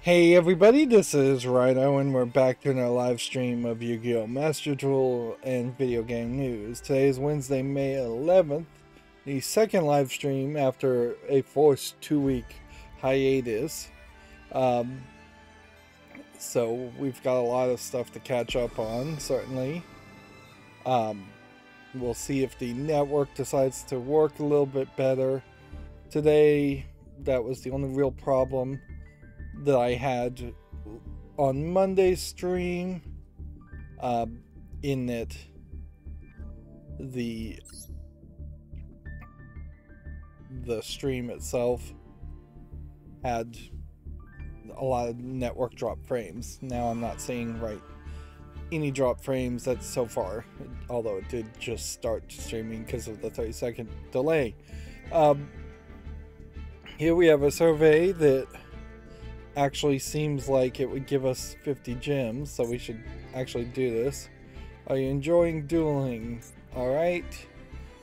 Hey everybody, this is Rydo and we're back to our live stream of Yu-Gi-Oh! Master Duel and video game news. Today is Wednesday, May 11th, the second live stream after a forced 2-week hiatus. So we've got a lot of stuff to catch up on, certainly. We'll see if the network decides to work a little bit better. Today, that was the only real problem that I had on Monday's stream, in that the stream itself had a lot of network drop frames. Now I'm not seeing any drop frames that's so far, although it did just start streaming because of the 30-second delay. Here we have a survey that actually seems like it would give us 50 gems, so we should actually do this. Are you enjoying dueling? Alright.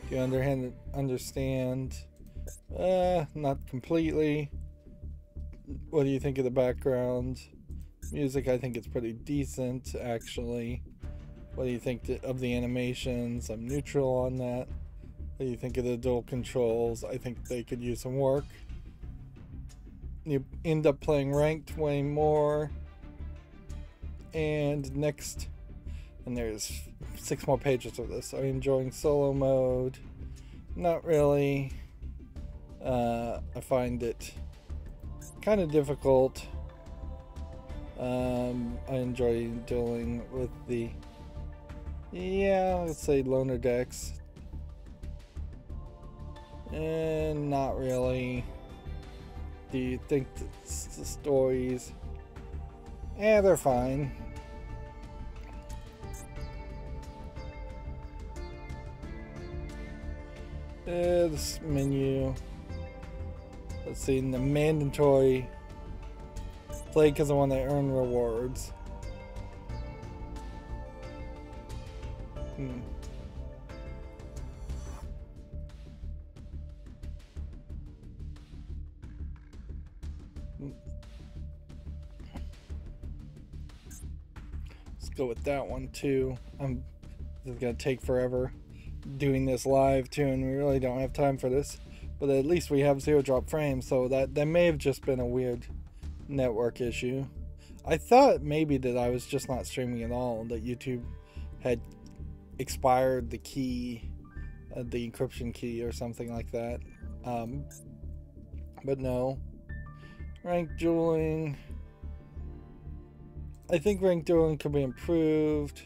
Do you understand? Not completely. What do you think of the background? Music, I think it's pretty decent, actually. What do you think of the animations? I'm neutral on that. What do you think of the dual controls? I think they could use some work. You end up playing ranked way more. And next, and there's 6 more pages of this. Are you enjoying solo mode? Not really. I find it kind of difficult. I enjoy dueling with the, let's say loner decks. And not really. Do you think the stories? They're fine. This menu. Let's see, in the mandatory. Play because I want to earn rewards. Go with that one too. This is gonna take forever doing this live too, and we really don't have time for this, but at least we have 0 drop frames, so that may have just been a weird network issue. I thought maybe that I was just not streaming at all, that YouTube had expired the key, the encryption key or something like that, but no. Ranked dueling, I think ranked dueling could be improved.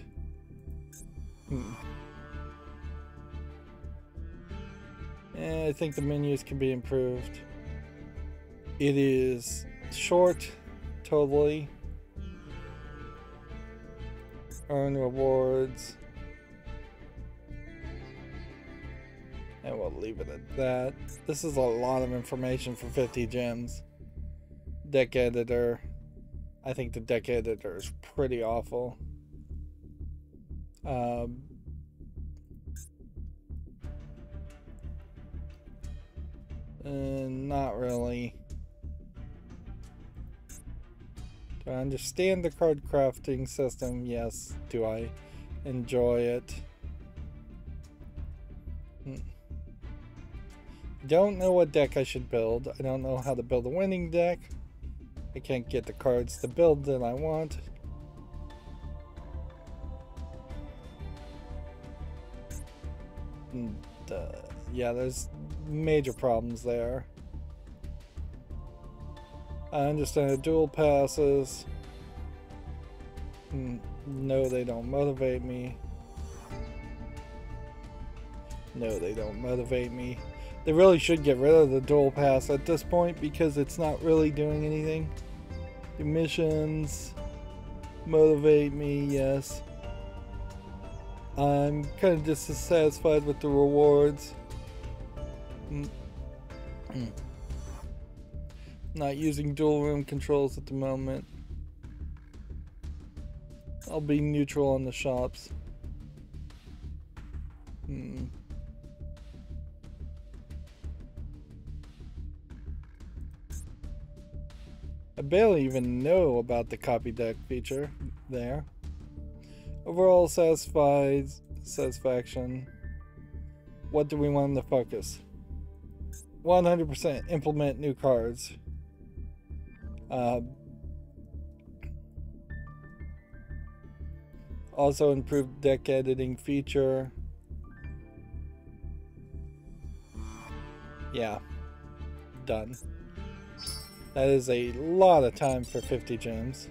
I think the menus can be improved. It is short, totally. Earn rewards. And we'll leave it at that. This is a lot of information for 50 gems. Deck editor. I think the deck editor is pretty awful. Not really. Do I understand the card crafting system? Yes. Do I enjoy it? Don't know what deck I should build. I don't know how to build a winning deck. I can't get the cards to build that I want. And, yeah, there's major problems there. I understand the dual passes. No, they don't motivate me. No, they don't motivate me. They really should get rid of the dual pass at this point because it's not really doing anything. The missions motivate me, yes. I'm kind of dissatisfied with the rewards. Not using dual room controls at the moment. I'll be neutral on the shops. I barely even know about the copy deck feature there. Overall satisfaction. What do we want them to focus? 100% implement new cards. Also improved deck editing feature. Yeah. Done. That is a lot of time for 50 gems.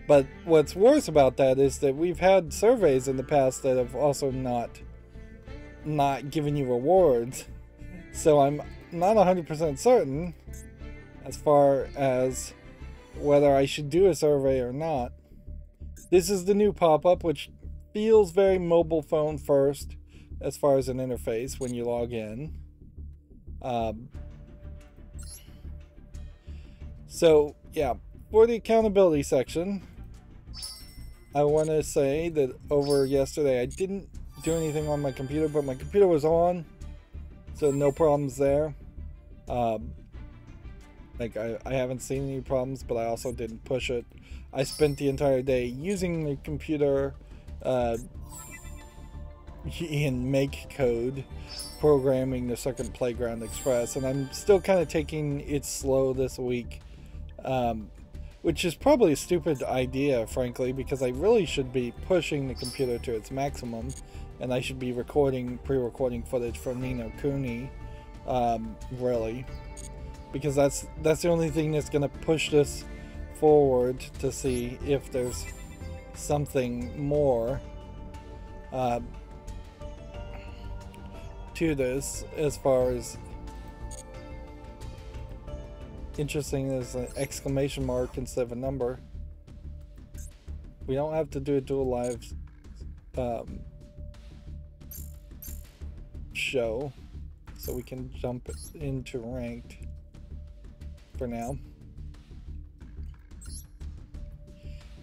But what's worse about that is that we've had surveys in the past that have also not given you rewards. So I'm not 100% certain as far as whether I should do a survey or not. This is the new pop-up, which feels very mobile phone first as far as an interface when you log in. So yeah, for the accountability section, I want to say that over yesterday I didn't do anything on my computer, but my computer was on, so no problems there. Like I haven't seen any problems, but I also didn't push it. I spent the entire day using the computer in make code, programming the Circuit Playground Express, and I'm still kind of taking it slow this week, which is probably a stupid idea, frankly, because I really should be pushing the computer to its maximum, and I should be pre-recording footage from Ni no Kuni, really, because that's the only thing that's going to push this forward to see if there's something more to this, as far as interesting as an exclamation mark instead of a number. We don't have to do a Duel Live show, so we can jump into ranked for now.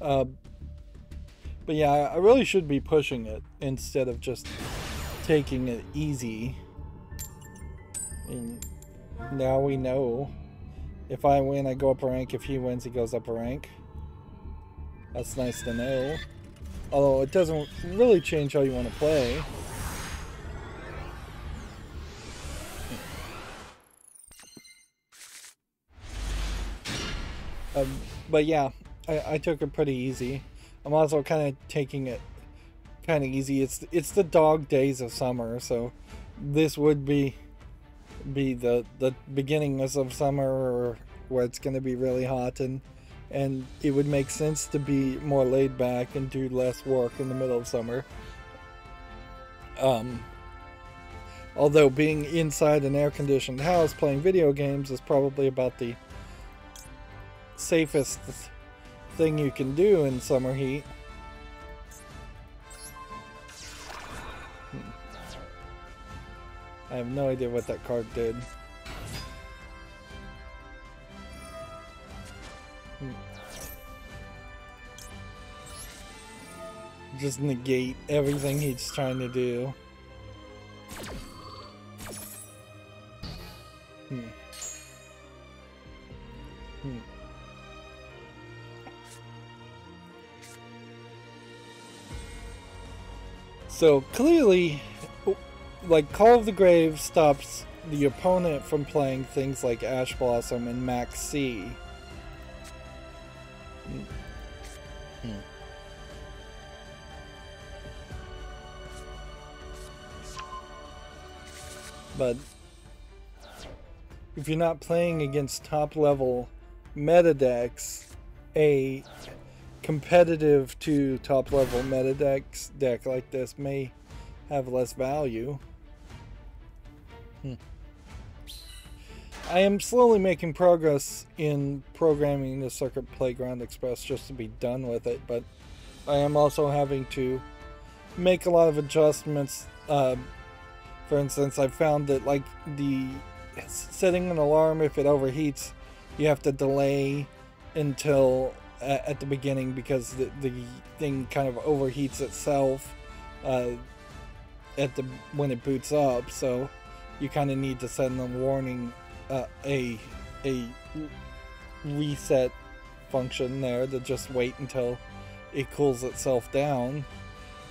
But yeah, I really should be pushing it instead of just taking it easy. And now we know, if I win, I go up a rank. If he wins, he goes up a rank. That's nice to know. Although it doesn't really change how you want to play. But yeah, I took it pretty easy. I'm also kind of taking it kind of easy. It's the dog days of summer, so this would be the beginnings of summer, where it's going to be really hot, and it would make sense to be more laid back and do less work in the middle of summer. Although being inside an air-conditioned house playing video games is probably about the safest thing you can do in summer heat. I have no idea what that card did. Just negate everything he's trying to do. So clearly, like, Call of the Grave stops the opponent from playing things like Ash Blossom and Max C. But if you're not playing against top level meta decks, a competitive to top level meta deck like this may have less value. I am slowly making progress in programming the Circuit Playground Express just to be done with it, but I am also having to make a lot of adjustments. For instance, I found that, like, setting an alarm if it overheats, you have to delay until at the beginning, because the thing kind of overheats itself when it boots up. So you kind of need to send a warning, a reset function there to just wait until it cools itself down.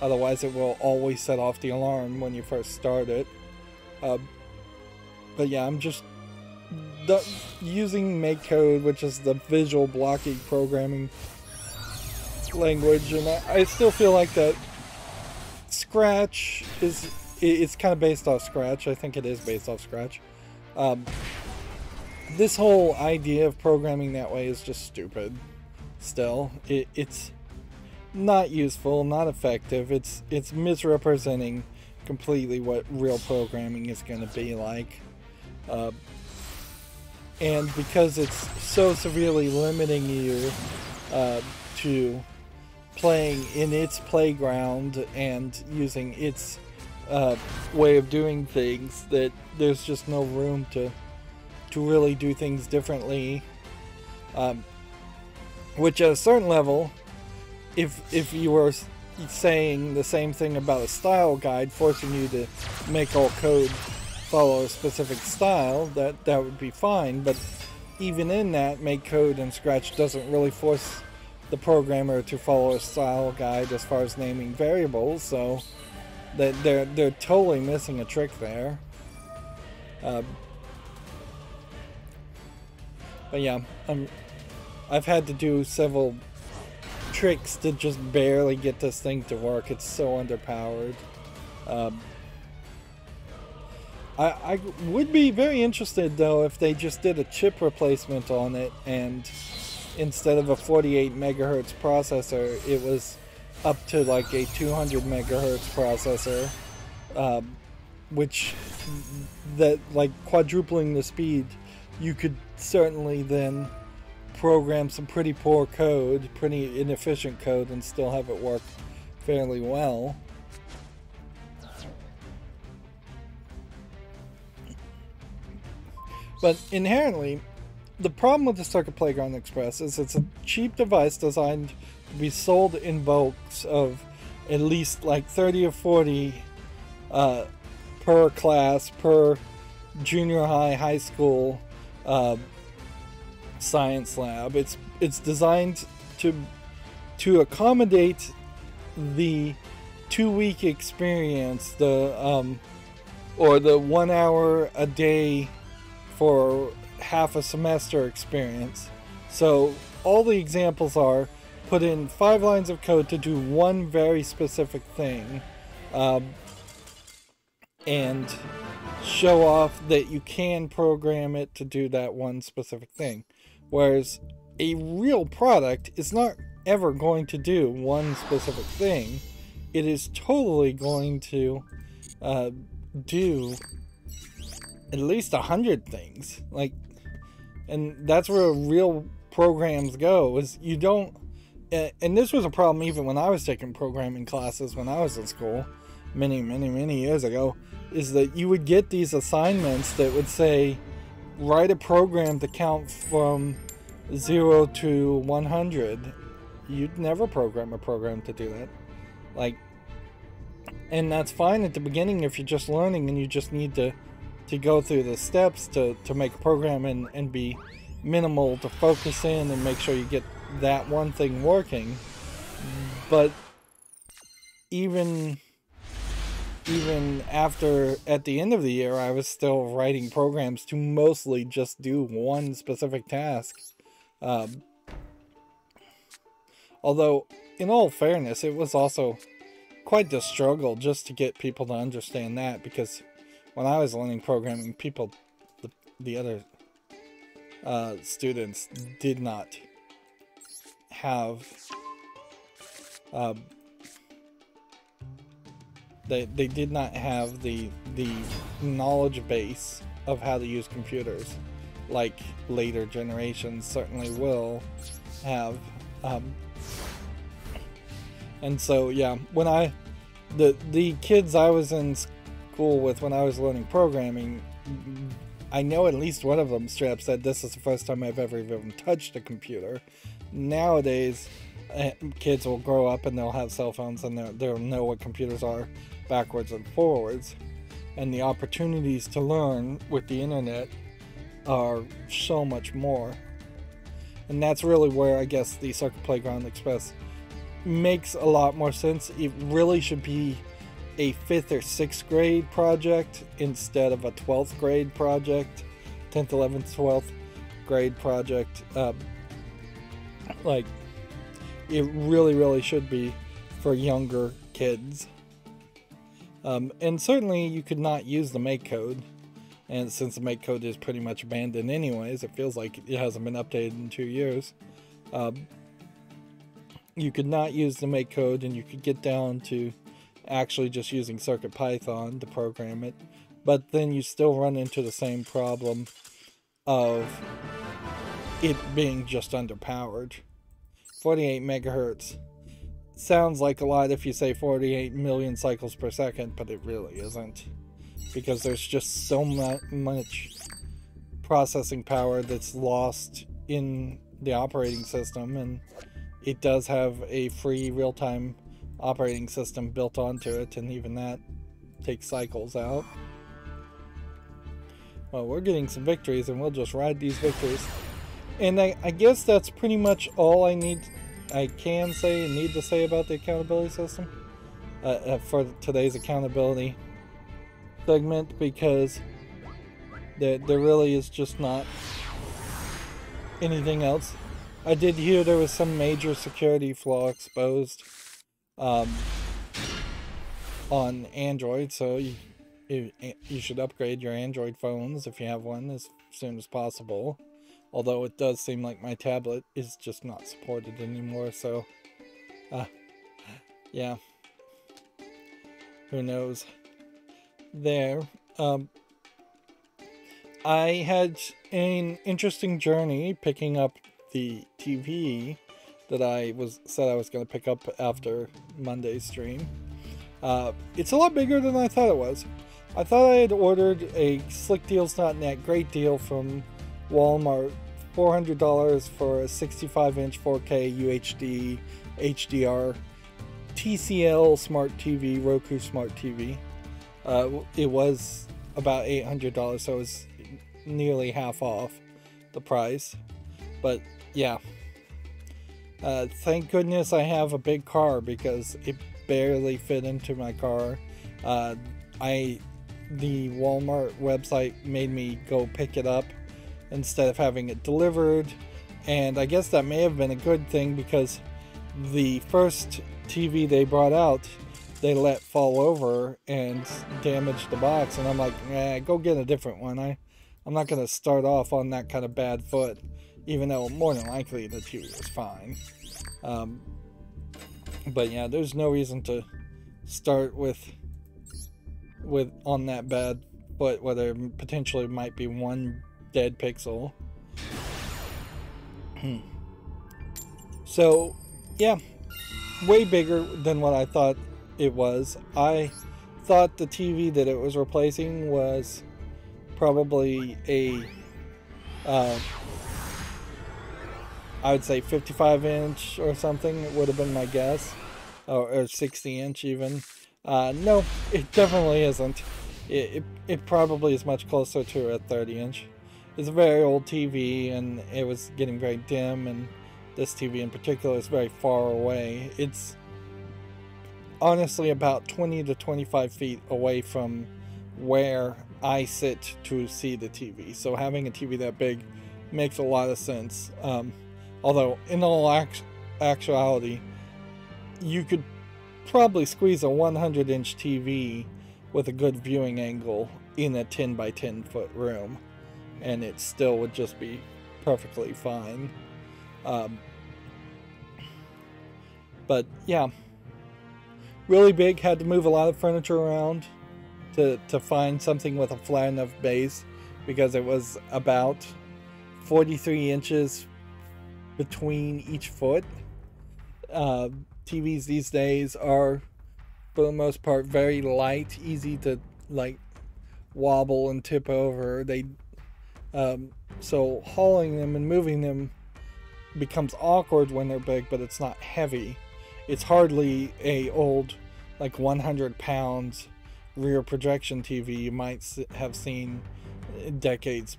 Otherwise, it will always set off the alarm when you first start it. But yeah, I'm just using MakeCode, which is the visual blocking programming language, and I still feel like that Scratch it's kind of based off Scratch. I think it is based off Scratch. This whole idea of programming that way is just stupid. Still, it's not useful, not effective. It's misrepresenting completely what real programming is going to be like. And because it's so severely limiting you to playing in its playground and using its way of doing things, that there's just no room to really do things differently. Which at a certain level, if you were saying the same thing about a style guide, forcing you to make all code follow a specific style, that would be fine. But even in that, MakeCode and Scratch doesn't really force the programmer to follow a style guide as far as naming variables, so that they're totally missing a trick there. But yeah, I've had to do several tricks to just barely get this thing to work. It's so underpowered. I would be very interested though if they just did a chip replacement on it, and instead of a 48 megahertz processor, it was up to like a 200 megahertz processor, which that, like, quadrupling the speed, you could certainly then program some pretty poor code, pretty inefficient code, and still have it work fairly well. But inherently, the problem with the Circuit Playground Express is it's a cheap device designed to be sold in bulks of at least like 30 or 40 per class, per junior high, high school science lab. It's designed to accommodate the 2-week experience, or the 1 hour a day for half a semester experience. So all the examples are put in 5 lines of code to do one very specific thing, and show off that you can program it to do that one specific thing. Whereas a real product is not ever going to do one specific thing. It is totally going to do at least 100 things. Like, and that's where real programs go, is you don't, and this was a problem even when I was taking programming classes when I was in school many years ago, is that you would get these assignments that would say, write a program to count from 0 to 100. You'd never program a program to do that. Like, and that's fine at the beginning if you're just learning and you just need to go through the steps to make a program and be minimal, to focus in and make sure you get that one thing working. But even after, at the end of the year, I was still writing programs to mostly just do one specific task. Although, in all fairness, it was also quite the struggle just to get people to understand that, because when I was learning programming, the other students did not have they did not have the knowledge base of how to use computers like later generations certainly will have. And so yeah, when the kids I was in school with when I was learning programming, I know at least one of them straight up said, this is the first time I've ever even touched a computer. Nowadays, kids will grow up and they'll have cell phones and they'll know what computers are backwards and forwards. And the opportunities to learn with the internet are so much more. And that's really where I guess the Circuit Playground Express makes a lot more sense. It really should be a 5th or 6th grade project instead of a 12th grade project, 10th, 11th, 12th grade project. Like, it really should be for younger kids. And certainly you could not use the make code, and since the make code is pretty much abandoned anyways, it feels like it hasn't been updated in 2 years. You could not use the make code, and you could get down to actually just using CircuitPython to program it, but then you still run into the same problem of it being just underpowered. 48 megahertz sounds like a lot if you say 48 million cycles per second, but it really isn't, because there's just so much processing power that's lost in the operating system, and it does have a free real-time operating system built onto it, and even that takes cycles out. Well, we're getting some victories, and we'll just ride these victories. And I guess that's pretty much all I can say and need to say about the accountability system for today's accountability segment, because there really is just not anything else. I did hear there was some major security flaw exposed on Android, so you should upgrade your Android phones if you have one as soon as possible. Although it does seem like my tablet is just not supported anymore, so yeah, who knows there. I had an interesting journey picking up the TV that I said I was going to pick up after Monday's stream. It's a lot bigger than I thought it was. I thought I had ordered a slickdeals.net great deal from Walmart, $400 for a 65-inch 4K UHD HDR TCL smart TV, Roku smart TV. It was about $800, so it was nearly half off the price. But yeah, thank goodness I have a big car, because it barely fit into my car. The Walmart website made me go pick it up instead of having it delivered, and I guess that may have been a good thing, because the first TV they brought out, they let fall over and damage the box, and I'm like, go get a different one. I'm not going to start off on that kind of bad foot, even though more than likely the TV was fine. But yeah, there's no reason to start with on that bad foot, where there potentially might be one dead pixel. So yeah, way bigger than what I thought it was. I thought the TV that it was replacing was probably a I would say 55-inch or something. It would have been my guess, or 60-inch even. No, it definitely isn't. It probably is much closer to a 30-inch. It's a very old TV, and it was getting very dim, and this TV in particular is very far away. It's honestly about 20 to 25 feet away from where I sit to see the TV. So having a TV that big makes a lot of sense. Although, in all actuality, you could probably squeeze a 100-inch TV with a good viewing angle in a 10 by 10 foot room, and it still would just be perfectly fine. But yeah, really big. Had to move a lot of furniture around to find something with a flat enough base, because it was about 43 inches between each foot. TVs these days are, for the most part, very light, easy to like wobble and tip over. So hauling them and moving them becomes awkward when they're big, but it's not heavy. It's hardly a old, like 100 pounds rear projection TV you might have seen decades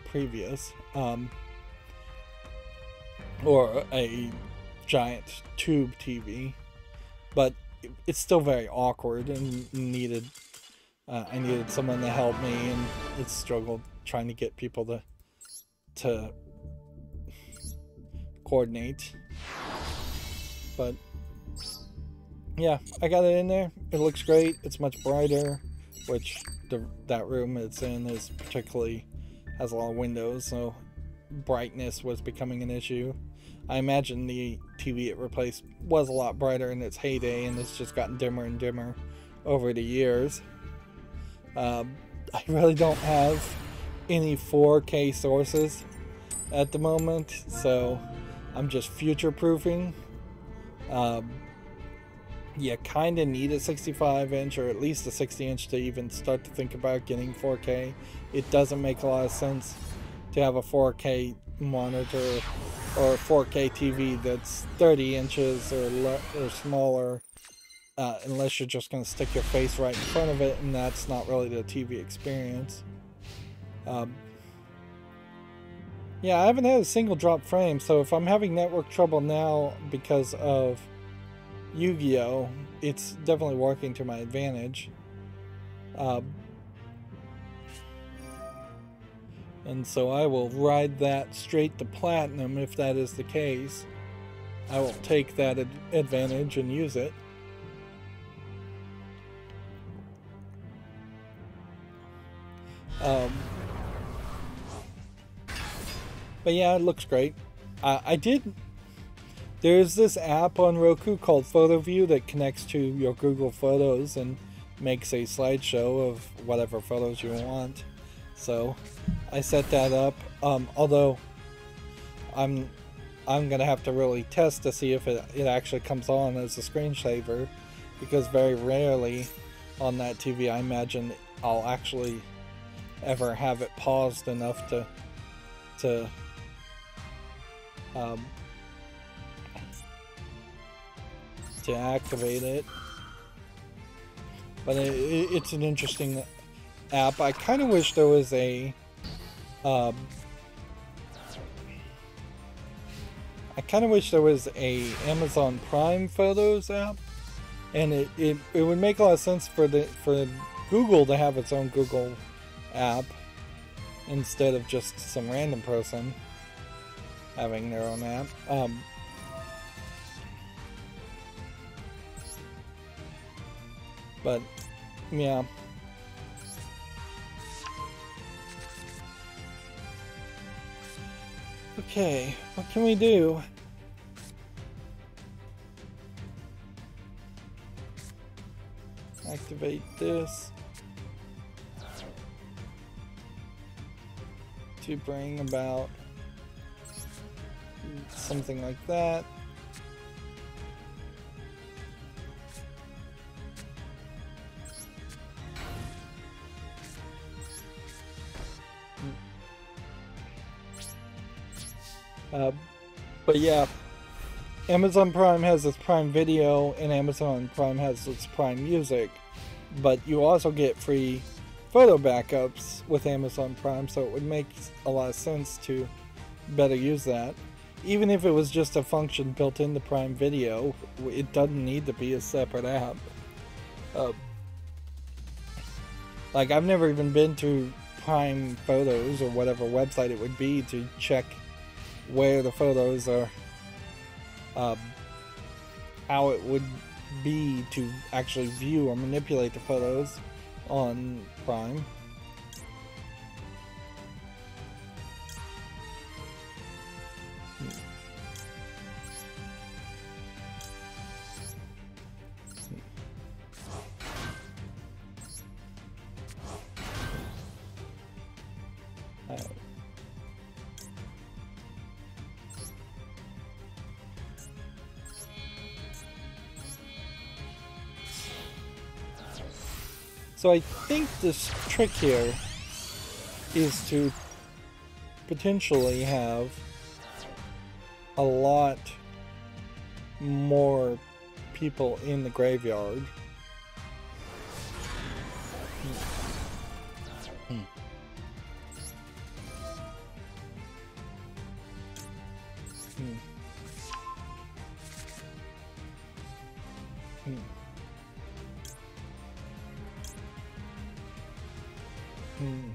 previous. or a giant tube TV, but it's still very awkward and needed. I needed someone to help me, and it struggled trying to get people to coordinate. But yeah, I got it in there. It looks great. It's much brighter, which that room it's in is particularly has a lot of windows, so brightness was becoming an issue. I imagine the TV it replaced was a lot brighter in its heyday, and it's just gotten dimmer and dimmer over the years. I really don't have any 4K sources at the moment, so I'm just future-proofing. You kind of need a 65-inch or at least a 60-inch to even start to think about getting 4K. It doesn't make a lot of sense to have a 4K monitor or a 4K TV that's 30 inches or smaller, unless you're just going to stick your face right in front of it, and that's not really the TV experience. Yeah, I haven't had a single drop frame, so if I'm having network trouble now because of Yu-Gi-Oh, it's definitely working to my advantage. And so I will ride that straight to platinum if that is the case. I will take that advantage and use it. But yeah, it looks great. There's this app on Roku called Photo View that connects to your Google Photos and makes a slideshow of whatever photos you want. So I set that up. Although I'm gonna have to really test to see if it actually comes on as a screensaver, because very rarely on that TV I imagine I'll actually ever have it paused enough to activate it. But it's an interesting app. I kind of wish there was a Amazon Prime Photos app, and it would make a lot of sense for Google to have its own Google app instead of just some random person having their own app. But yeah. Okay, what can we do? Activate this to bring about something like that. But yeah, Amazon Prime has its Prime Video and Amazon Prime has its Prime Music, but you also get free photo backups with Amazon Prime, so it would make a lot of sense to better use that. Even if it was just a function built into Prime Video, it doesn't need to be a separate app. Like, I've never even been to Prime Photos or whatever website it would be to check where the photos are, how it would be to actually view or manipulate the photos on Prime. So I think this trick here is to potentially have a lot more people in the graveyard. Hmm. Hmm. Hmm.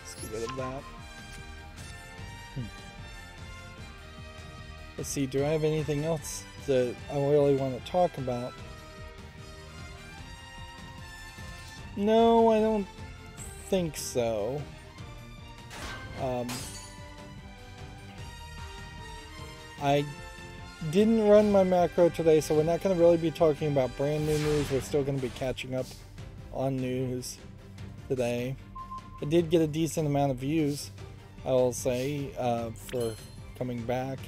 Let's get rid of that. Hmm. Let's see, do I have anything else that I really want to talk about? No, I don't think so. I didn't run my macro today, so we're not going to really be talking about brand new news. We're still going to be catching up on news today. I did get a decent amount of views, I will say, for coming back,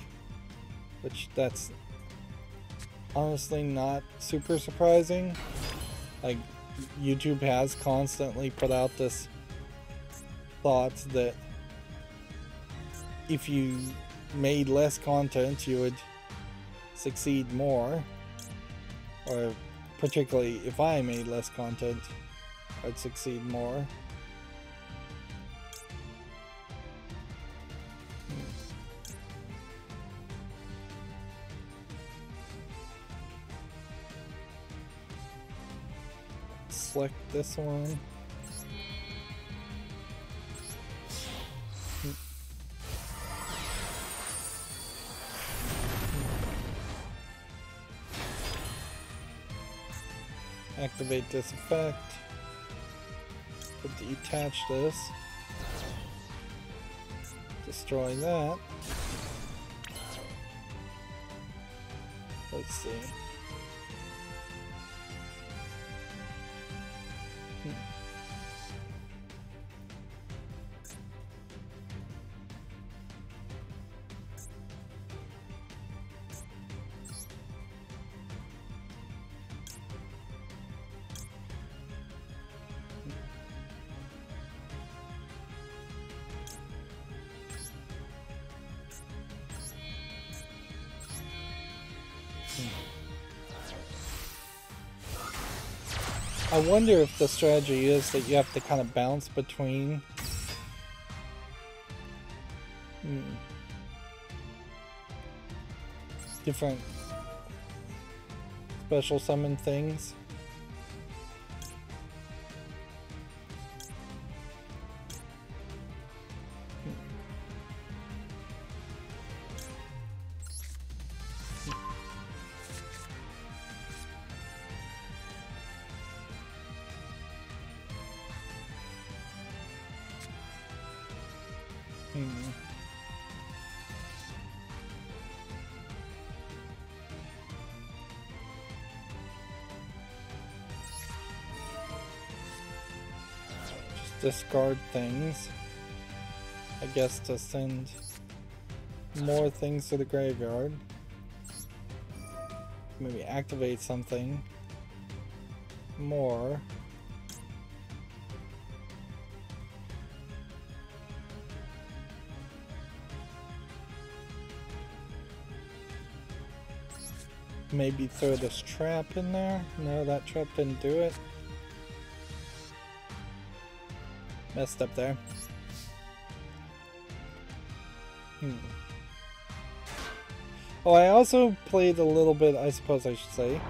which that's honestly not super surprising. Like, YouTube has constantly put out this thought that if you made less content, you would succeed more. Or particularly if I made less content, I'd succeed more. Select this one. Activate this effect. Detach this. Destroy that. Let's see. I wonder if the strategy is that you have to kind of bounce between different special summon things. Discard things, I guess, to send more things to the graveyard. Maybe activate something more. Maybe throw this trap in there. No, that trap didn't do it. Messed up there. Oh, I also played a little bit, I suppose I should say,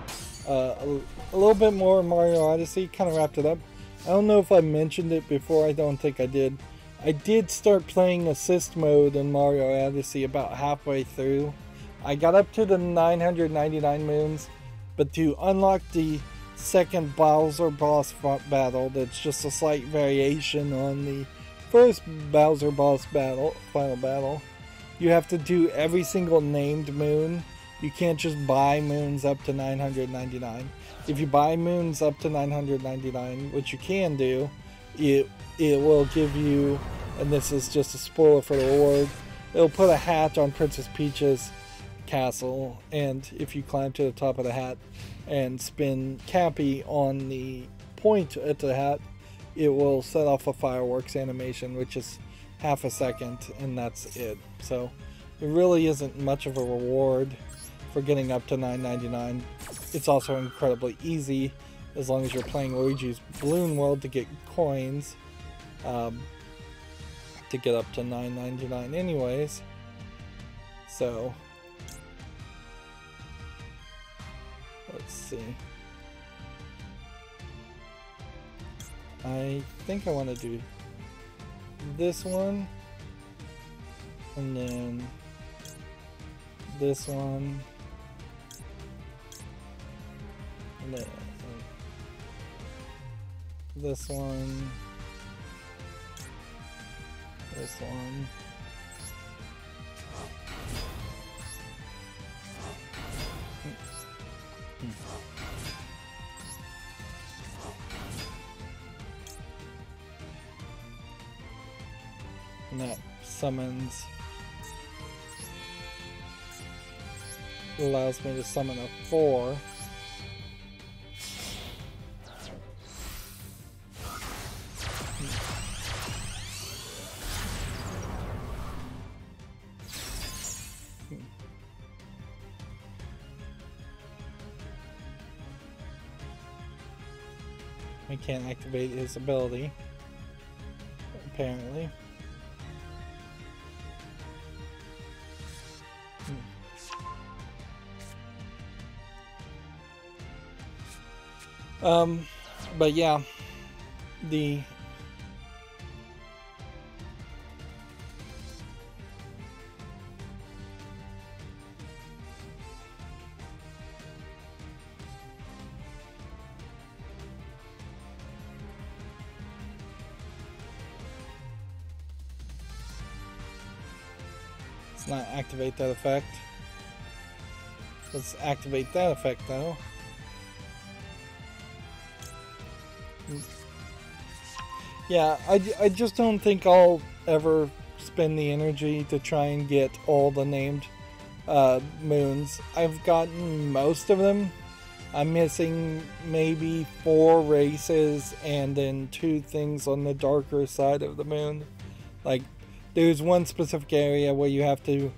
a little bit more Mario Odyssey, kind of wrapped it up. I don't know if I mentioned it before, I don't think I did. I did start playing assist mode in Mario Odyssey about halfway through. I got up to the 999 moons, but to unlock the second Bowser boss battle, that's just a slight variation on the first Bowser boss battle, final battle, you have to do every single named moon. You can't just buy moons up to 999. If you buy moons up to 999, which you can do, it will give you, and this is just a spoiler for the reward, it'll put a hat on Princess Peach's castle, and if you climb to the top of the hat and spin Cappy on the point at the hat, it will set off a fireworks animation, which is half a second, and that's it. So it really isn't much of a reward for getting up to 999. It's also incredibly easy as long as you're playing Luigi's Balloon World to get coins. to get up to $9.99 anyways. So let's see. I think I want to do this one, and then this one, and then this one, this one, and that summons, allows me to summon a 4. I can't activate his ability, apparently. But yeah, let's not activate that effect. Let's activate that effect though. Yeah, I just don't think I'll ever spend the energy to try and get all the named moons. I've gotten most of them. I'm missing maybe 4 races and then 2 things on the darker side of the moon. Like, there's one specific area where you have to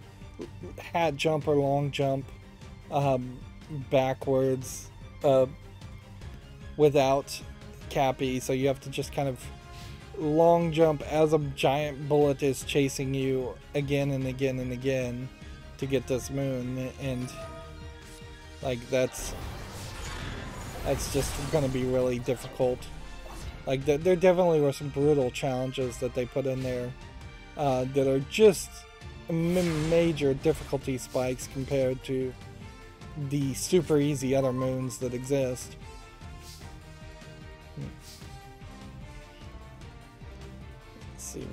hat jump or long jump backwards without Cappy, so you have to just kind of long jump as a giant bullet is chasing you again and again and again to get this moon, and like that's just gonna be really difficult. Like there definitely were some brutal challenges that they put in there that are just major difficulty spikes compared to the super easy other moons that exist. Let's see.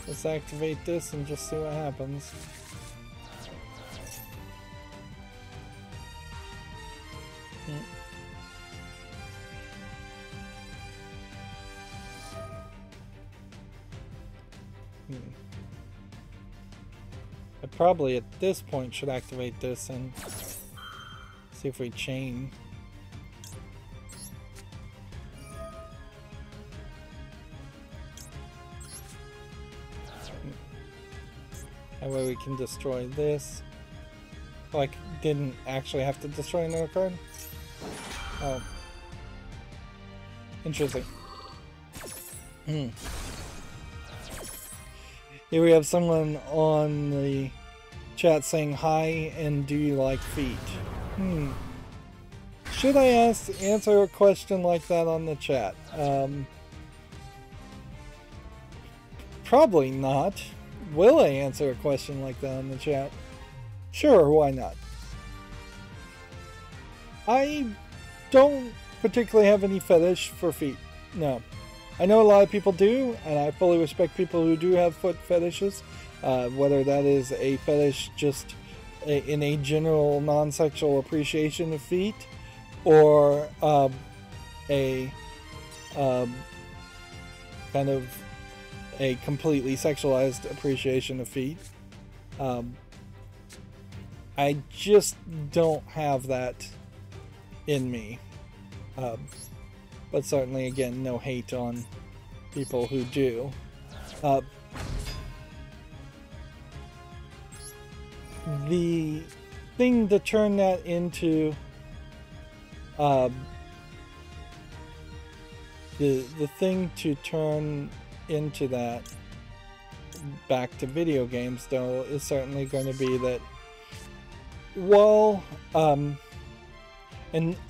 Let's activate this and just see what happens. I probably at this point should activate this and see if we chain. That way we can destroy this. Oh, I didn't actually have to destroy another card? Oh. Interesting. Here we have someone on the chat saying hi and do you like feet? Should I answer a question like that on the chat? Probably not. Will I answer a question like that on the chat? Sure, why not? I don't particularly have any fetish for feet. No. I know a lot of people do, and I fully respect people who do have foot fetishes. Whether that is a fetish just in a general non-sexual appreciation of feet, or a kind of a completely sexualized appreciation of feet. I just don't have that in me. But certainly, again, no hate on people who do. The thing to turn that into the thing to turn into that back to video games, though, is certainly going to be that, well, and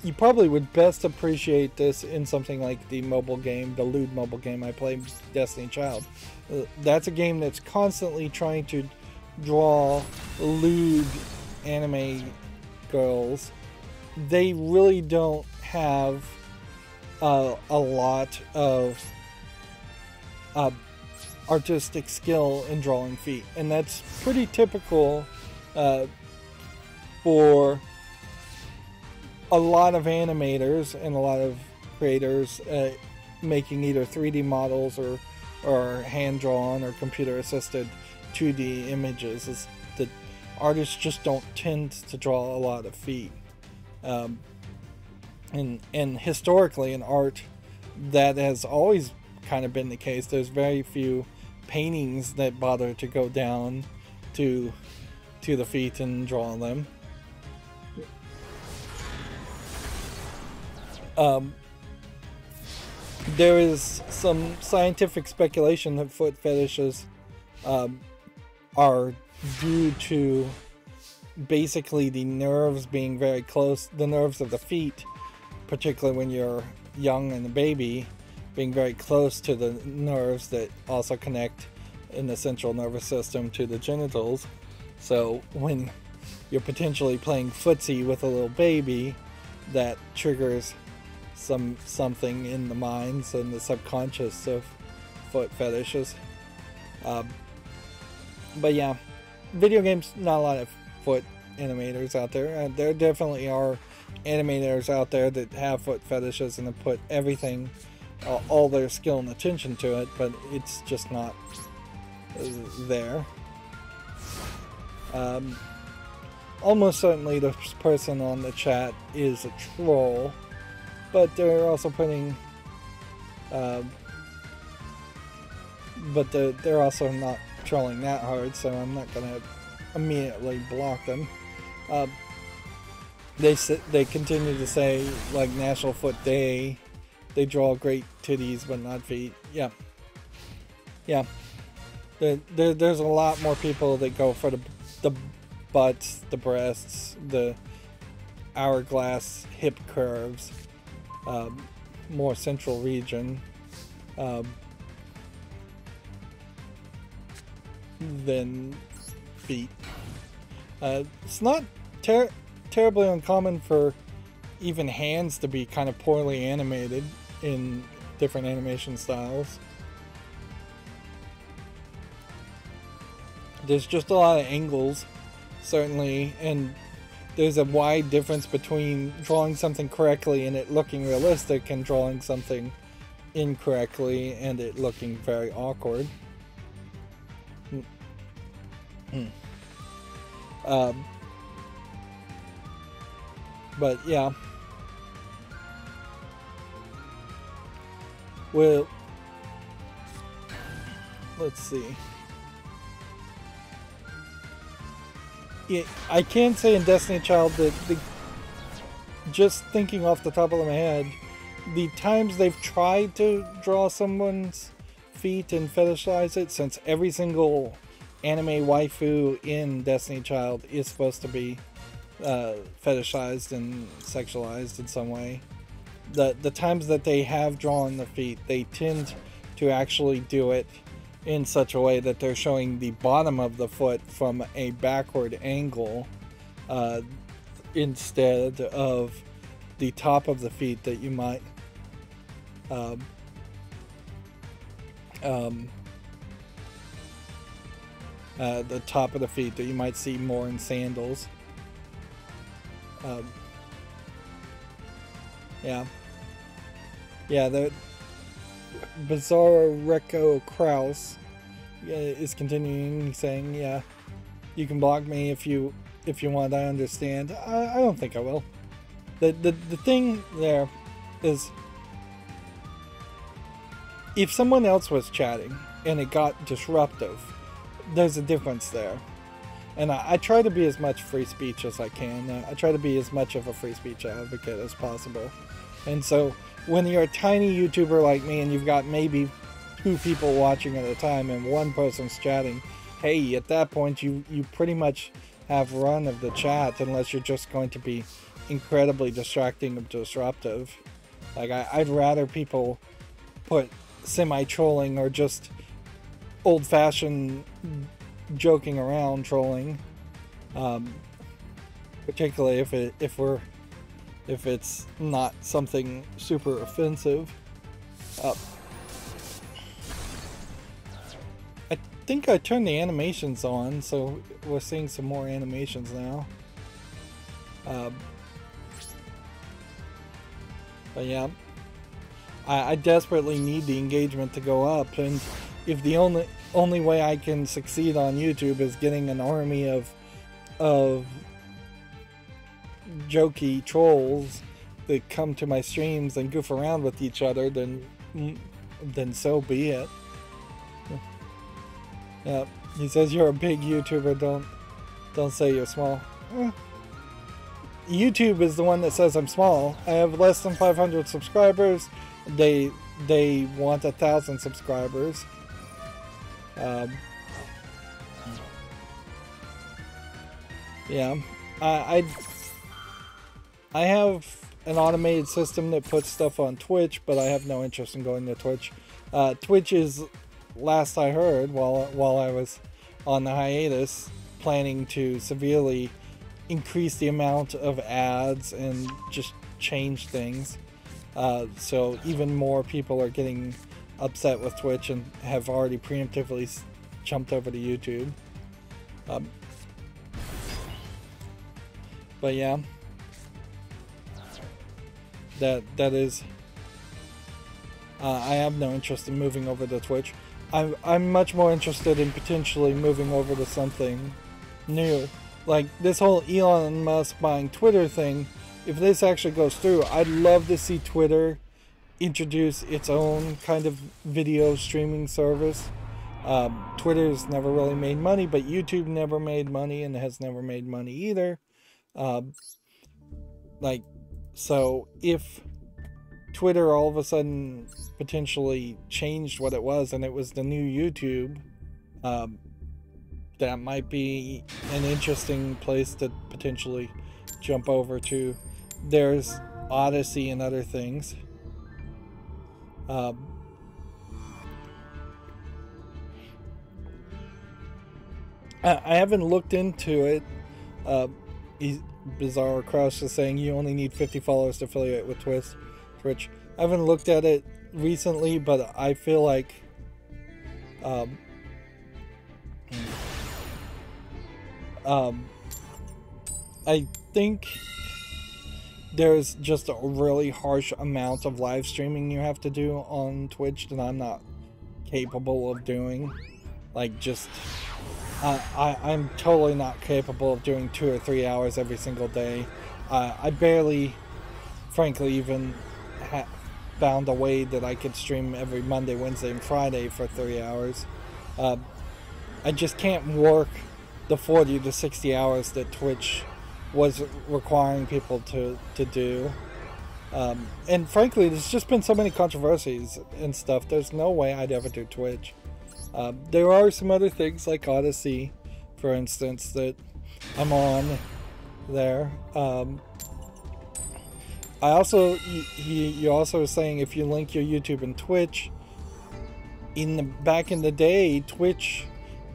you probably would best appreciate this in something like the mobile game, the lewd mobile game I played, Destiny Child. That's a game that's constantly trying to draw lewd anime girls. They really don't have a lot of artistic skill in drawing feet, and that's pretty typical for a lot of animators and a lot of creators making either 3D models or hand-drawn or computer-assisted 2D images. Is that artists just don't tend to draw a lot of feet. And historically in art, that has always kind of been the case. There's very few paintings that bother to go down to the feet and draw them. There is some scientific speculation that foot fetishes are due to basically the nerves being very close, the nerves of the feet, particularly when you're young and a baby, being very close to the nerves that also connect in the central nervous system to the genitals. So when you're potentially playing footsie with a little baby, that triggers something in the minds and the subconscious of foot fetishes. But yeah, video games, not a lot of foot animators out there. There definitely are animators out there that have foot fetishes and have put everything, all their skill and attention to it, but it's just not there. Almost certainly this person on the chat is a troll, but they're also putting but they're also not trolling that hard, so I'm not gonna immediately block them. They continue to say, like, National Foot Day, they draw great titties but not feet. Yeah. There's a lot more people that go for the butts, the breasts, the hourglass hip curves, more central region, than feet. It's not terribly uncommon for even hands to be kind of poorly animated in different animation styles. There's just a lot of angles, certainly, and there's a wide difference between drawing something correctly and it looking realistic and drawing something incorrectly and it looking very awkward. But yeah, well, let's see. Yeah, I can say in Destiny Child that just thinking off the top of my head, the times they've tried to draw someone's feet and fetishize it, since every single anime waifu in Destiny Child is supposed to be fetishized and sexualized in some way. The times that they have drawn the feet, they tend to actually do it in such a way that they're showing the bottom of the foot from a backward angle instead of the top of the feet that you might the top of the feet that you might see more in sandals. The Bizarro Reco Kraus is continuing saying, yeah, you can block me if you want, I understand. I don't think I will. The thing there is, if someone else was chatting and it got disruptive, there's a difference there. And I try to be as much free speech as I can. I try to be as much of a free speech advocate as possible. And so when you're a tiny YouTuber like me and you've got maybe 2 people watching at a time and one person's chatting, hey, at that point you pretty much have run of the chat, unless you're just going to be incredibly distracting and disruptive. Like, I'd rather people put semi-trolling or just old-fashioned joking around trolling, particularly if it's not something super offensive. I think I turned the animations on, so we're seeing some more animations now. But yeah, I desperately need the engagement to go up, and if the only way I can succeed on YouTube is getting an army of jokey trolls that come to my streams and goof around with each other, then so be it. Yeah, he says you're a big YouTuber. Don't say you're small. YouTube is the one that says I'm small. I have less than 500 subscribers. They want 1,000 subscribers. Yeah, I have an automated system that puts stuff on Twitch, but I have no interest in going to Twitch. Twitch is, last I heard, while I was on the hiatus, planning to severely increase the amount of ads and just change things. So even more people are getting upset with Twitch and have already preemptively jumped over to YouTube. But yeah, that is. I have no interest in moving over to Twitch. I'm much more interested in potentially moving over to something new. Like this whole Elon Musk buying Twitter thing, if this actually goes through, I'd love to see Twitter introduce its own kind of video streaming service. Twitter's never really made money, but YouTube never made money and has never made money either. So if Twitter all of a sudden potentially changed what it was and it was the new YouTube, that might be an interesting place to potentially jump over to. There's Odyssey and other things. I haven't looked into it. Bizarre Crush is saying you only need 50 followers to affiliate with Twitch. I haven't looked at it recently, but I feel like I think there's just a really harsh amount of live streaming you have to do on Twitch that I'm not capable of doing. Like, just I'm totally not capable of doing 2 or 3 hours every single day. I barely, frankly, even found a way that I could stream every Monday, Wednesday, and Friday for 3 hours. I just can't work the 40 to 60 hours that Twitch was requiring people to do. And frankly, there's just been so many controversies and stuff. There's no way I'd ever do Twitch. There are some other things like Odyssey, for instance, that I'm on there. I also, you're also saying if you link your YouTube and Twitch, back in the day, Twitch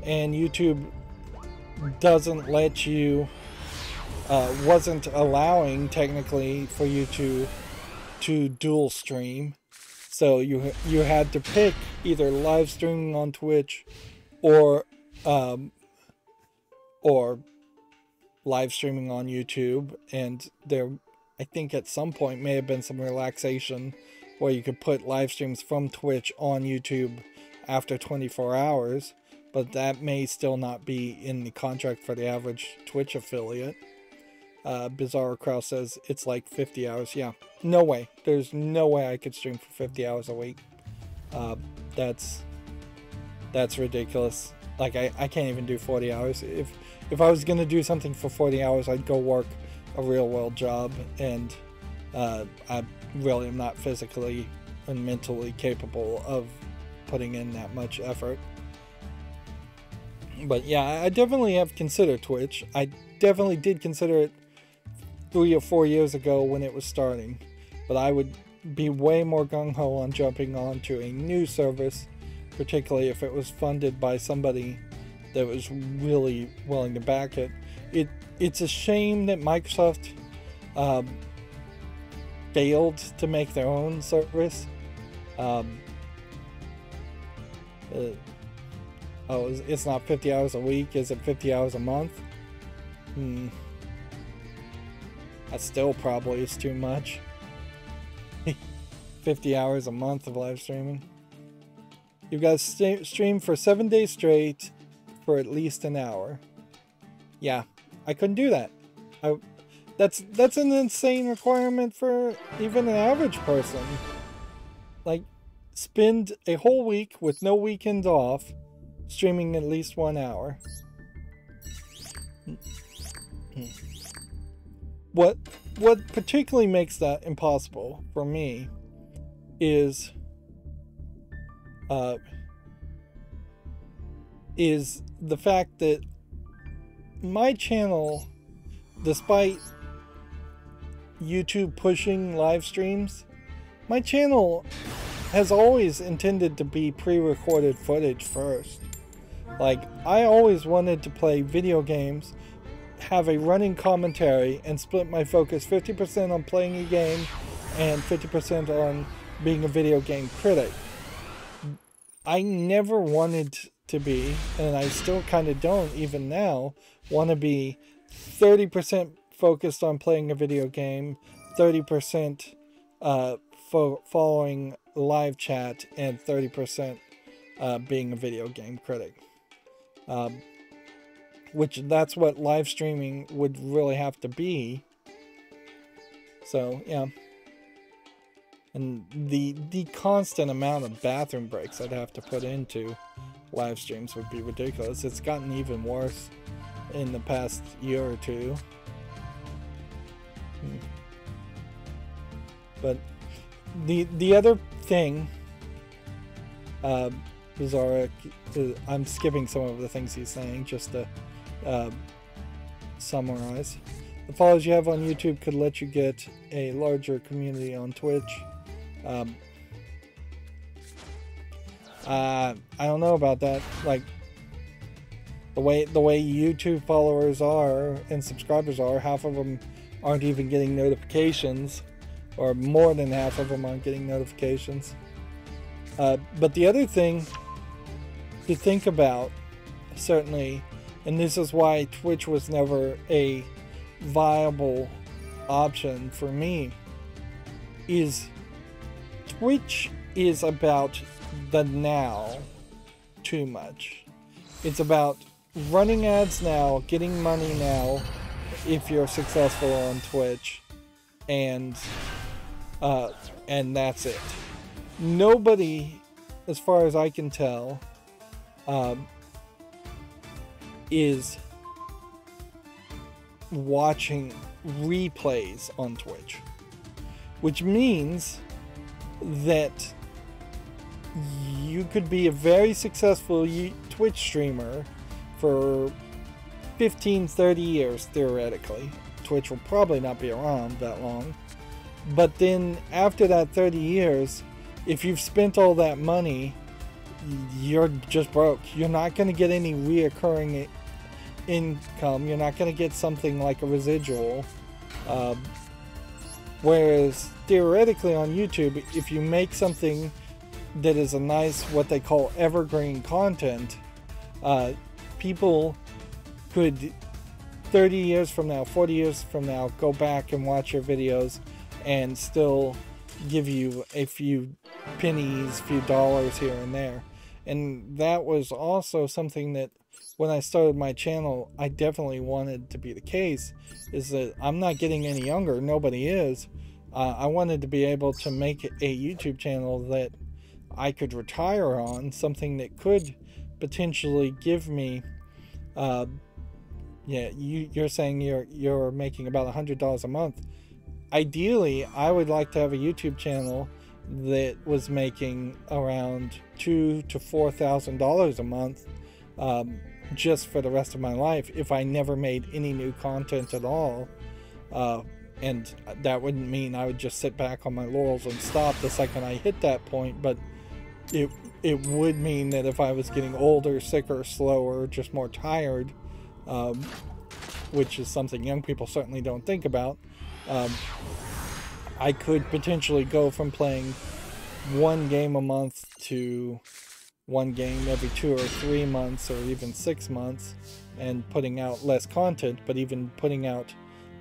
and YouTube doesn't let you, wasn't allowing technically for you to dual stream. So you had to pick either live streaming on Twitch or live streaming on YouTube, and there, I think at some point may have been some relaxation where you could put live streams from Twitch on YouTube after 24 hours, but that may still not be in the contract for the average Twitch affiliate. Bizarre Crow says it's like 50 hours. Yeah, no way. There's no way I could stream for 50 hours a week. That's ridiculous. Like I can't even do 40 hours. If I was gonna do something for 40 hours, I'd go work a real world job, and I really am not physically and mentally capable of putting in that much effort. But yeah, I definitely have considered Twitch. I definitely did consider it 3 or 4 years ago when it was starting, but I would be way more gung-ho on jumping onto a new service, particularly if it was funded by somebody that was really willing to back it. It's a shame that Microsoft failed to make their own service. Oh, it's not 50 hours a week. Is it 50 hours a month? That still probably is too much. 50 hours a month of live streaming. You've got to stream for 7 days straight for at least an hour. Yeah, I couldn't do that. That's an insane requirement for even an average person. Like, spend a whole week with no weekends off, streaming at least 1 hour. What particularly makes that impossible for me is the fact that my channel, despite YouTube pushing live streams, my channel has always intended to be pre-recorded footage first. Like, I always wanted to play video games, have a running commentary, and split my focus 50% on playing a game and 50% on being a video game critic. I never wanted to be, and I still kind of don't even now, want to be 30% focused on playing a video game, 30% following live chat, and 30% being a video game critic. Which that's what live streaming would really have to be. So yeah, and the constant amount of bathroom breaks I'd have to put into live streams would be ridiculous. It's gotten even worse in the past year or two. But the other thing, bizarre, I'm skipping some of the things he's saying just to summarize. The followers you have on YouTube could let you get a larger community on Twitch. I don't know about that. Like, the way YouTube followers are and subscribers are, half of them aren't even getting notifications, or more than half of them aren't getting notifications. But the other thing to think about, certainly, and this is why Twitch was never a viable option for me, is Twitch is about the now too much. It's about running ads now, getting money now if you're successful on Twitch, and that's it. Nobody, as far as I can tell, is watching replays on Twitch, which means that you could be a very successful Twitch streamer for 15-30 years theoretically. Twitch will probably not be around that long, but then after that 30 years, if you've spent all that money, you're just broke. You're not going to get any reoccurring income. You're not going to get something like a residual. Whereas theoretically on YouTube, if you make something that is a nice, what they call evergreen content, people could 30 years from now, 40 years from now, go back and watch your videos and still give you a few pennies, few dollars here and there. And that was also something that when I started my channel, I definitely wanted to be the case, is that I'm not getting any younger, nobody is. I wanted to be able to make a YouTube channel that I could retire on, something that could potentially give me, yeah, you're saying you're making about $100 a month. Ideally, I would like to have a YouTube channel that was making around $2,000 to $4,000 a month, just for the rest of my life, if I never made any new content at all. And that wouldn't mean I would just sit back on my laurels and stop the second I hit that point, but it would mean that if I was getting older, sicker, slower, just more tired, which is something young people certainly don't think about, I could potentially go from playing one game a month to one game every 2 or 3 months, or even 6 months, and putting out less content. But even putting out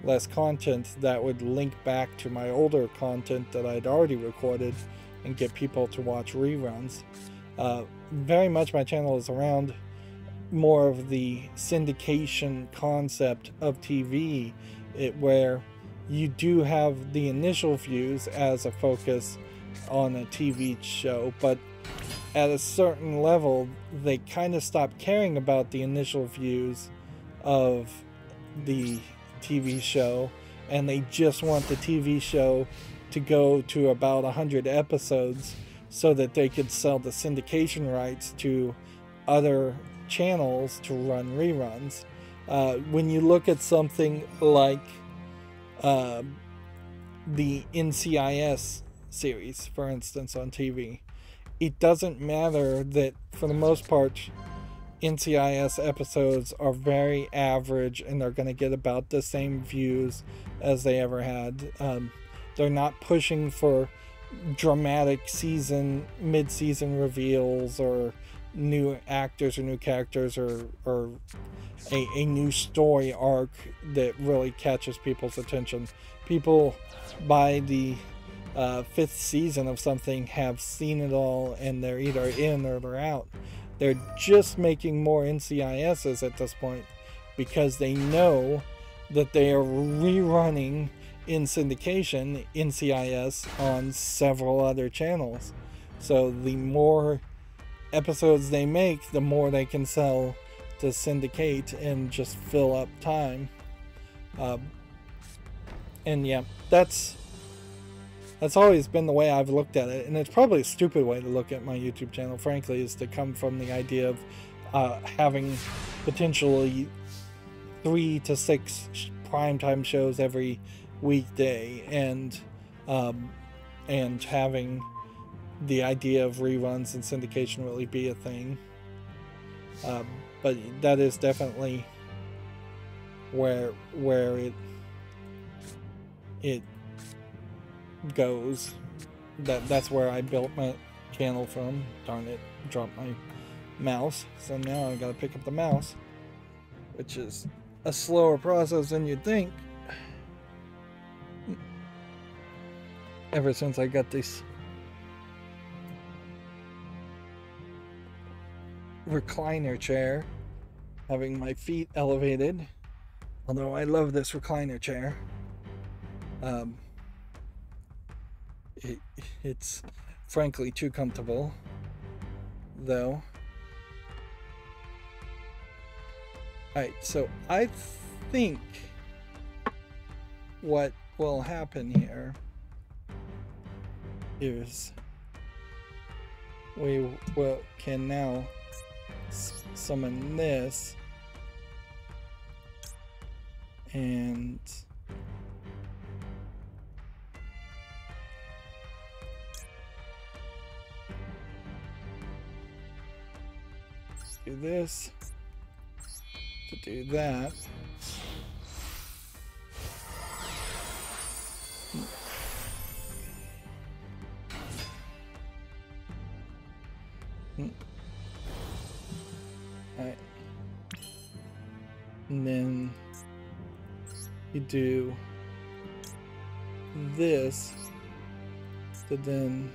less content, that would link back to my older content that I'd already recorded and get people to watch reruns. Very much my channel is around more of the syndication concept of TV, where you do have the initial views as a focus on a TV show, but at a certain level they kind of stop caring about the initial views of the TV show, and they just want the TV show to go to about 100 episodes so that they could sell the syndication rights to other channels to run reruns. When you look at something like the NCIS series, for instance, on TV, it doesn't matter that for the most part NCIS episodes are very average and they're going to get about the same views as they ever had. They're not pushing for dramatic mid-season reveals or new actors or new characters or a new story arc that really catches people's attention. People by the 5th season of something have seen it all, and they're either in or they're out. They're just making more NCISs at this point because they know that they are rerunning in syndication NCIS on several other channels. So the more episodes they make, the more they can sell to syndicate and just fill up time. And yeah, that's always been the way I've looked at it, and it's probably a stupid way to look at my YouTube channel, frankly, is to come from the idea of having potentially 3 to 6 primetime shows every weekday, and having the idea of reruns and syndication really be a thing. But that is definitely where it goes. That's where I built my channel from. Darn it, dropped my mouse. So now I gotta pick up the mouse, which is a slower process than you'd think. Ever since I got this recliner chair, having my feet elevated, although I love this recliner chair, it's frankly too comfortable, though. Alright, so I think what will happen here is we can now summon this and do this to do that. Alright. And then you do this to then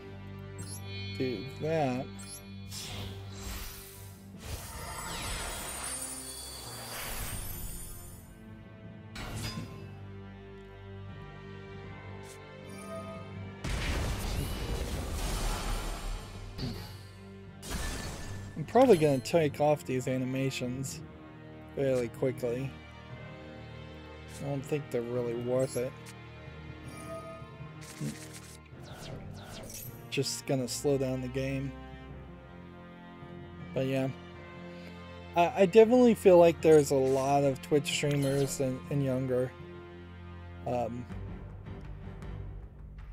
do that. probably going to take off these animations fairly quickly. I don't think they're really worth it. Just gonna slow down the game. But yeah, I definitely feel like there's a lot of Twitch streamers and younger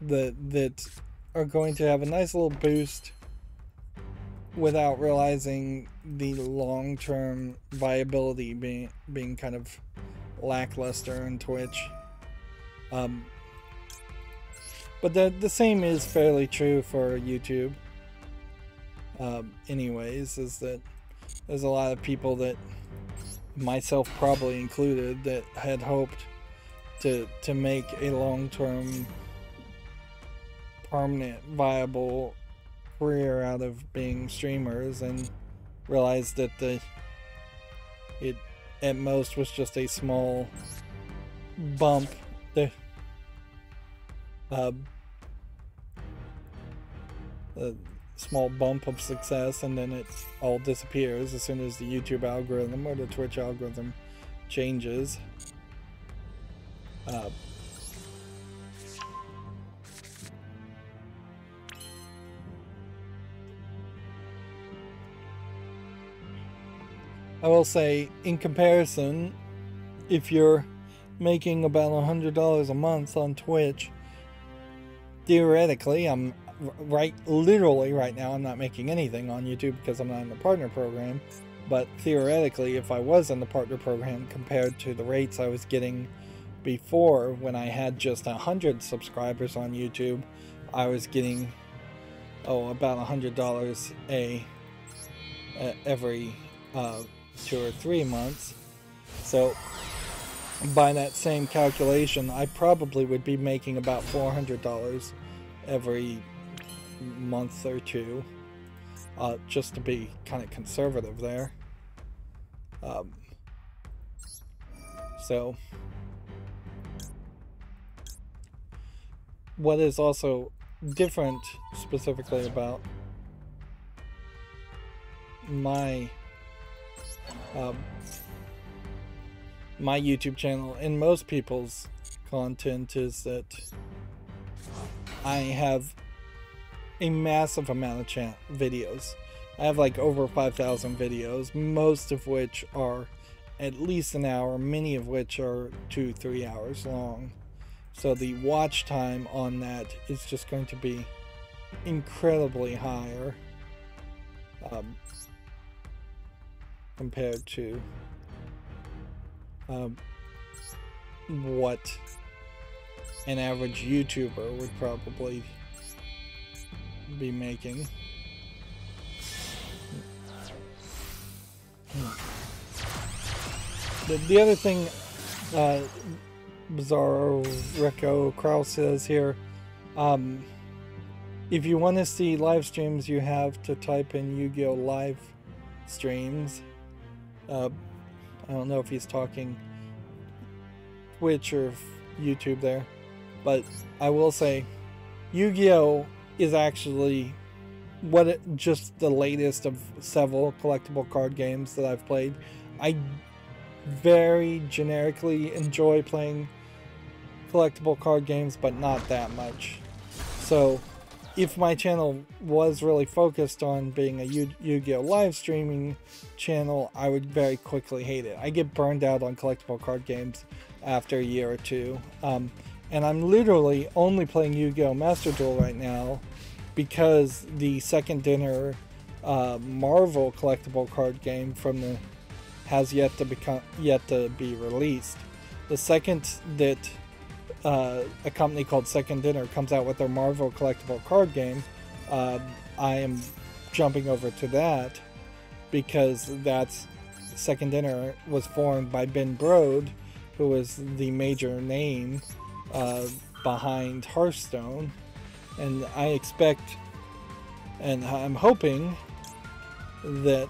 that are going to have a nice little boost without realizing the long-term viability being kind of lackluster in Twitch. But the same is fairly true for YouTube. Anyways, is that there's a lot of people, that myself probably included, that had hoped to make a long-term, permanent, viable career out of being streamers, and realized that it at most was just a small bump. A small bump of success, and then it all disappears as soon as the YouTube algorithm or the Twitch algorithm changes. I will say, in comparison, if you're making about $100 a month on Twitch, theoretically, literally right now, I'm not making anything on YouTube because I'm not in the partner program, but theoretically, if I was in the partner program, compared to the rates I was getting before, when I had just 100 subscribers on YouTube, I was getting about $100 every 2 or 3 months. So by that same calculation, I probably would be making about $400 every month or two, just to be kind of conservative there. So what is also different specifically about my my YouTube channel and most people's content is that I have a massive amount of videos. I have like over 5,000 videos, most of which are at least an hour, many of which are 2-3 hours long. So the watch time on that is just going to be incredibly higher compared to what an average YouTuber would probably be making. The other thing Bizarro Rico Kraus says here, if you want to see live streams, you have to type in Yu-Gi-Oh! Live streams. I don't know if he's talking Twitch or YouTube there, but I will say Yu-Gi-Oh! Is actually just the latest of several collectible card games that I've played. I very generically enjoy playing collectible card games, but not that much. So if my channel was really focused on being a Yu-Gi-Oh! Live streaming channel, I would very quickly hate it. I get burned out on collectible card games after a year or two. And I'm literally only playing Yu-Gi-Oh! Master Duel right now because the second dinner Marvel collectible card game has yet to be released. The second that a company called Second Dinner comes out with their Marvel collectible card game, I am jumping over to that because Second Dinner was formed by Ben Brode, who is the major name behind Hearthstone, and I expect, and I'm hoping that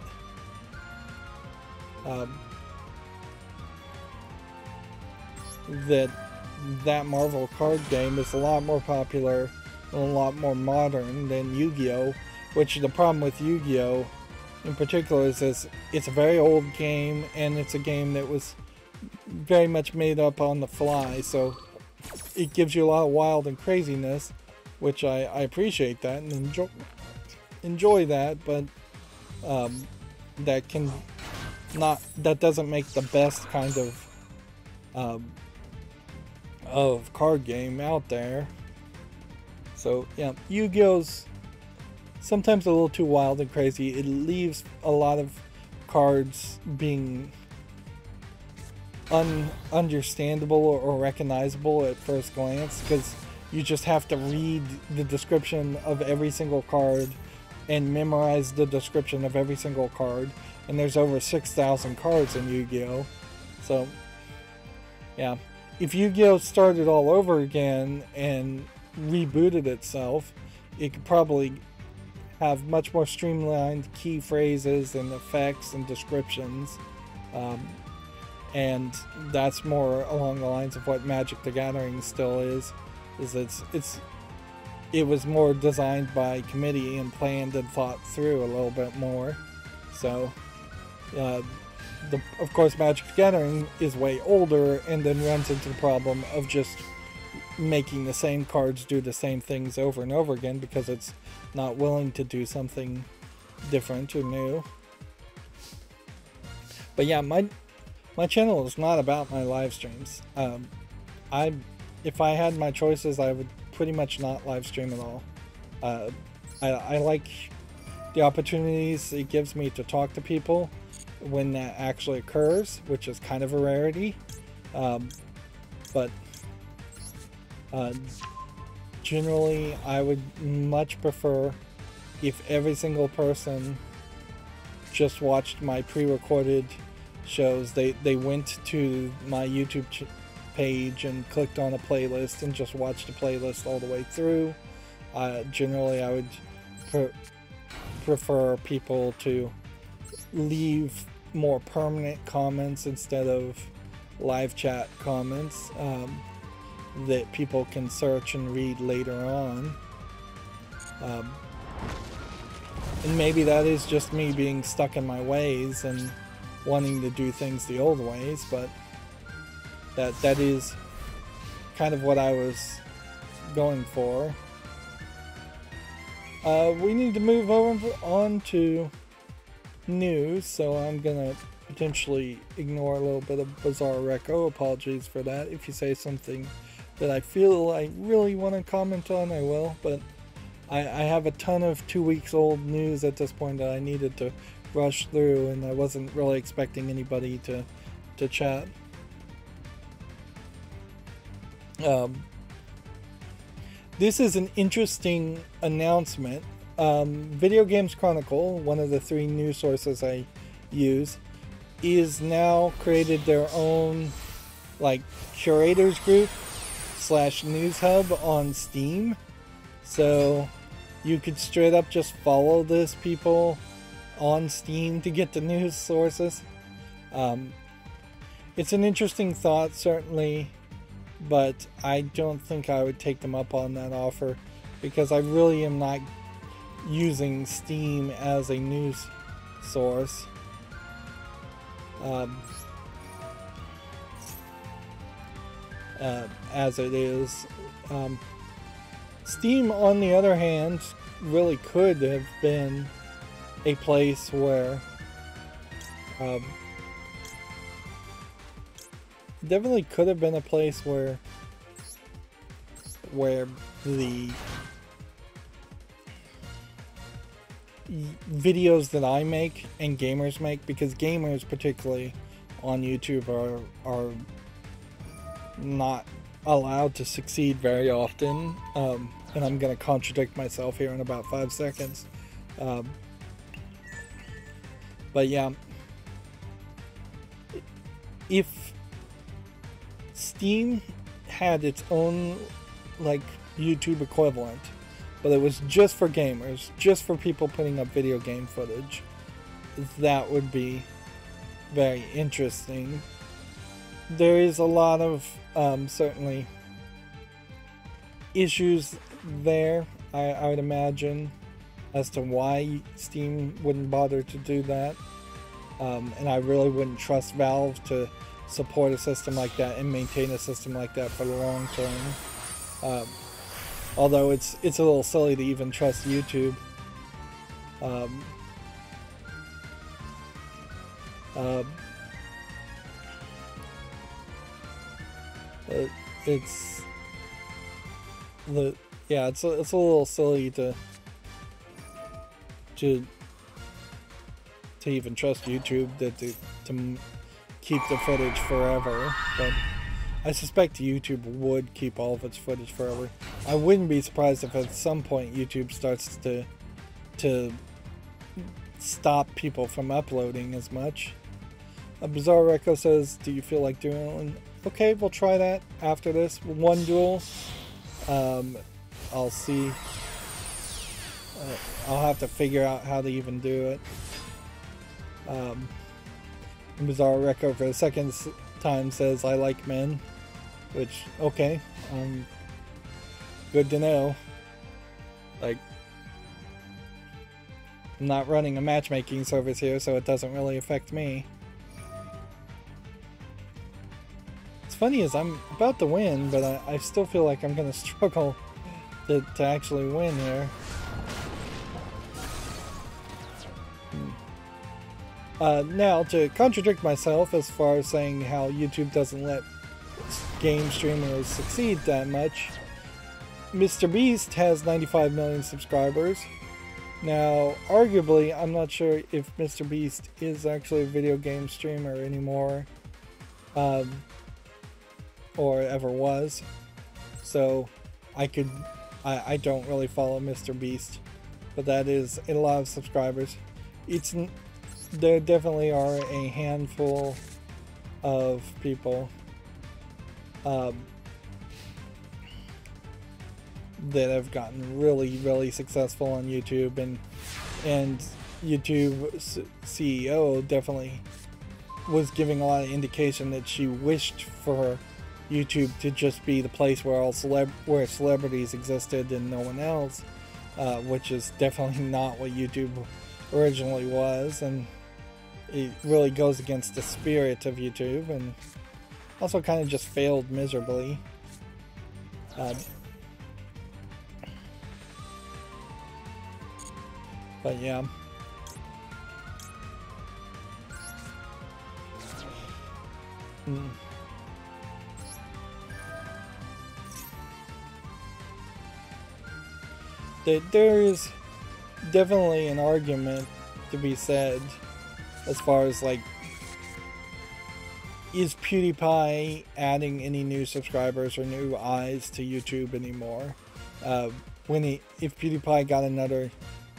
that Marvel card game is a lot more popular and a lot more modern than Yu-Gi-Oh! Which the problem with Yu-Gi-Oh! in particular is this: it's a very old game, and it's a game that was very much made up on the fly, so it gives you a lot of wild and craziness, which I appreciate that and enjoy that, but that doesn't make the best kind of card game out there. So yeah, Yu-Gi-Oh's sometimes a little too wild and crazy. It leaves a lot of cards being ununderstandable or recognizable at first glance, because you just have to read the description of every single card and memorize the description of every single card, and there's over 6,000 cards in Yu-Gi-Oh! So yeah, if Yu-Gi-Oh! Started all over again and rebooted itself, it could probably have much more streamlined key phrases and effects and descriptions, and that's more along the lines of what Magic the Gathering still is it was more designed by committee and planned and thought through a little bit more. So of course Magic the Gathering is way older and then runs into the problem of just making the same cards do the same things over and over again because it's not willing to do something different or new. But yeah, my channel is not about my live streams. If I had my choices, I would pretty much not live stream at all. I like the opportunities it gives me to talk to people when that actually occurs, which is kind of a rarity. But generally, I would much prefer if every single person just watched my pre-recorded shows. They went to my YouTube page and clicked on a playlist and just watched the playlist all the way through. Generally, I would prefer people to leave more permanent comments instead of live chat comments that people can search and read later on. And maybe that is just me being stuck in my ways and wanting to do things the old ways, but that is kind of what I was going for. We need to move on to news, so I'm gonna potentially ignore a little bit of Bizarre Reco. Apologies for that. If you say something that I feel I really want to comment on, I will, but I have a ton of 2 weeks old news at this point that I needed to rush through, and I wasn't really expecting anybody to chat. This is an interesting announcement. Video Games Chronicle, one of the 3 news sources I use, is now created their own like curators group / news hub on Steam. So you could straight up just follow this people on Steam to get the news sources. It's an interesting thought, certainly, but I don't think I would take them up on that offer because I really am not using Steam as a news source. As it is. Steam, on the other hand, really could have been a place where definitely could have been a place where the videos that I make and gamers make, because gamers particularly on YouTube are not allowed to succeed very often, and I'm gonna contradict myself here in about 5 seconds, but yeah, if Steam had its own like YouTube equivalent, but it was just for gamers, just for people putting up video game footage, that would be very interesting. There is a lot of certainly issues there, I would imagine. as to why Steam wouldn't bother to do that. And I really wouldn't trust Valve to support a system like that and maintain a system like that for the long term. Although it's a little silly to even trust YouTube. It's a little silly to even trust YouTube to keep the footage forever, but I suspect YouTube would keep all of its footage forever. I wouldn't be surprised if at some point YouTube starts to stop people from uploading as much. Bizarre Reco says, do you feel like doing? Okay, we'll try that after this one duel. I'll see. I'll have to figure out how to even do it. Bizarre Reco for the second time says, I like men. Which, okay. Good to know. Like, I'm not running a matchmaking service here, so it doesn't really affect me. It's funny is I'm about to win, but I still feel like I'm going to struggle to actually win here. Now, to contradict myself as far as saying how YouTube doesn't let game streamers succeed that much, Mr. Beast has 95 million subscribers. Now, arguably, I'm not sure if Mr. Beast is actually a video game streamer anymore, or ever was. So, I don't really follow Mr. Beast, but that is a lot of subscribers. There definitely are a handful of people that have gotten really successful on YouTube, and YouTube's CEO definitely was giving a lot of indication that she wished for YouTube to just be the place where where celebrities existed and no one else, which is definitely not what YouTube originally was, and it really goes against the spirit of YouTube, and also kind of just failed miserably. But yeah. There is definitely an argument to be said as far as, like, is PewDiePie adding any new subscribers or new eyes to YouTube anymore? If PewDiePie got another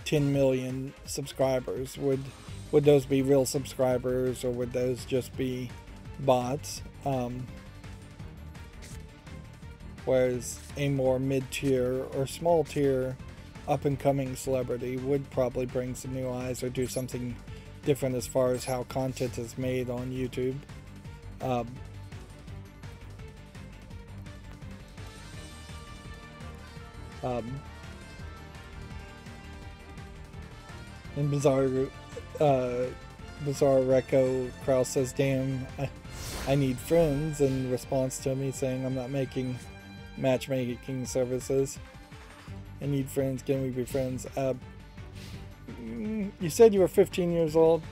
10 million subscribers, would those be real subscribers, or would those just be bots? Whereas a more mid-tier or small-tier up-and-coming celebrity would probably bring some new eyes or do something different as far as how content is made on YouTube. And Bizarre Reco Kraus says, damn, I need friends, in response to me saying I'm not making matchmaking services. I need friends, can we be friends? You said you were 15 years old.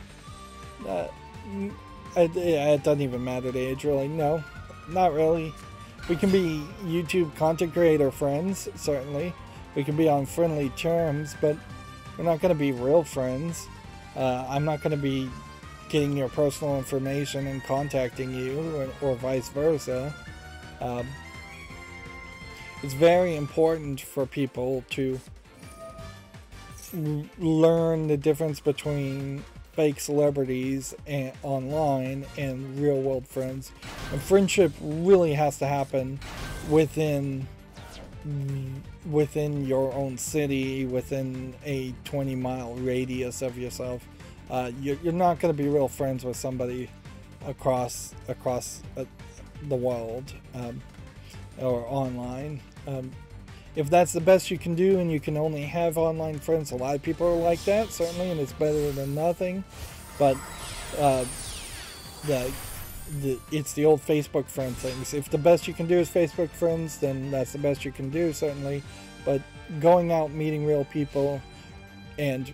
It doesn't even matter the age, really. No, not really. We can be YouTube content creator friends, certainly. We can be on friendly terms, but we're not going to be real friends. I'm not going to be getting your personal information and contacting you, or vice versa. It's very important for people to learn the difference between fake celebrities online and real world friends. And friendship really has to happen within your own city, within a 20-mile radius of yourself. You're not going to be real friends with somebody across the world, or online. if that's the best you can do and you can only have online friends, a lot of people are like that, certainly, and it's better than nothing. But it's the old Facebook friend things. If the best you can do is Facebook friends, then that's the best you can do, certainly. But going out, meeting real people, and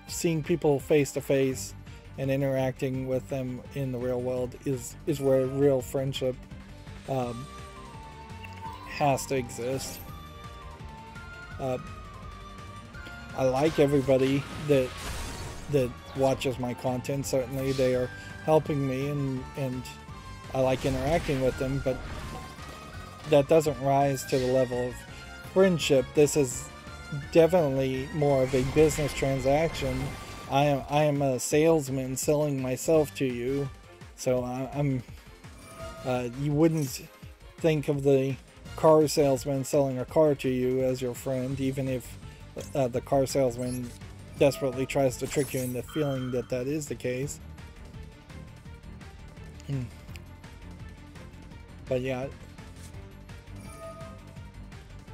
seeing people face to face and interacting with them in the real world is where real friendship has to exist. I like everybody that watches my content. Certainly they are helping me, and I like interacting with them, but that doesn't rise to the level of friendship. This is definitely more of a business transaction. I am a salesman selling myself to you, so I'm you wouldn't think of the car salesman selling a car to you as your friend, even if the car salesman desperately tries to trick you into feeling that that is the case. But yeah,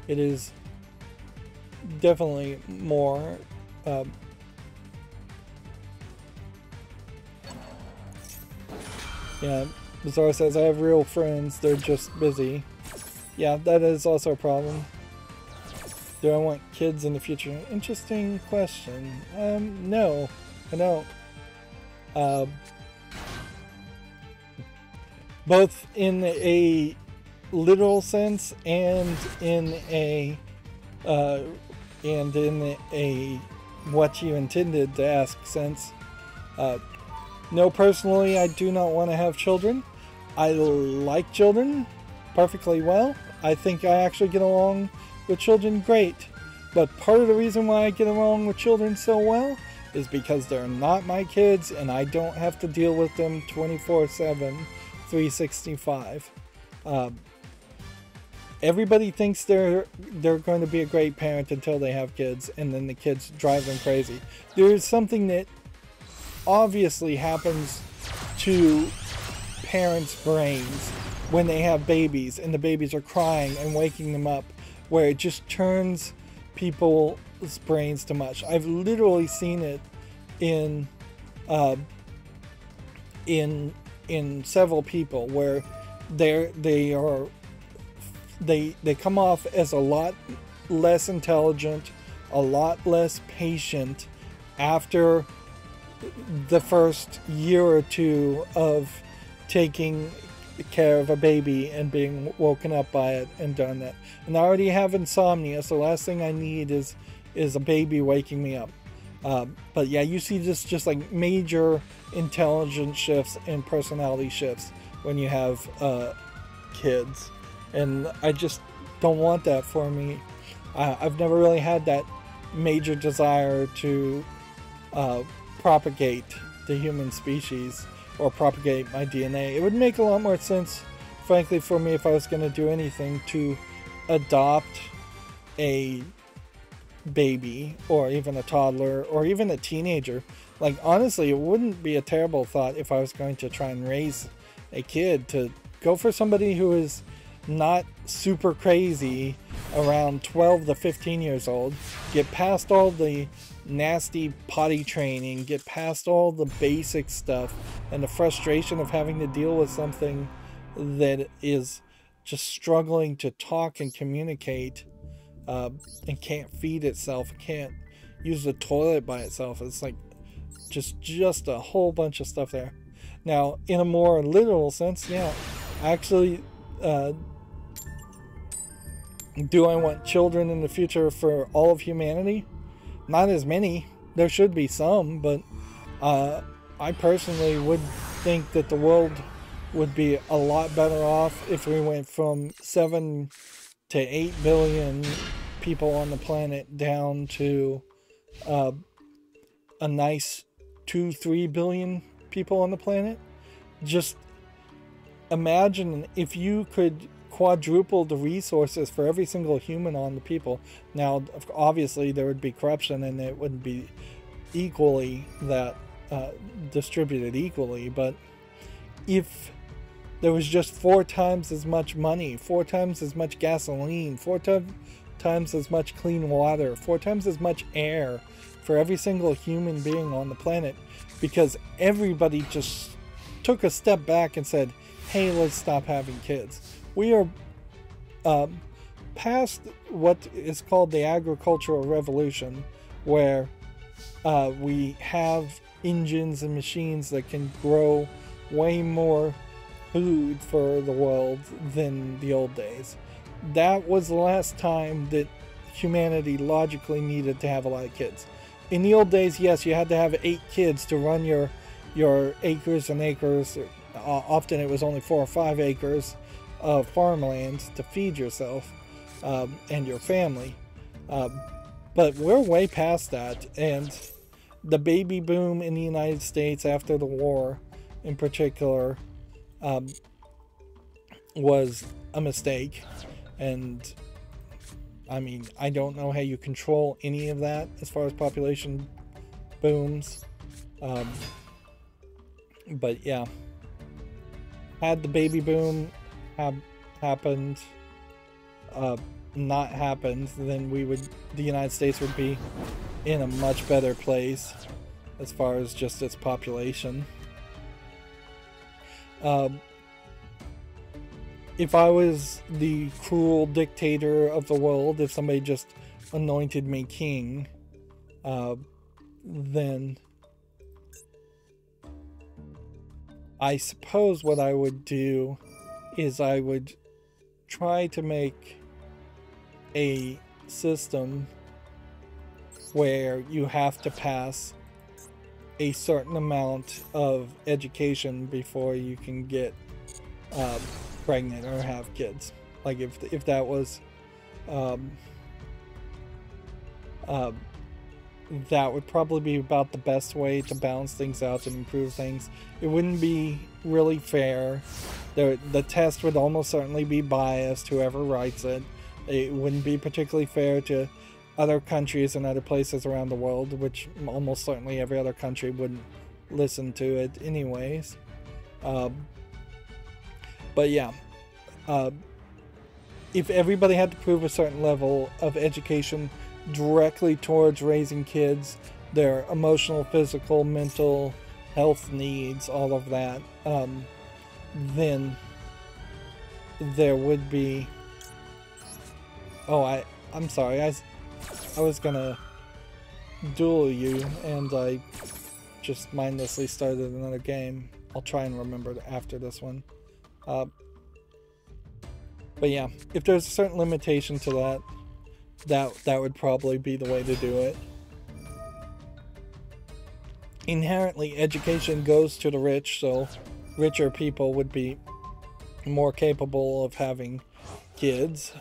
it is definitely more yeah, Bizarre says, I have real friends, they're just busy. Yeah, that is also a problem. Do I want kids in the future? Interesting question. No, I don't. Both in a literal sense and in a what you intended to ask sense. No, personally, I do not want to have children. I like children perfectly well. I think I actually get along with children great. But part of the reason why I get along with children so well is because they're not my kids and I don't have to deal with them 24/7, 365. Everybody thinks they're going to be a great parent until they have kids, and then the kids drive them crazy. There's something that obviously happens to parents' brains when they have babies and the babies are crying and waking them up, where it just turns people's brains to mush. I've literally seen it in several people where they come off as a lot less intelligent, a lot less patient after the first year or two of taking care of a baby and being woken up by it and done that. And I already have insomnia, so the last thing I need is a baby waking me up. But yeah, you see just like major intelligence shifts and personality shifts when you have kids, and I just don't want that for me. I've never really had that major desire to propagate the human species or propagate my DNA. It would make a lot more sense, frankly, for me if I was going to do anything to adopt a baby or even a toddler or even a teenager. Like, honestly, it wouldn't be a terrible thought if I was going to try and raise a kid to go for somebody who is not super crazy around 12 to 15 years old, get past all the nasty potty training, get past all the basic stuff and the frustration of having to deal with something that is just struggling to talk and communicate, and can't feed itself, can't use the toilet by itself. It's like just a whole bunch of stuff there. Now, in a more literal sense, yeah, actually, do I want children in the future for all of humanity? Not as many. There should be some, but I personally would think that the world would be a lot better off if we went from 7 to 8 billion people on the planet down to a nice 2-3 billion people on the planet. Just imagine if you could quadruple the resources for every single human on the people. Now, obviously, there would be corruption and it wouldn't be equally that distributed equally, but if there was just 4 times as much money, 4 times as much gasoline, 4 times as much clean water, 4 times as much air for every single human being on the planet, because everybody just took a step back and said, hey, let's stop having kids. We are past what is called the agricultural revolution, where we have engines and machines that can grow way more food for the world than the old days. That was the last time that humanity logically needed to have a lot of kids. In the old days, yes, you had to have 8 kids to run your acres and acres. Often it was only 4 or 5 acres of farmland to feed yourself and your family. But we're way past that, and the baby boom in the United States after the war in particular was a mistake. And I mean, I don't know how you control any of that as far as population booms. But yeah, had the baby boom happened, not happened, then the United States would be in a much better place as far as just its population. If I was the cruel dictator of the world, if somebody just anointed me king, then I suppose what I would do is I would try to make a system where you have to pass a certain amount of education before you can get pregnant or have kids. Like if that was that would probably be about the best way to balance things out and improve things. It wouldn't be really fair. The test would almost certainly be biased, whoever writes it. It wouldn't be particularly fair to other countries and other places around the world, which almost certainly every other country wouldn't listen to it anyways. But yeah, if everybody had to prove a certain level of education directly towards raising kids, their emotional, physical, mental health needs, all of that, then there would be... Oh, I'm sorry, I was gonna duel you, and I just mindlessly started another game. I'll try and remember after this one. But yeah, if there's a certain limitation to that would probably be the way to do it. Inherently, education goes to the rich, so richer people would be more capable of having kids.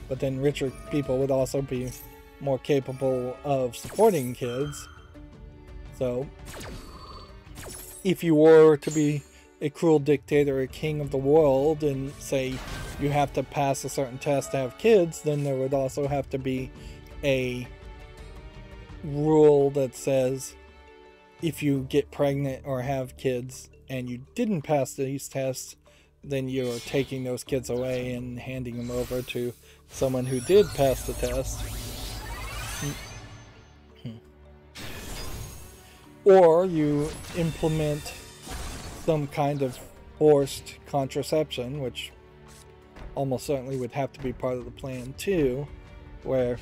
But then richer people would also be more capable of supporting kids. So, if you were to be a cruel dictator, a king of the world, and say you have to pass a certain test to have kids, then there would also have to be a rule that says if you get pregnant or have kids and you didn't pass these tests, then you're taking those kids away and handing them over to someone who did pass the test. Or you implement some kind of forced contraception, which almost certainly would have to be part of the plan too, where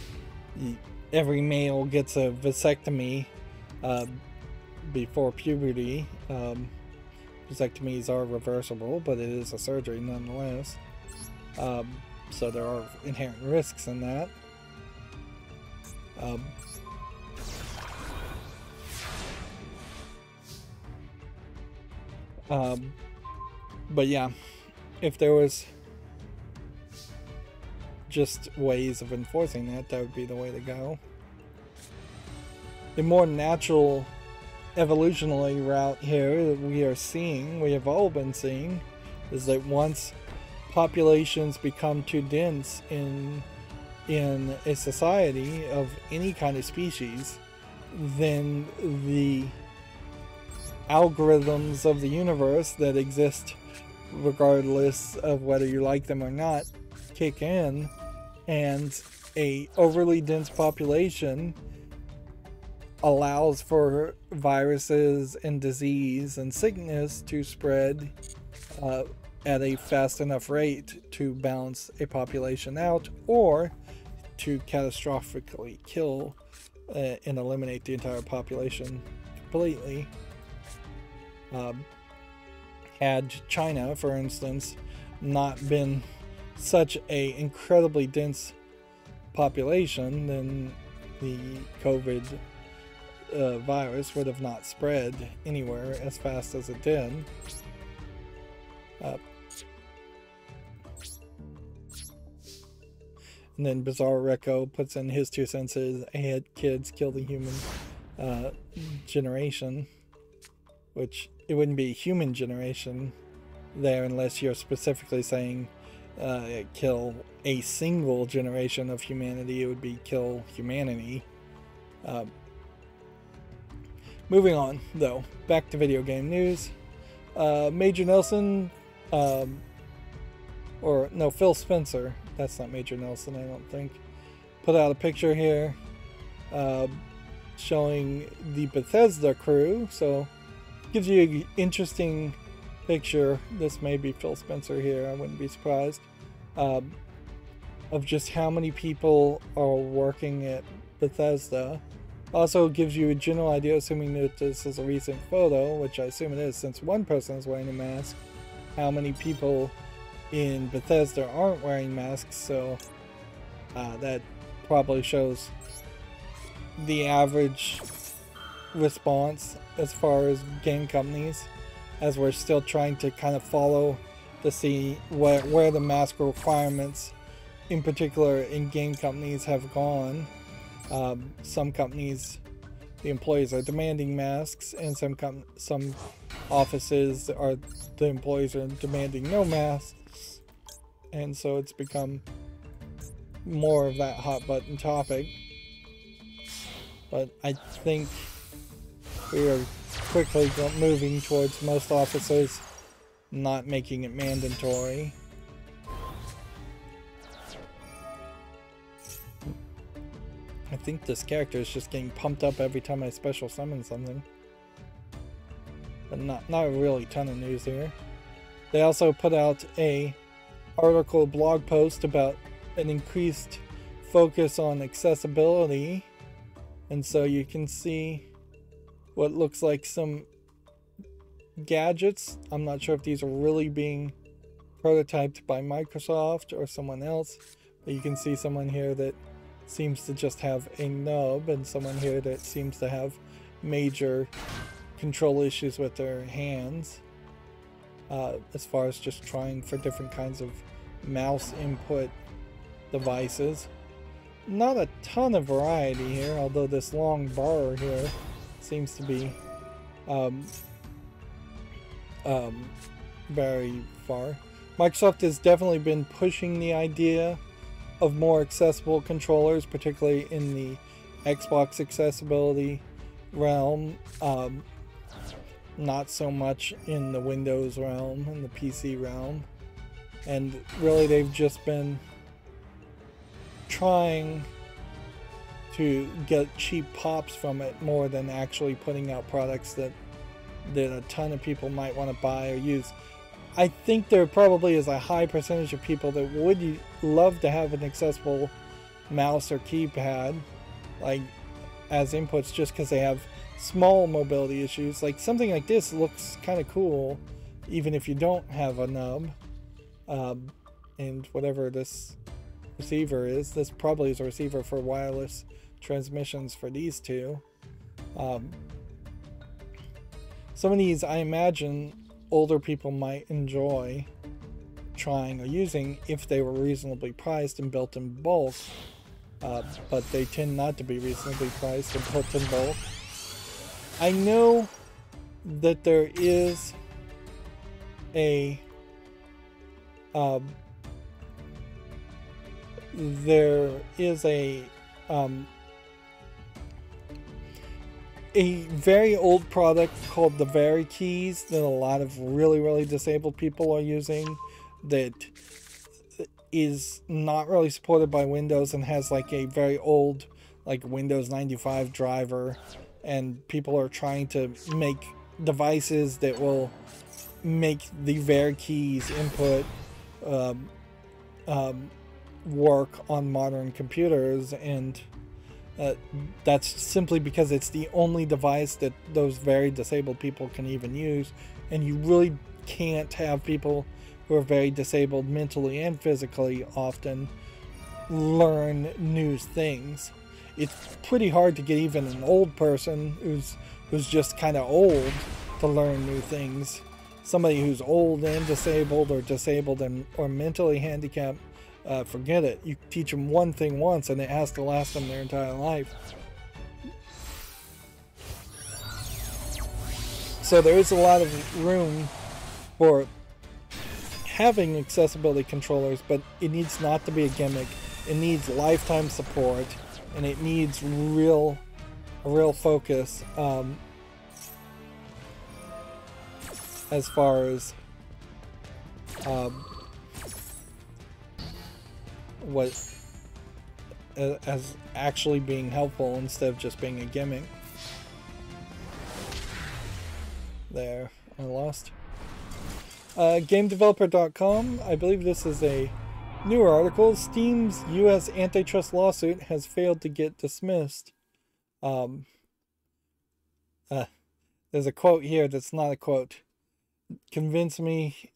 every male gets a vasectomy before puberty. Vasectomies are reversible, but it is a surgery nonetheless. So there are inherent risks in that. But yeah, if there was just ways of enforcing that, that would be the way to go. The more natural evolutionary route here that we have all been seeing, is that once populations become too dense in a society of any kind of species, then the algorithms of the universe that exist regardless of whether you like them or not kick in, and a overly dense population allows for viruses and disease and sickness to spread at a fast enough rate to balance a population out, or to catastrophically kill and eliminate the entire population completely. Had China, for instance, not been such a incredibly dense population, then the COVID virus would have not spread anywhere as fast as it did. And then Bizarre Reco puts in his 2 cents: I had kids kill the human generation, which it wouldn't be human generation there unless you're specifically saying kill a single generation of humanity. It would be kill humanity. Moving on, though, back to video game news. Major Nelson, Phil Spencer, that's not Major Nelson, I don't think, put out a picture here showing the Bethesda crew. So gives you an interesting picture. This may be Phil Spencer here, I wouldn't be surprised, of just how many people are working at Bethesda. Also gives you a general idea, assuming that this is a recent photo, which I assume it is since one person is wearing a mask, how many people in Bethesda aren't wearing masks. So that probably shows the average response as far as game companies, as we're still trying to kind of follow to see where the mask requirements in particular in game companies have gone. Some companies, the employees are demanding masks, and some offices are, the employees are demanding no masks, and so it's become more of that hot button topic. But I think we are quickly moving towards most offices not making it mandatory. I think this character is just getting pumped up every time I special summon something. But not a really ton of news here. They also put out a article blog post about an increased focus on accessibility. And so you can see what looks like some gadgets. I'm not sure if these are really being prototyped by Microsoft or someone else, but you can see someone here that seems to just have a nub, and someone here that seems to have major control issues with their hands, as far as just trying for different kinds of mouse input devices. Not a ton of variety here, although this long bar here seems to be very far. Microsoft has definitely been pushing the idea of more accessible controllers, particularly in the Xbox accessibility realm, not so much in the Windows realm and the PC realm. And really they've just been trying to get cheap pops from it more than actually putting out products that a ton of people might want to buy or use. I think there probably is a high percentage of people that would love to have an accessible mouse or keypad, like as inputs, just because they have small mobility issues. Like something like this looks kind of cool, even if you don't have a nub. And whatever this receiver is, this probably is a receiver for wireless transmissions for these two. Some of these, I imagine, older people might enjoy trying or using if they were reasonably priced and built in bulk, but they tend not to be reasonably priced and built in bulk. I know that there is a very old product called the Very Keys that a lot of really disabled people are using, that is not really supported by Windows and has like a very old like Windows 95 driver, and people are trying to make devices that will make the var keys input work on modern computers, and that's simply because it's the only device that those very disabled people can even use, and you really can't have people who are very disabled mentally and physically often learn new things. It's pretty hard to get even an old person who's just kind of old to learn new things. Somebody who's old and disabled, or disabled and or mentally handicapped, forget it. You teach them one thing once and it has to last them their entire life. So there is a lot of room for having accessibility controllers, but it needs not to be a gimmick. It needs lifetime support, and it needs a real focus as far as what as actually being helpful instead of just being a gimmick. There, I lost. GameDeveloper.com. I believe this is a newer article. Steam's U.S. antitrust lawsuit has failed to get dismissed. There's a quote here that's not a quote. Convince me,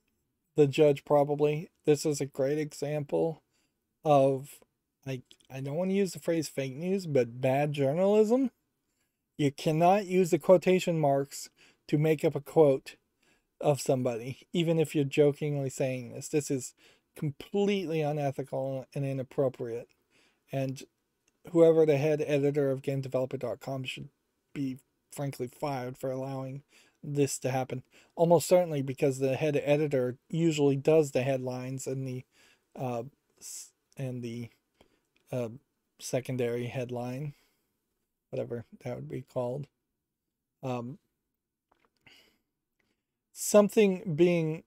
the judge probably. This is a great example of, I don't want to use the phrase fake news, but bad journalism. You cannot use the quotation marks to make up a quote of somebody, even if you're jokingly saying this. This is completely unethical and inappropriate, and whoever the head editor of GameDeveloper.com should be frankly fired for allowing this to happen. Almost certainly because the head editor usually does the headlines and the secondary headline, whatever that would be called. Something being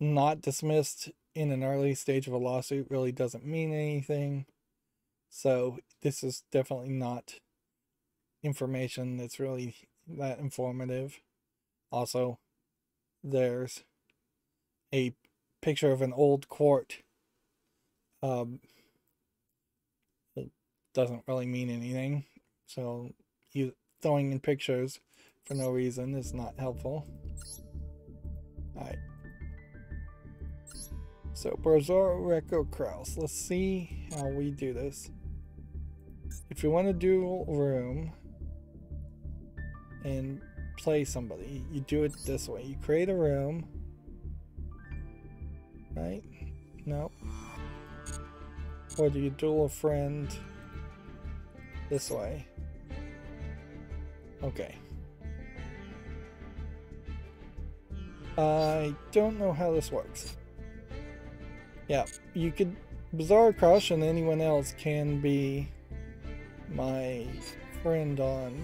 not dismissed in an early stage of a lawsuit really doesn't mean anything. So this is definitely not information that's really that informative. Also, there's a picture of an old court. It doesn't really mean anything. So you throwing in pictures for no reason is not helpful. Alright. So, Barzor Recco Kraus. Let's see how we do this. If you want to duel room and play somebody, you do it this way. You create a room. Right? No. Or do you duel a friend this way? Okay. I don't know how this works. Yeah, you could Bizarre Crush and anyone else can be my friend on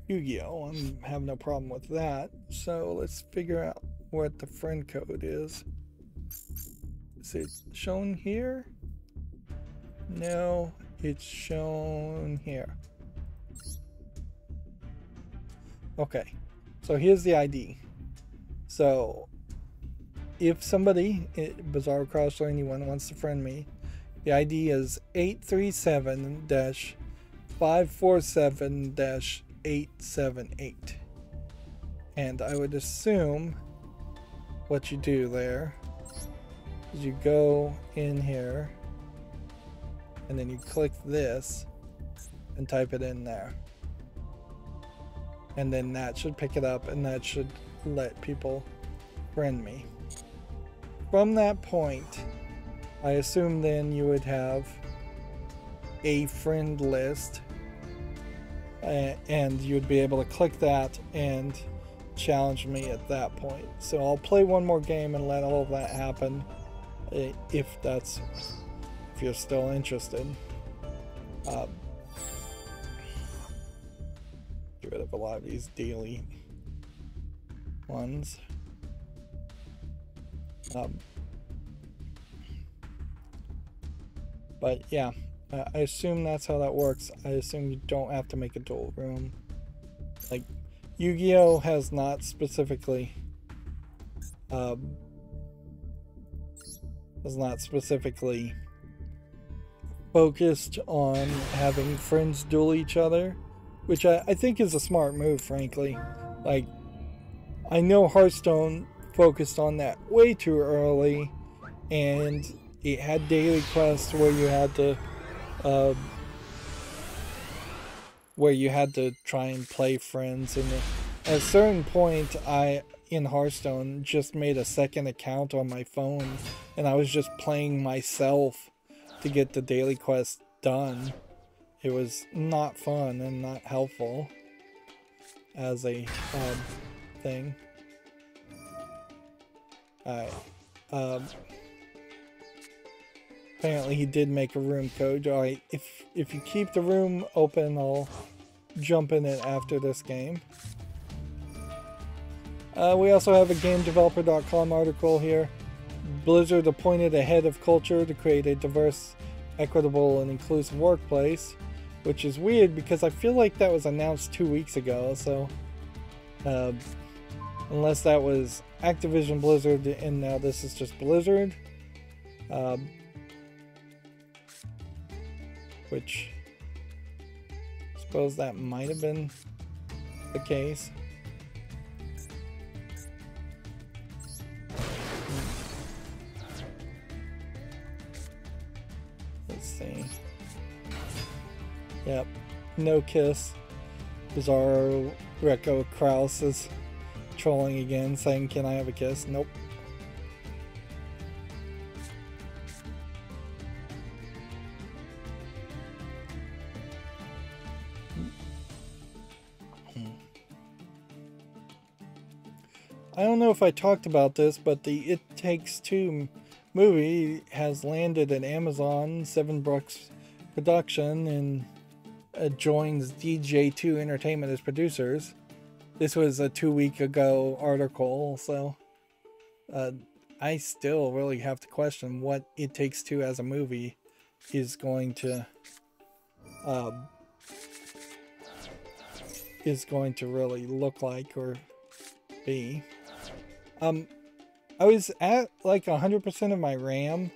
Yu-Gi-Oh! I have no problem with that. So let's figure out what the friend code is. Is it shown here? No, it's shown here. Okay, so here's the ID. So if somebody, Bizarre Cross or anyone, wants to friend me, the ID is 837-547-878. And I would assume what you do there is you go in here and then you click this and type it in there. And then that should pick it up and that should let people friend me. From that point, I assume then you would have a friend list and you'd be able to click that and challenge me at that point. So I'll play one more game and let all of that happen if you're still interested. Get rid of a lot of these daily ones. But yeah, I assume that's how that works. I assume you don't have to make a duel room. Like, Yu-Gi-Oh! Has not specifically focused on having friends duel each other, which I think is a smart move, frankly. Like, I know Hearthstone focused on that way too early, and it had daily quests where you had to try and play friends, and at a certain point I in Hearthstone just made a second account on my phone, and I was just playing myself to get the daily quest done. It was not fun and not helpful as a thing. Alright. Apparently he did make a room code. Alright, if you keep the room open, I'll jump in it after this game. We also have a GameDeveloper.com article here. Blizzard appointed a head of culture to create a diverse, equitable, and inclusive workplace, which is weird because I feel like that was announced 2 weeks ago, so unless that was Activision Blizzard and now this is just Blizzard, which I suppose that might have been the case. Let's see. Yep, no kiss. Bizarro Recco Kraus is trolling again, saying, "Can I have a kiss?" Nope. I don't know if I talked about this, but the It Takes Two movie has landed at Amazon, 7 Brooks production, and joins DJ2 Entertainment as producers. This was a 2-week ago article, so I still really have to question what It Takes Two as a movie is going to really look like or be. I was at like 100% of my RAM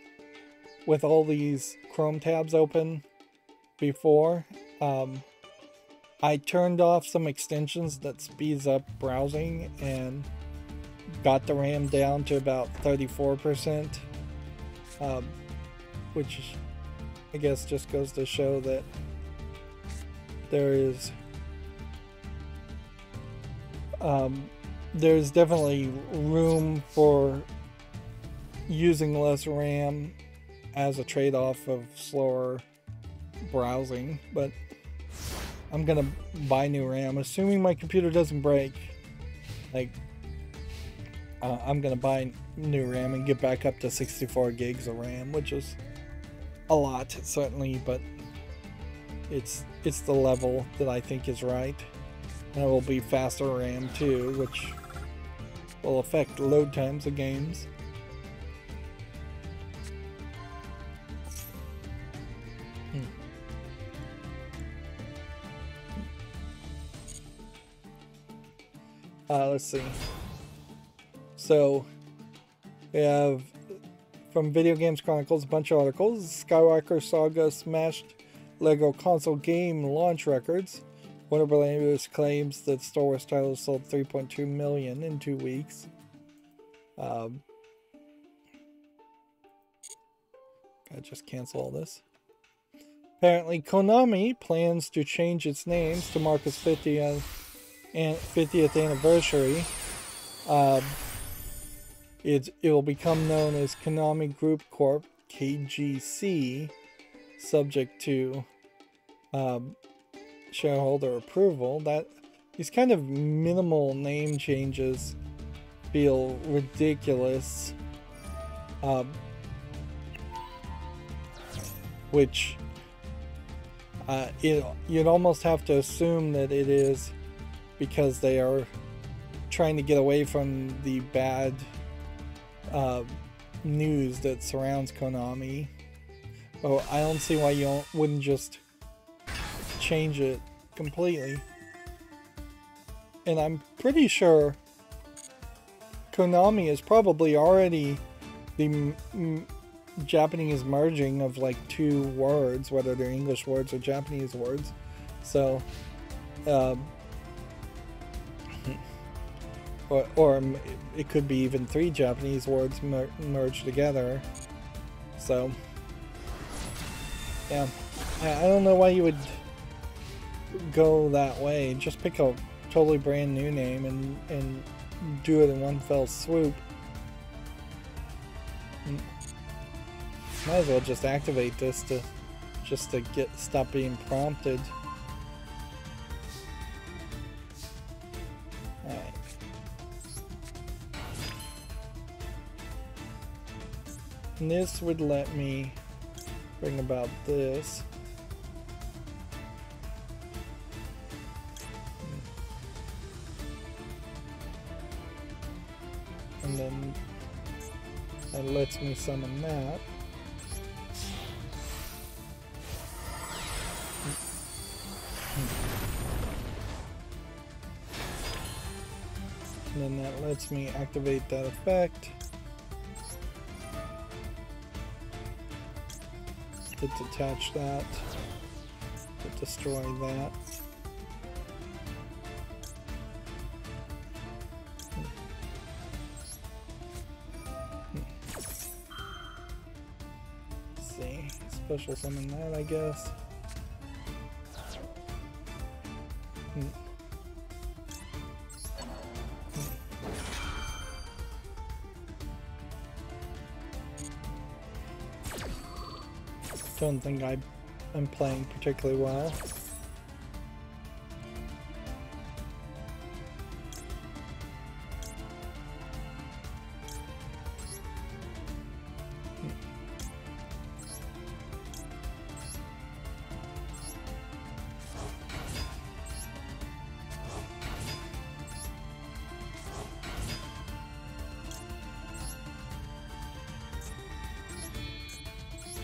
with all these Chrome tabs open before. I turned off some extensions that speeds up browsing and got the RAM down to about 34%, which I guess just goes to show that there's definitely room for using less RAM as a trade-off of slower browsing, but I'm gonna buy new RAM, assuming my computer doesn't break. Like, I'm gonna buy new RAM and get back up to 64 gigs of RAM, which is a lot, certainly, but it's the level that I think is right. And it will be faster RAM too, which will affect load times of games. Let's see. So we have from Video Games Chronicles a bunch of articles. Skywalker Saga smashed Lego console game launch records. Warner Bros. Claims that Star Wars titles sold 3.2 million in 2 weeks. I just cancel all this. Apparently, Konami plans to change its names to mark its 50th anniversary. It will become known as Konami Group Corp, KGC, subject to shareholder approval. That these kind of minimal name changes feel ridiculous, which you'd almost have to assume that it is because they are trying to get away from the bad news that surrounds Konami. Oh, I don't see why you wouldn't just change it completely. And I'm pretty sure Konami is probably already the Japanese merging of like two words, whether they're English words or Japanese words. So, or it could be even three Japanese words merged together. So, yeah, I don't know why you would go that way. Just pick a totally brand new name and do it in one fell swoop. Might as well just activate this to stop being prompted. Alright. And this would let me bring about this. And then that lets me summon that. And then that lets me activate that effect. To detach that. To destroy that. Let's see. Special summon that, I guess. Don't think I'm playing particularly well.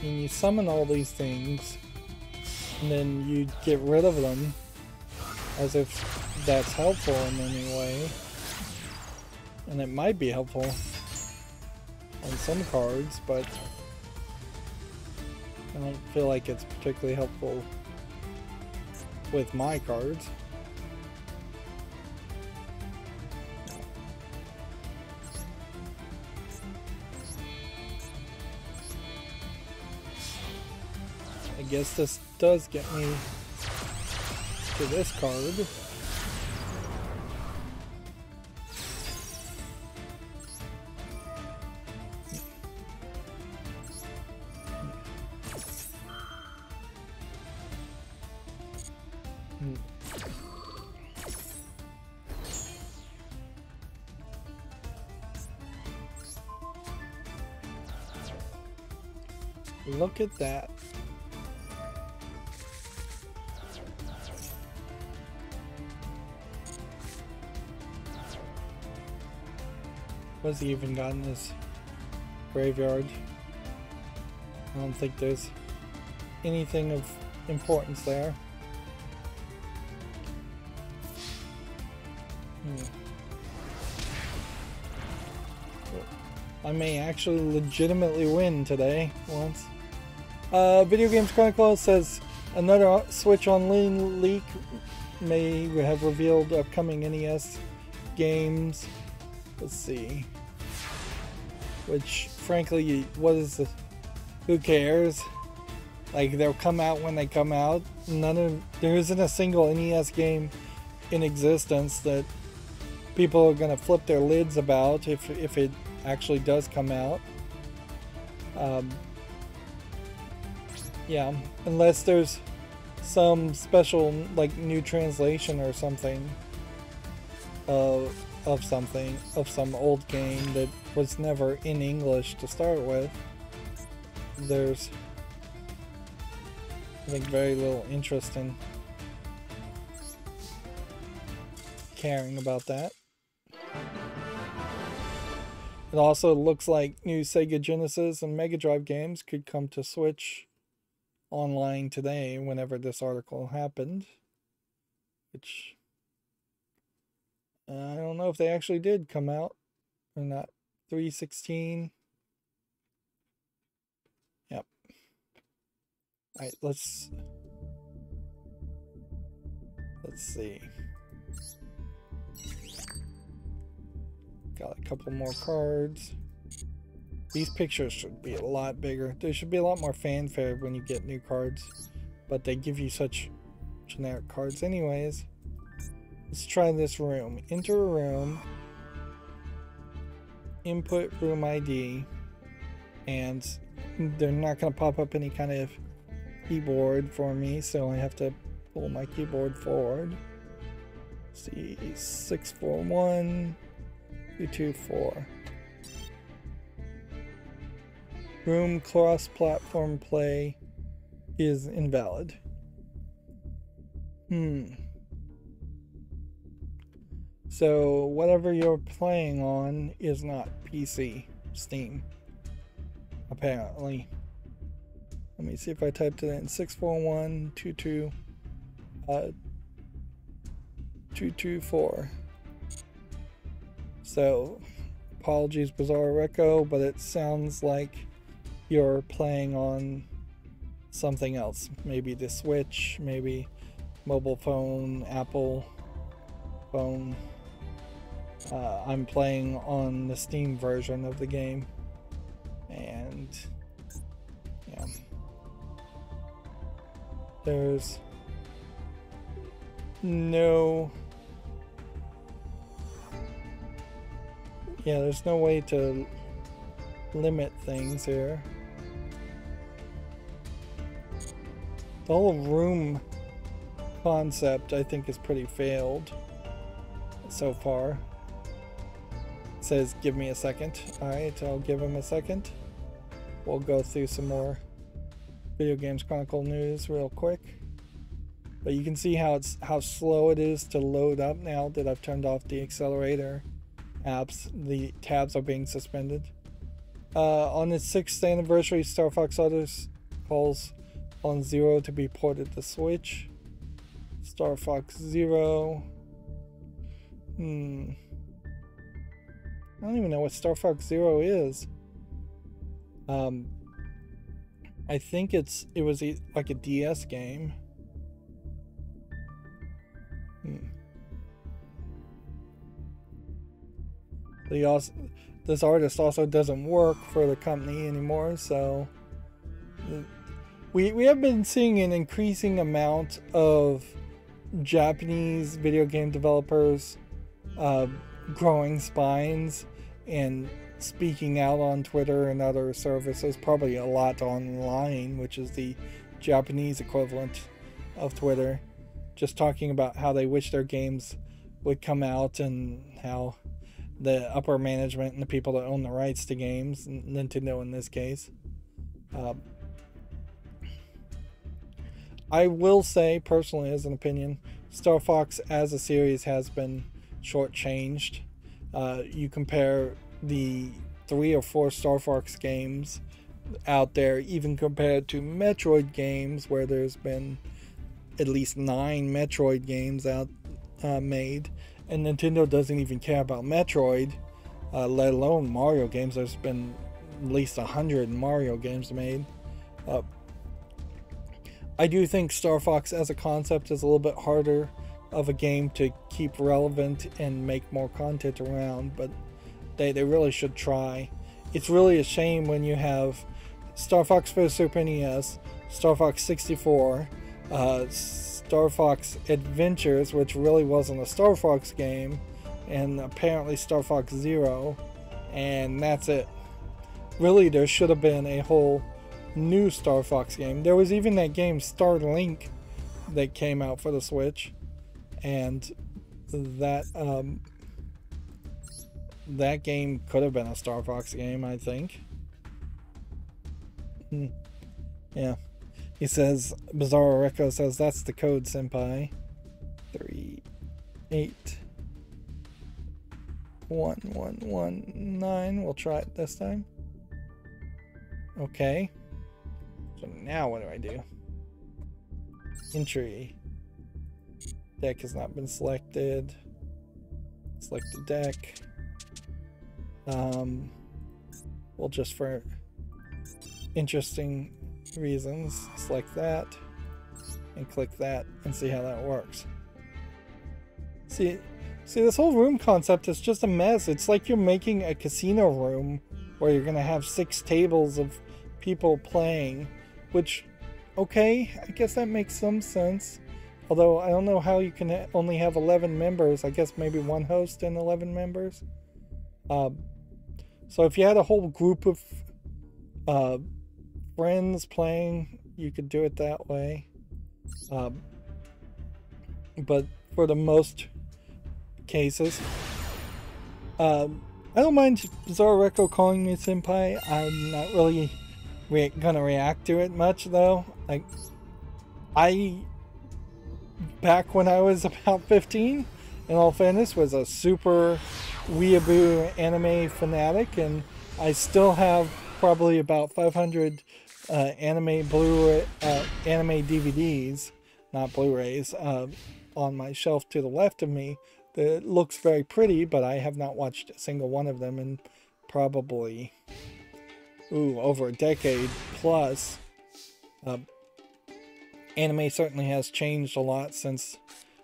And you summon all these things, and then you get rid of them, as if that's helpful in any way. And it might be helpful on some cards, but I don't feel like it's particularly helpful with my cards. I guess this does get me to this card. Look at that. What's he even got in this graveyard? I don't think there's anything of importance there. I may actually legitimately win today once. Video Games Chronicle says another Switch Online leak may have revealed upcoming NES games. Let's see. Which, frankly, who cares? Like, they'll come out when they come out. There isn't a single NES game in existence that people are gonna flip their lids about if it actually does come out. Yeah, unless there's some special, like, new translation or something of some old game that was never in English to start with. There's, I think, very little interest in caring about that. It also looks like new Sega Genesis and Mega Drive games could come to Switch online today whenever this article happened, which I don't know if they actually did come out or not. 3/16. Yep. All right, let's see. Got a couple more cards. These pictures should be a lot bigger. There should be a lot more fanfare when you get new cards, but they give you such generic cards anyways. Let's try this room. Enter a room, input room ID, and they're not going to pop up any kind of keyboard for me, so I have to pull my keyboard forward. Let's see, 641 224. Room cross-platform play is invalid. So whatever you're playing on is not PC, Steam, apparently. Let me see if I typed it in. 641 224. So apologies, Bizarre Reco, but it sounds like you're playing on something else. Maybe the Switch, maybe mobile phone, Apple phone. I'm playing on the Steam version of the game, and yeah, there's no way to limit things here. The whole room concept, I think, is pretty failed so far. It says give me a second. Alright, I'll give him a second. We'll go through some more Video Games Chronicle news real quick. But you can see how slow it is to load up now that I've turned off the accelerator apps. The tabs are being suspended. On its 6th anniversary, Star Fox Others calls on Zero to be ported to Switch. Star Fox Zero. I don't even know what Star Fox Zero is. I think it was like a DS game. This artist also doesn't work for the company anymore, so we have been seeing an increasing amount of Japanese video game developers growing spines and speaking out on Twitter and other services, probably a lot online, which is the Japanese equivalent of Twitter, just talking about how they wish their games would come out and how the upper management and the people that own the rights to games, Nintendo in this case. I will say, personally, as an opinion, Star Fox as a series has been shortchanged. You compare the 3 or 4 Star Fox games out there, even compared to Metroid games, where there's been at least 9 Metroid games out made, and Nintendo doesn't even care about Metroid, let alone Mario games. There's been at least 100 Mario games made. I do think Star Fox as a concept is a little bit harder of a game to keep relevant and make more content around, but they really should try. It's really a shame when you have Star Fox for the Super NES, Star Fox 64, Star Fox Adventures, which really wasn't a Star Fox game, and apparently Star Fox Zero, and that's it. Really, there should have been a whole new Star Fox game. There was even that game Starlink that came out for the Switch, and that game could have been a Star Fox game, I think. Yeah. He says, Bizarro Reco says, that's the code, senpai. 381119. We'll try it this time. Okay. So now what do I do? Entry. Deck has not been selected. Select the deck. Well, just for interesting reasons, select that and click that and see how that works. See, this whole room concept is just a mess. It's like you're making a casino room where you're gonna have 6 tables of people playing, which, okay, I guess that makes some sense. Although I don't know how you can only have 11 members. I guess maybe 1 host and 11 members. So if you had a whole group of friends playing, you could do it that way. But for the most cases, I don't mind Bizarre Reco calling me senpai. I'm not really gonna react to it much, though. Like, back when I was about 15, in all fairness, was a super weeaboo anime fanatic, and I still have probably about 500 anime DVDs, not Blu-rays, on my shelf to the left of me. That looks very pretty, but I have not watched a single one of them in probably over a decade plus. Anime certainly has changed a lot since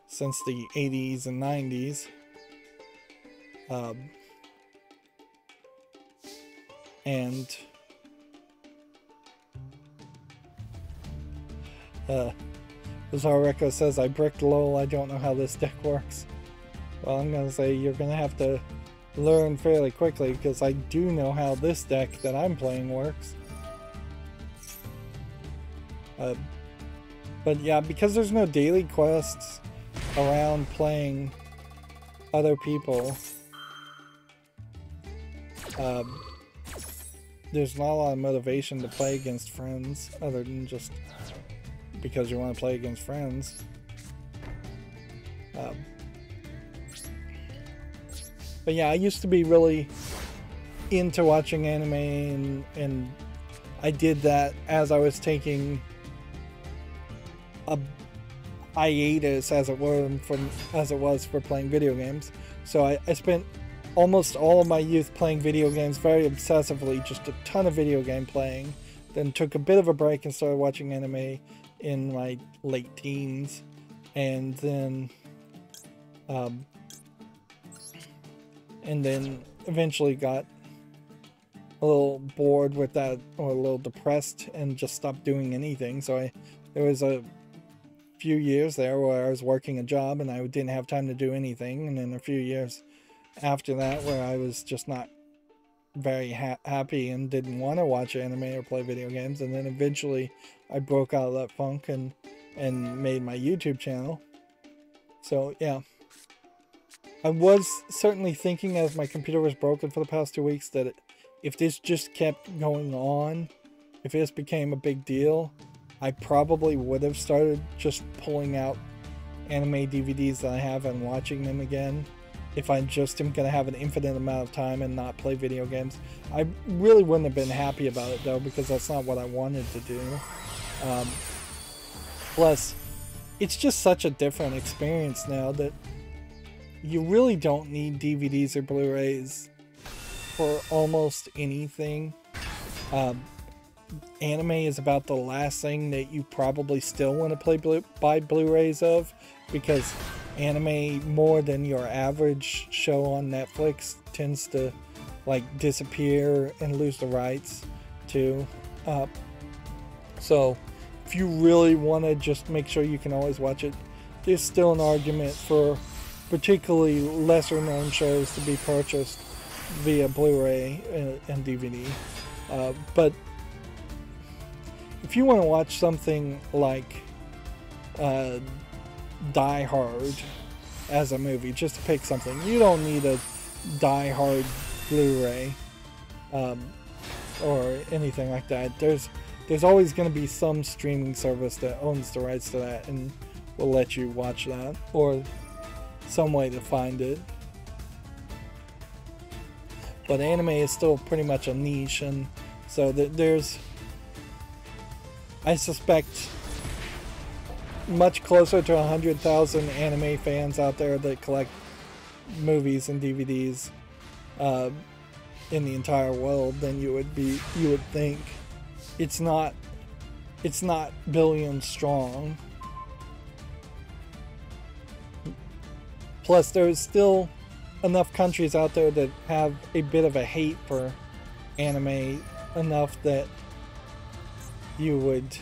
the 80s and 90s. And Bizarre Reco says, I bricked LOL, I don't know how this deck works. Well, I'm gonna say you're gonna have to learn fairly quickly, because I do know how this deck that I'm playing works. But yeah, because there's no daily quests around playing other people, there's not a lot of motivation to play against friends, other than just because you want to play against friends. But yeah, I used to be really into watching anime, and I did that as I was taking a hiatus, as it was for playing video games. So I spent almost all of my youth playing video games very obsessively, just a ton of video game playing. Then took a bit of a break and started watching anime in my late teens, and then eventually got a little bored with that, or a little depressed, and just stopped doing anything. So there was a few years there where I was working a job and I didn't have time to do anything, and then a few years after that where I was just not very happy and didn't want to watch anime or play video games, and then eventually I broke out of that funk and made my YouTube channel. So yeah, I was certainly thinking, as my computer was broken for the past 2 weeks, that if this just kept going on, if this became a big deal, I probably would have started just pulling out anime DVDs that I have and watching them again. If I just am going to have an infinite amount of time and not play video games. I really wouldn't have been happy about it, though, because that's not what I wanted to do. Plus, it's just such a different experience now that you really don't need DVDs or Blu-rays for almost anything. Anime is about the last thing that you probably still want to buy Blu-rays of, because anime, more than your average show on Netflix, tends to like disappear and lose the rights too. So if you really want to just make sure you can always watch it, there's still an argument for particularly lesser known shows to be purchased via Blu-ray and DVD. But if you want to watch something like Die Hard as a movie, just to pick something, you don't need a Die Hard Blu-ray or anything like that. There's always going to be some streaming service that owns the rights to that and will let you watch that, or some way to find it. But anime is still pretty much a niche, and so there's, I suspect, much closer to 100,000 anime fans out there that collect movies and DVDs in the entire world than you would think. It's not billions strong. Plus, there's still enough countries out there that have a bit of a hate for anime enough that you would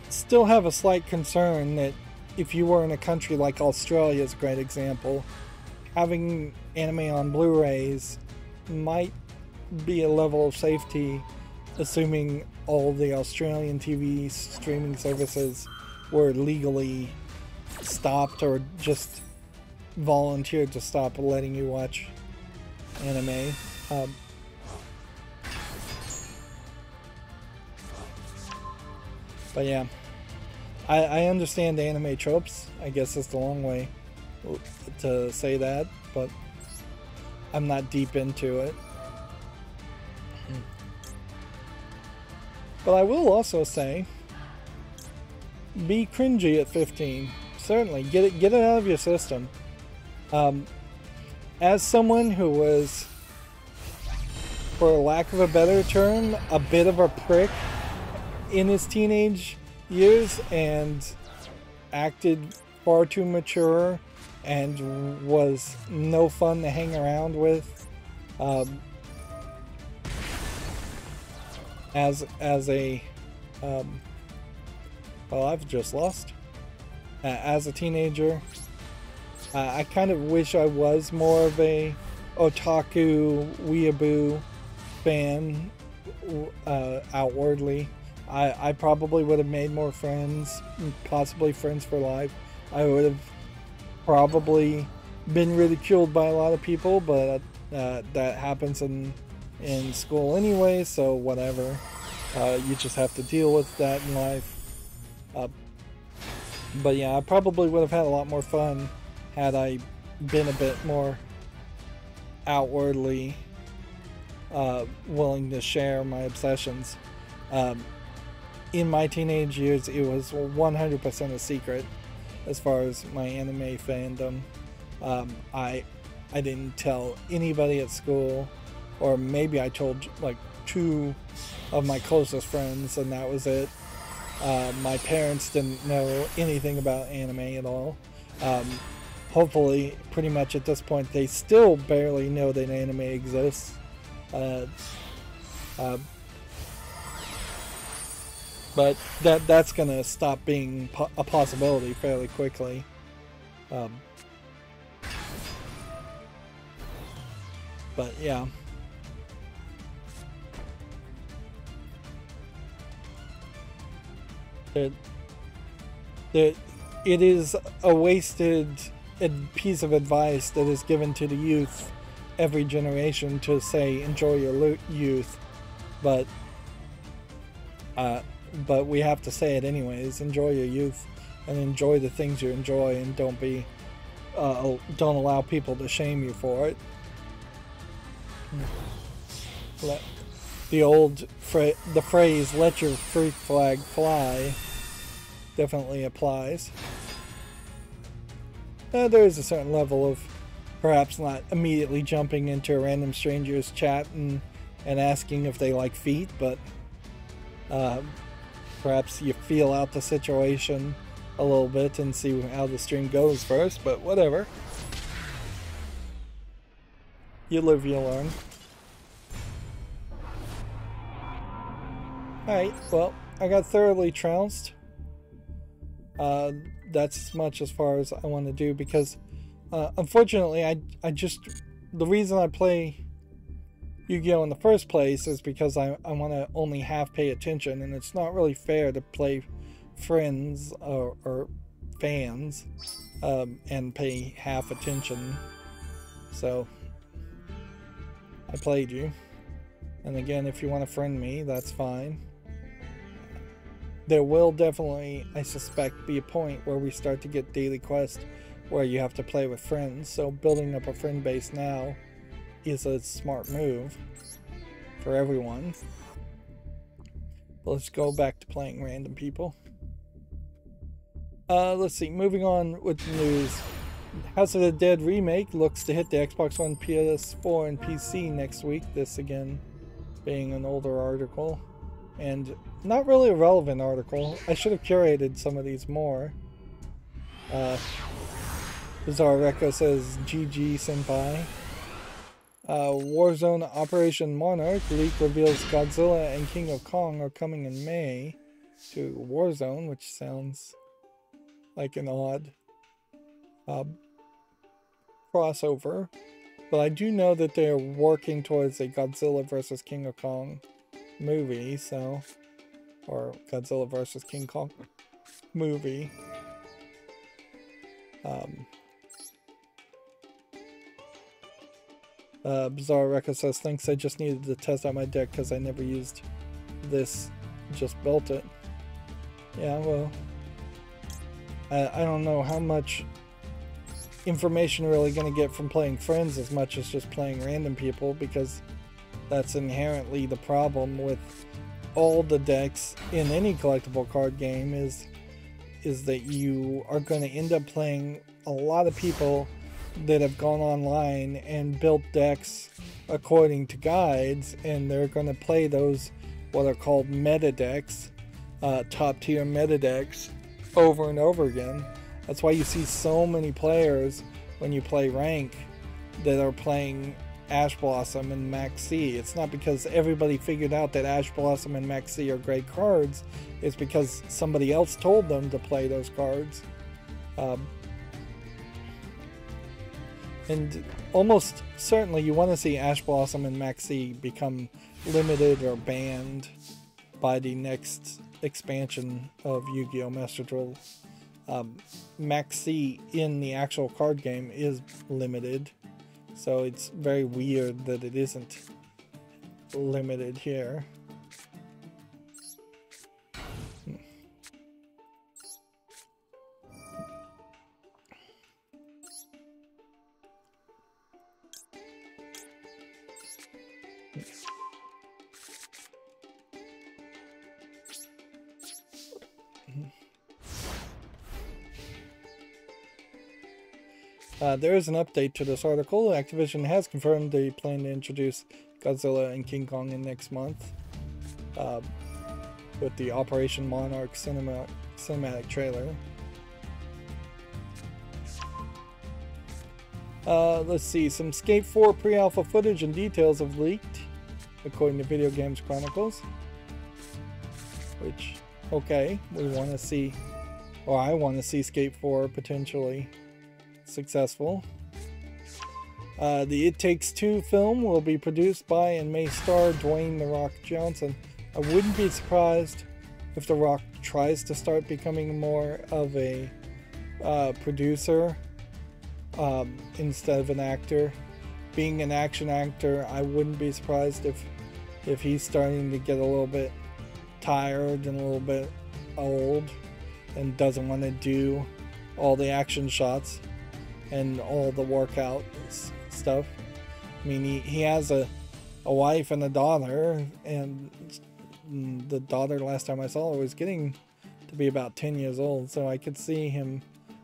still have a slight concern that if you were in a country like Australia is a great example, having anime on Blu-rays might be a level of safety, assuming all the Australian TV streaming services were legally stopped or just volunteered to stop letting you watch anime. But yeah, I understand anime tropes. I guess it's the long way to say that, but I'm not deep into it. But I will also say, be cringy at 15. Certainly, get it out of your system. As someone who was, for lack of a better term, a bit of a prick in his teenage years and acted far too mature and was no fun to hang around with, as a well, I've just lost. As a teenager, I kind of wish I was more of a otaku weeaboo fan outwardly. I probably would have made more friends, possibly friends for life. I would have probably been ridiculed by a lot of people, but that happens in school anyway, so whatever. You just have to deal with that in life. But yeah, I probably would have had a lot more fun had I been a bit more outwardly willing to share my obsessions. In my teenage years, it was 100% a secret as far as my anime fandom. I didn't tell anybody at school, or maybe I told like 2 of my closest friends, and that was it. My parents didn't know anything about anime at all. Hopefully, pretty much at this point, they still barely know that anime exists. But that's gonna stop being a possibility fairly quickly. But yeah. It is a wasted piece of advice that is given to the youth every generation to say enjoy your youth, but we have to say it anyways. Enjoy your youth and enjoy the things you enjoy, and don't allow people to shame you for it. The phrase "let your freak flag fly" definitely applies. There is a certain level of perhaps not immediately jumping into a random stranger's chat and asking if they like feet, but perhaps you feel out the situation a little bit and see how the stream goes first, but whatever. You live, you learn. Alright, well, I got thoroughly trounced. That's as much as far as I want to do, because unfortunately the reason I play Yu-Gi-Oh! In the first place is because I want to only half pay attention, and it's not really fair to play friends or fans and pay half attention. So I played you, and again, if you want to friend me, that's fine. There will definitely, I suspect, be a point where we start to get daily quests where you have to play with friends, so building up a friend base now is a smart move for everyone. But let's go back to playing random people. Let's see, moving on with the news. House of the Dead remake looks to hit the Xbox One, PS4, and PC next week. This again being an older article and not really a relevant article. I should have curated some of these more. Bizarre Reco says GG Senpai. Warzone Operation Monarch leak reveals Godzilla and King of Kong are coming in May to Warzone, which sounds like an odd crossover, but I do know that they're working towards a Godzilla versus King of Kong movie, so, or Godzilla versus King Kong movie. Bizarre Record says, thanks, I just needed to test out my deck because I never used this, just built it. Yeah, well, I don't know how much information really going to get from playing friends as much as just playing random people, because that's inherently the problem with all the decks in any collectible card game is that you are going to end up playing a lot of people that have gone online and built decks according to guides, and they're going to play those what are called meta decks, top tier meta decks, over and over again. That's why you see so many players when you play rank that are playing Ash Blossom and Max C. It's not because everybody figured out that Ash Blossom and Max C are great cards. It's because somebody else told them to play those cards. And almost certainly you want to see Ash Blossom and Max C become limited or banned by the next expansion of Yu-Gi-Oh! Master Duel. Max C in the actual card game is limited, so it's very weird that it isn't limited here. There is an update to this article. Activision has confirmed they plan to introduce Godzilla and King Kong in next month with the Operation Monarch cinematic trailer. Let's see, some Skate 4 pre-alpha footage and details have leaked, according to Video Games Chronicles. Which, okay, we want to see, or I want to see Skate 4 potentially successful. The It Takes Two film will be produced by and may star Dwayne "The Rock" Johnson. I wouldn't be surprised if The Rock tries to start becoming more of a producer instead of an actor. Being an action actor, I wouldn't be surprised if he's starting to get a little bit tired and a little bit old and doesn't want to do all the action shots and all the workout stuff. I mean, he has a wife and a daughter, and the daughter, last time I saw her, was getting to be about 10 years old, so I could see him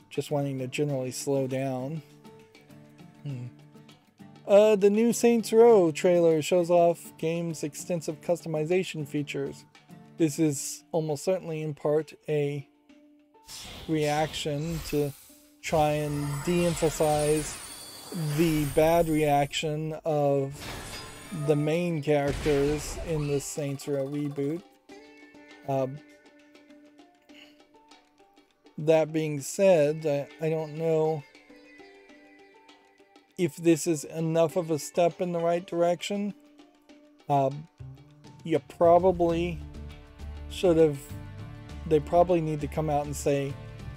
just wanting to generally slow down. The new Saints Row trailer shows off game's extensive customization features. This is almost certainly in part a reaction to try and de-emphasize the bad reaction of the main characters in this Saints Row reboot. That being said, I don't know if this is enough of a step in the right direction. You probably should have, they probably need to come out and say,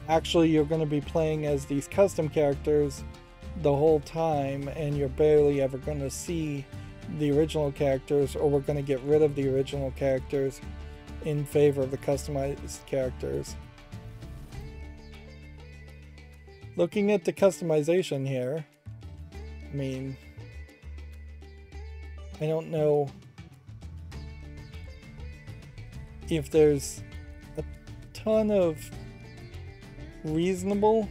actually, you're going to be playing as these custom characters the whole time, and you're barely ever going to see the original characters, or we're going to get rid of the original characters in favor of the customized characters. Looking at the customization here, I mean, I don't know if there's a ton of reasonable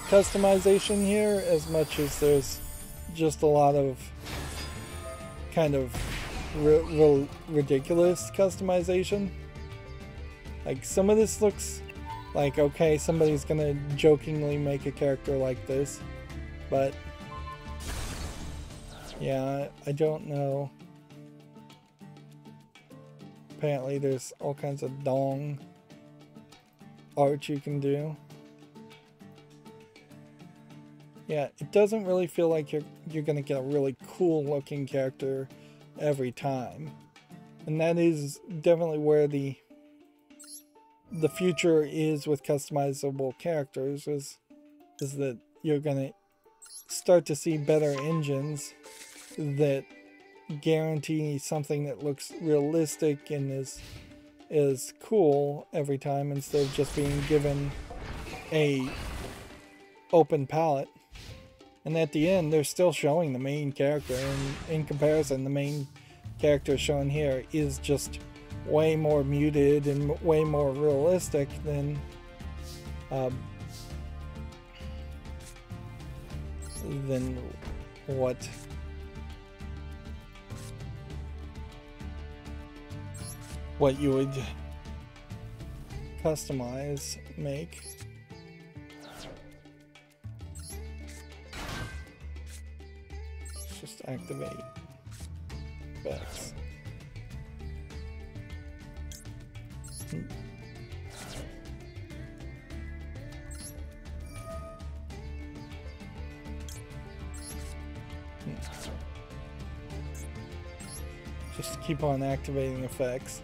customization here, as much as there's just a lot of kind of ridiculous customization. Like, some of this looks like, okay, somebody's gonna jokingly make a character like this, but yeah, I don't know. Apparently there's all kinds of dong art you can do. Yeah, it doesn't really feel like you're gonna get a really cool looking character every time. And that is definitely where the future is with customizable characters, is that you're gonna start to see better engines that guarantee something that looks realistic and is cool every time, instead of just being given a open palette. And at the end, they're still showing the main character, and in comparison, the main character shown here is just way more muted and way more realistic than what you would customize, make. Just activate specs. Just keep on activating effects.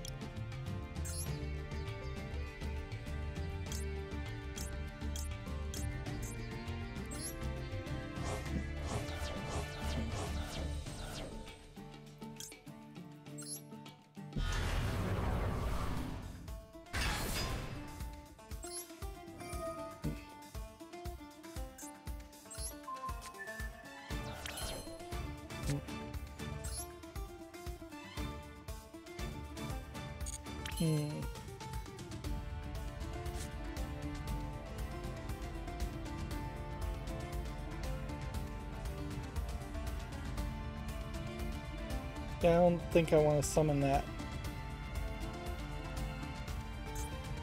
Yeah, I don't think I want to summon that.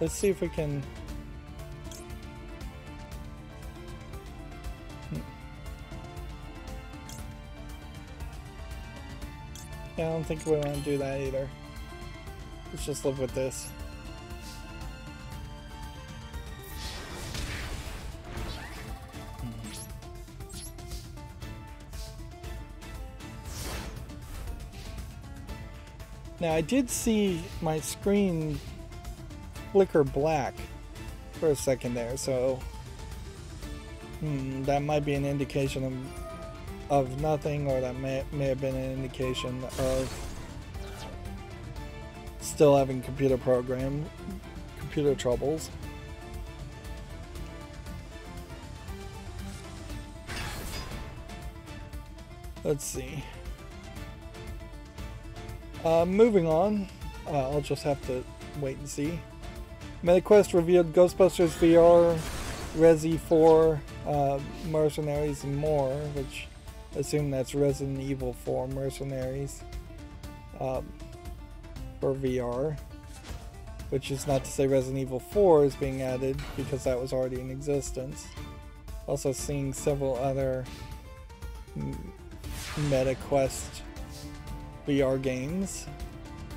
Let's see if we can... Yeah, I don't think we want to do that either. Let's just live with this. Now, I did see my screen flicker black for a second there, so that might be an indication of nothing, or that may have been an indication of still having computer troubles. Let's see. Moving on, I'll just have to wait and see. MetaQuest revealed Ghostbusters VR, Resi 4, Mercenaries, and more, which I assume that's Resident Evil 4 Mercenaries for VR, which is not to say Resident Evil 4 is being added, because that was already in existence. Also seeing several other MetaQuest VR games.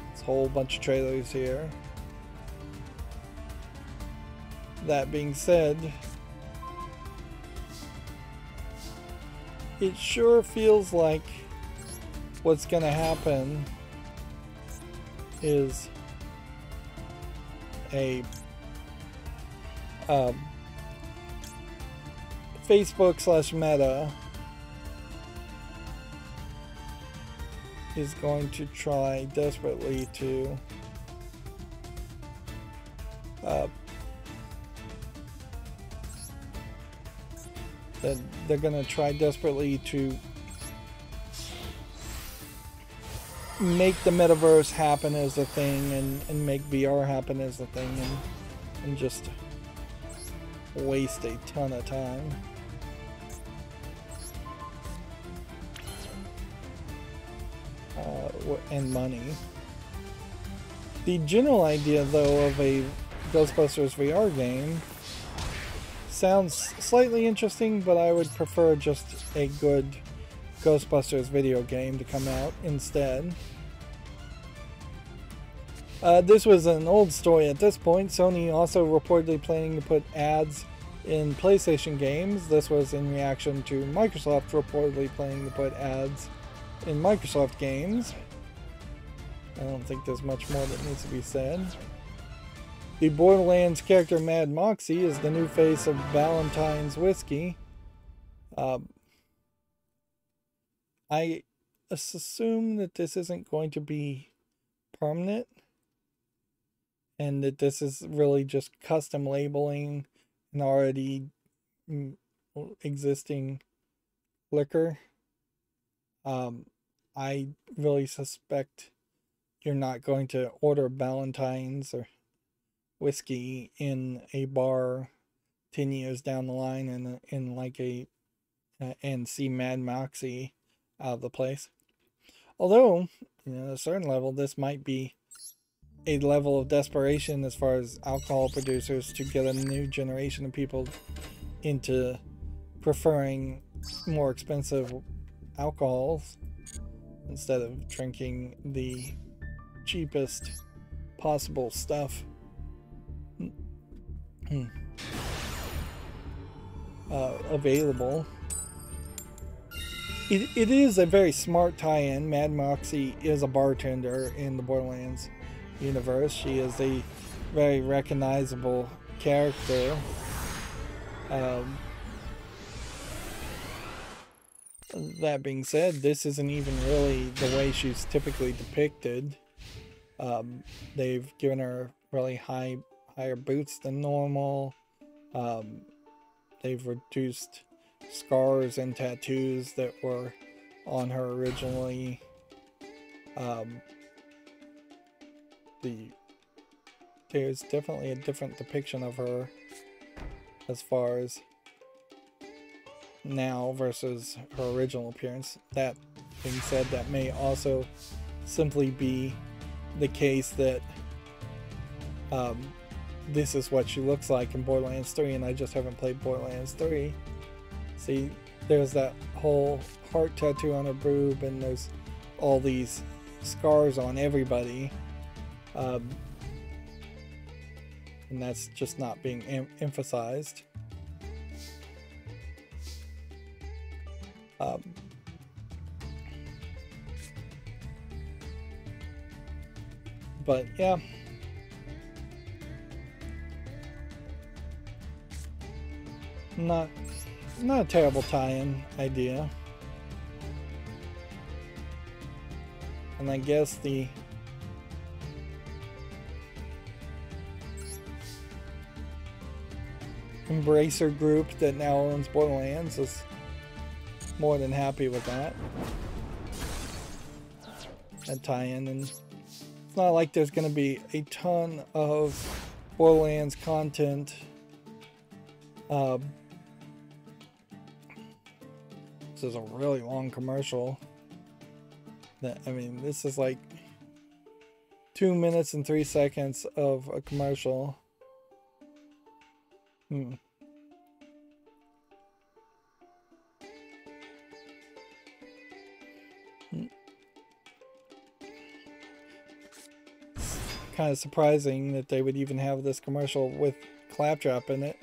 There's a whole bunch of trailers here. That being said, it sure feels like what's gonna happen is a Facebook/Meta is going to try desperately to they're going to try desperately to make the metaverse happen as a thing and make VR happen as a thing and just waste a ton of time. And money. The general idea, though, of a Ghostbusters VR game sounds slightly interesting, but I would prefer just a good Ghostbusters video game to come out instead. This was an old story at this point. Sony also reportedly planning to put ads in PlayStation games. This was in reaction to Microsoft reportedly planning to put ads in Microsoft games. I don't think there's much more that needs to be said. The Borderlands character Mad Moxie is the new face of Valentine's Whiskey. I assume that this isn't going to be permanent and that this is really just custom labeling an already existing liquor. I really suspect you're not going to order Valentine's or whiskey in a bar 10 years down the line in like a and see Mad Moxie out of the place. Although, you know, at a certain level, this might be a level of desperation as far as alcohol producers to get a new generation of people into preferring more expensive alcohols instead of drinking the cheapest possible stuff available. It is a very smart tie-in. Mad Moxie is a bartender in the Borderlands universe. She is a very recognizable character. That being said, this isn't even really the way she's typically depicted. They've given her really higher boots than normal. They've reduced scars and tattoos that were on her originally. There's definitely a different depiction of her as far as now versus her original appearance. That being said, that may also simply be the case that this is what she looks like in Borderlands 3 and I just haven't played Borderlands 3. See, there's that whole heart tattoo on her boob and there's all these scars on everybody, and that's just not being emphasized. But yeah, not a terrible tie-in idea. And I guess the Embracer group that now owns Borderlands is more than happy with that tie-in, and it's not like there's going to be a ton of Borderlands content. This is a really long commercial. I mean, this is like 2 minutes and 3 seconds of a commercial. Kind of surprising that they would even have this commercial with Claptrap in it,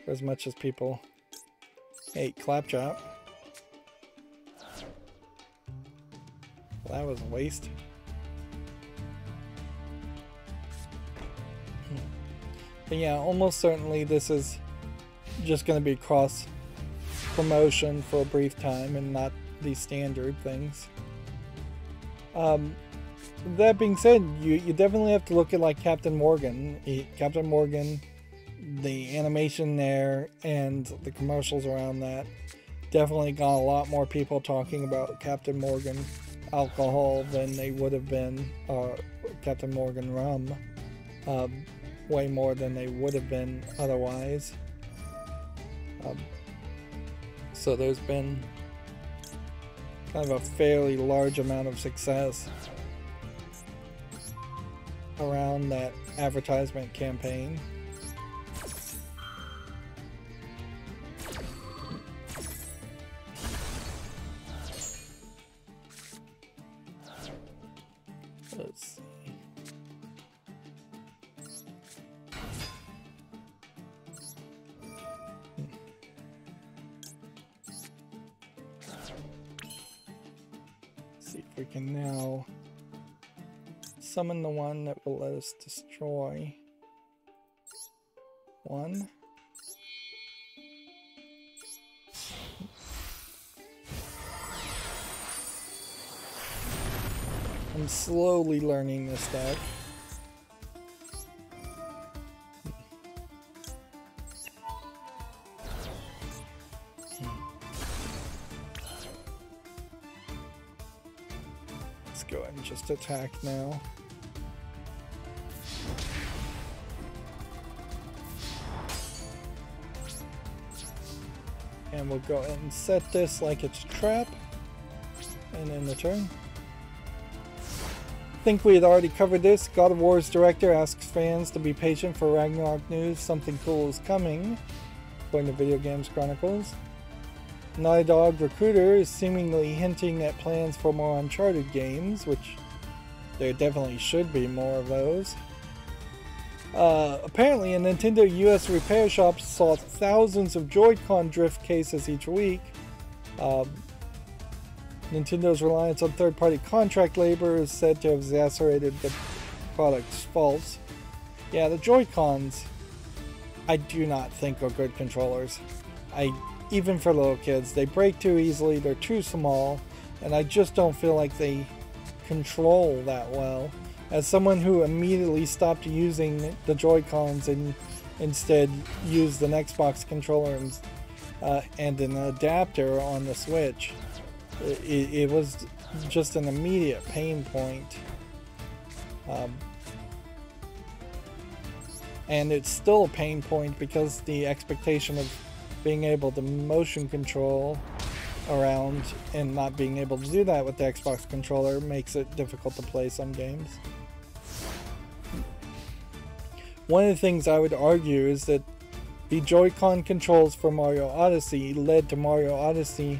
for as much as people hate Claptrap. Well, that was a waste. But yeah, almost certainly this is just going to be cross promotion for a brief time and not the standard things. That being said, you definitely have to look at like Captain Morgan. Captain Morgan, the animation there and the commercials around that definitely got a lot more people talking about Captain Morgan alcohol than they would have been, Captain Morgan rum, way more than they would have been otherwise. So there's been kind of a fairly large amount of success around that advertisement campaign. Let's see. See if we can now summon the one that will let us destroy one. I'm slowly learning this deck. Let's go ahead and just attack now. And we'll go ahead and set this like it's trap. And end the turn. I think we had already covered this. God of War's director asks fans to be patient for Ragnarok news. Something cool is coming, according to Video Games Chronicles. Naughty Dog recruiter is seemingly hinting at plans for more Uncharted games, which there definitely should be more of those. Apparently, a Nintendo US repair shop saw thousands of Joy-Con drift cases each week. Nintendo reliance on third-party contract labor is said to have exacerbated the product's faults. Yeah, the Joy-Cons, I do not think are good controllers. Even for little kids, they break too easily, they're too small, and I just don't feel like they control that well. As someone who immediately stopped using the Joy-Cons and instead used an Xbox controller and an adapter on the Switch, it was just an immediate pain point. And it's still a pain point because the expectation of being able to motion control around and not being able to do that with the Xbox controller makes it difficult to play some games. One of the things I would argue is that the Joy-Con controls for Mario Odyssey led to Mario Odyssey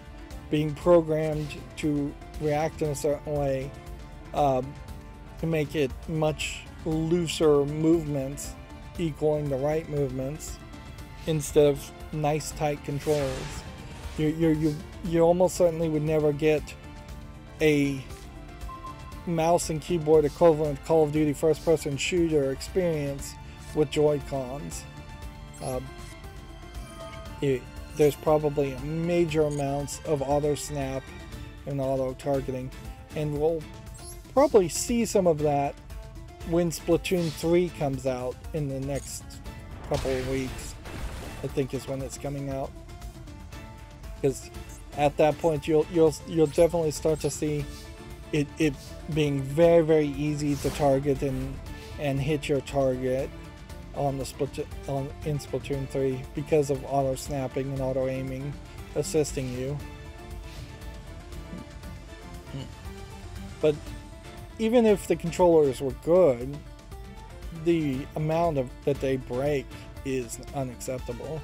being programmed to react in a certain way to make it much looser movements equaling the right movements instead of nice tight controls. You almost certainly would never get a mouse and keyboard equivalent Call of Duty first person shooter experience with Joy-Cons. There's probably major amounts of auto snap and auto targeting, and we'll probably see some of that when Splatoon 3 comes out in the next couple of weeks. I think is when it's coming out, because at that point you'll definitely start to see it being very, very easy to target and hit your target on the in Splatoon 3 because of auto snapping and auto aiming assisting you. But even if the controllers were good, the amount that they break is unacceptable.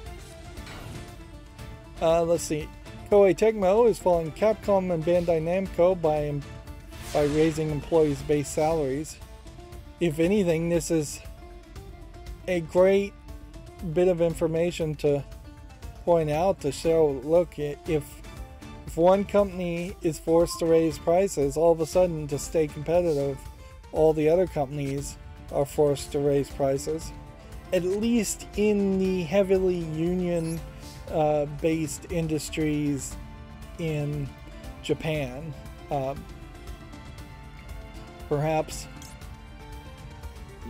Let's see. Koei Tecmo is following Capcom and Bandai Namco by raising employees' base salaries. If anything, this is a great bit of information to point out to show, look, if one company is forced to raise prices, all of a sudden to stay competitive, all the other companies are forced to raise prices. At least in the heavily union based industries in Japan. Perhaps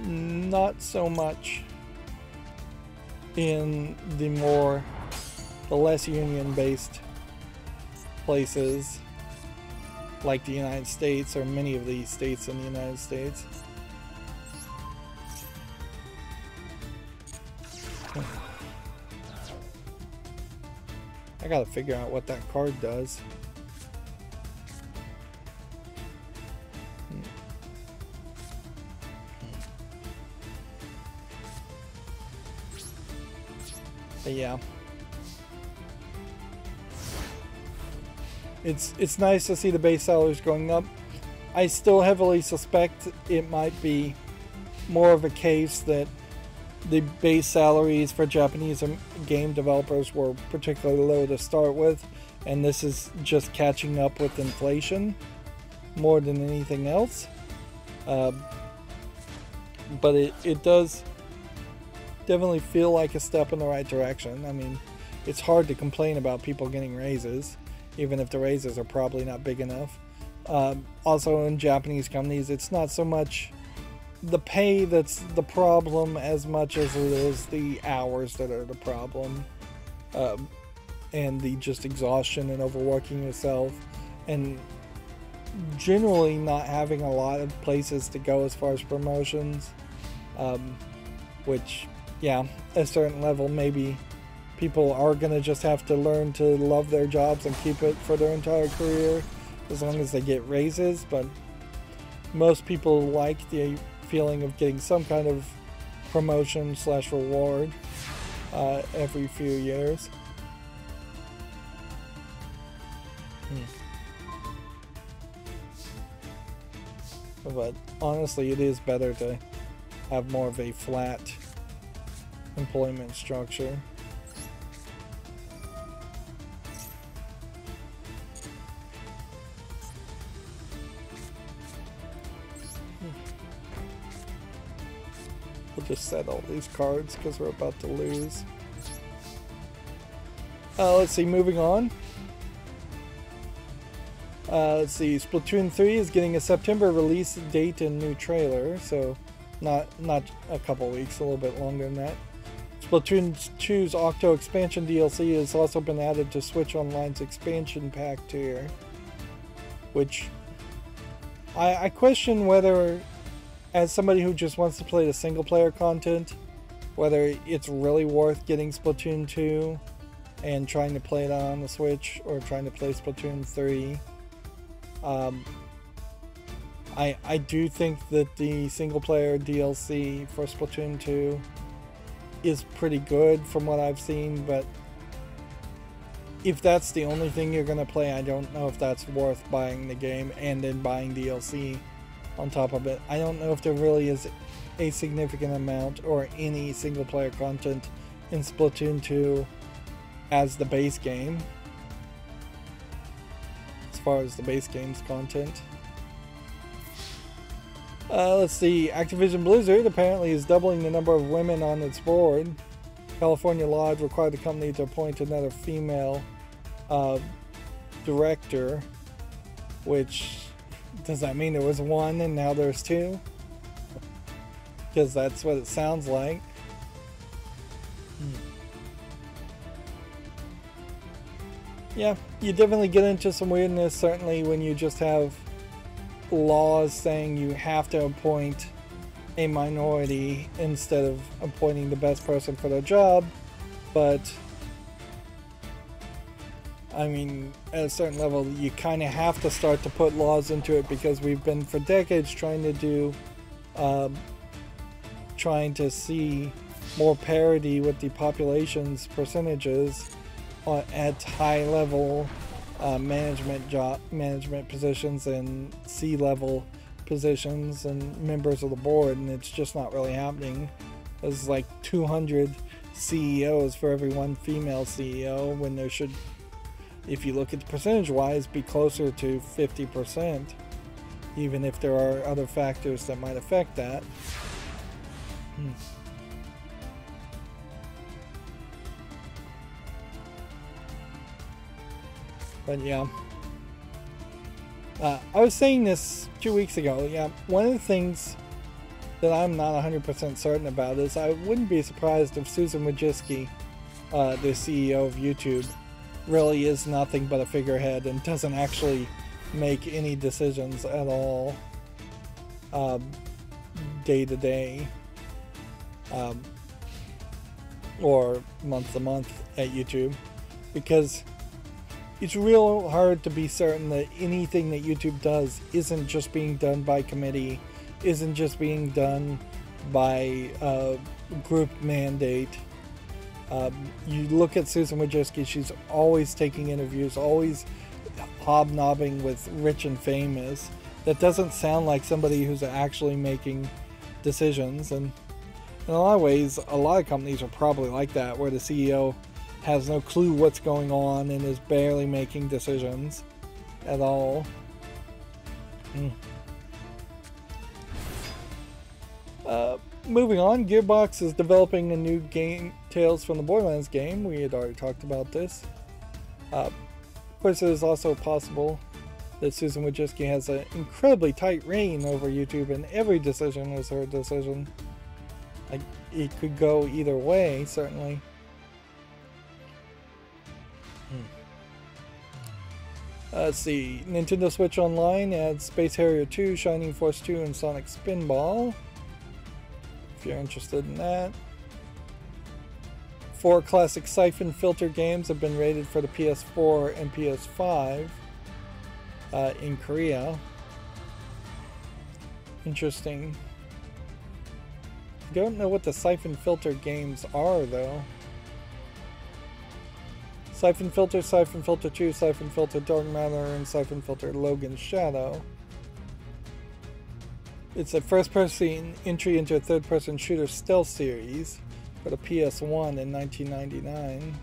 not so much in the less union based places like the United States, or many of the states in the United States. I gotta figure out what that card does. But yeah. It's nice to see the base salaries going up. I still heavily suspect it might be more of a case that the base salaries for Japanese game developers were particularly low to start with, and this is just catching up with inflation more than anything else. But it does definitely feel like a step in the right direction. I mean, it's hard to complain about people getting raises, even if the raises are probably not big enough. Also, in Japanese companies, it's not so much the pay that's the problem as much as it is the hours that are the problem, and the just exhaustion and overworking yourself, and generally not having a lot of places to go as far as promotions, which, yeah, at a certain level, maybe people are going to just have to learn to love their jobs and keep it for their entire career as long as they get raises. But most people like the feeling of getting some kind of promotion / reward every few years. But honestly, it is better to have more of a flat employment structure. We'll just set all these cards because we're about to lose. Let's see, moving on. Let's see, Splatoon 3 is getting a September release date and new trailer, so not a couple weeks, a little bit longer than that. Splatoon 2's Octo expansion DLC has also been added to Switch Online's expansion pack tier, which I question whether, as somebody who just wants to play the single player content, whether it's really worth getting Splatoon 2 and trying to play it on the Switch, or trying to play Splatoon 3. I do think that the single player DLC for Splatoon 2 is pretty good from what I've seen, but if that's the only thing you're going to play, I don't know if that's worth buying the game and then buying DLC on top of it. I don't know if there really is a significant amount or any single player content in Splatoon 2 as the base game, as far as the base game's content. Let's see, Activision Blizzard apparently is doubling the number of women on its board. California law required the company to appoint another female director, which, does that mean there was one and now there's two? Because that's what it sounds like. Yeah, you definitely get into some weirdness, certainly when you just have laws saying you have to appoint a minority instead of appointing the best person for their job. But I mean, at a certain level, you kind of have to start to put laws into it, because we've been for decades trying to do, trying to see more parity with the population's percentages at high level management positions and C-level positions and members of the board, and it's just not really happening. There's like 200 CEOs for every one female CEO, when there should, if you look at the percentage wise, be closer to 50%, even if there are other factors that might affect that. But yeah, I was saying this 2 weeks ago. Yeah, one of the things that I'm not 100% certain about is I wouldn't be surprised if Susan Wojcicki, the CEO of YouTube, really is nothing but a figurehead and doesn't actually make any decisions at all day to day or month to month at YouTube, because it's real hard to be certain that anything that YouTube does isn't just being done by committee, isn't just being done by group mandate. You look at Susan Wojcicki, she's always taking interviews, always hobnobbing with rich and famous. That doesn't sound like somebody who's actually making decisions. And in a lot of ways, a lot of companies are probably like that, where the CEO has no clue what's going on and is barely making decisions at all. Moving on, Gearbox is developing a new game, Tales from the Borderlands game. We had already talked about this. Of course, it is also possible that Susan Wojcicki has an incredibly tight reign over YouTube, and every decision is her decision. Like, it could go either way, certainly. Let's see. Nintendo Switch Online adds Space Harrier 2, Shining Force 2, and Sonic Spinball, if you're interested in that. 4 classic Siphon Filter games have been rated for the PS4 and PS5 in Korea. Interesting. I don't know what the Siphon Filter games are, though. Siphon Filter, Siphon Filter 2, Siphon Filter Dark Matter, and Siphon Filter Logan's Shadow. It's a first-person entry into a third-person shooter stealth series for the PS1 in 1999.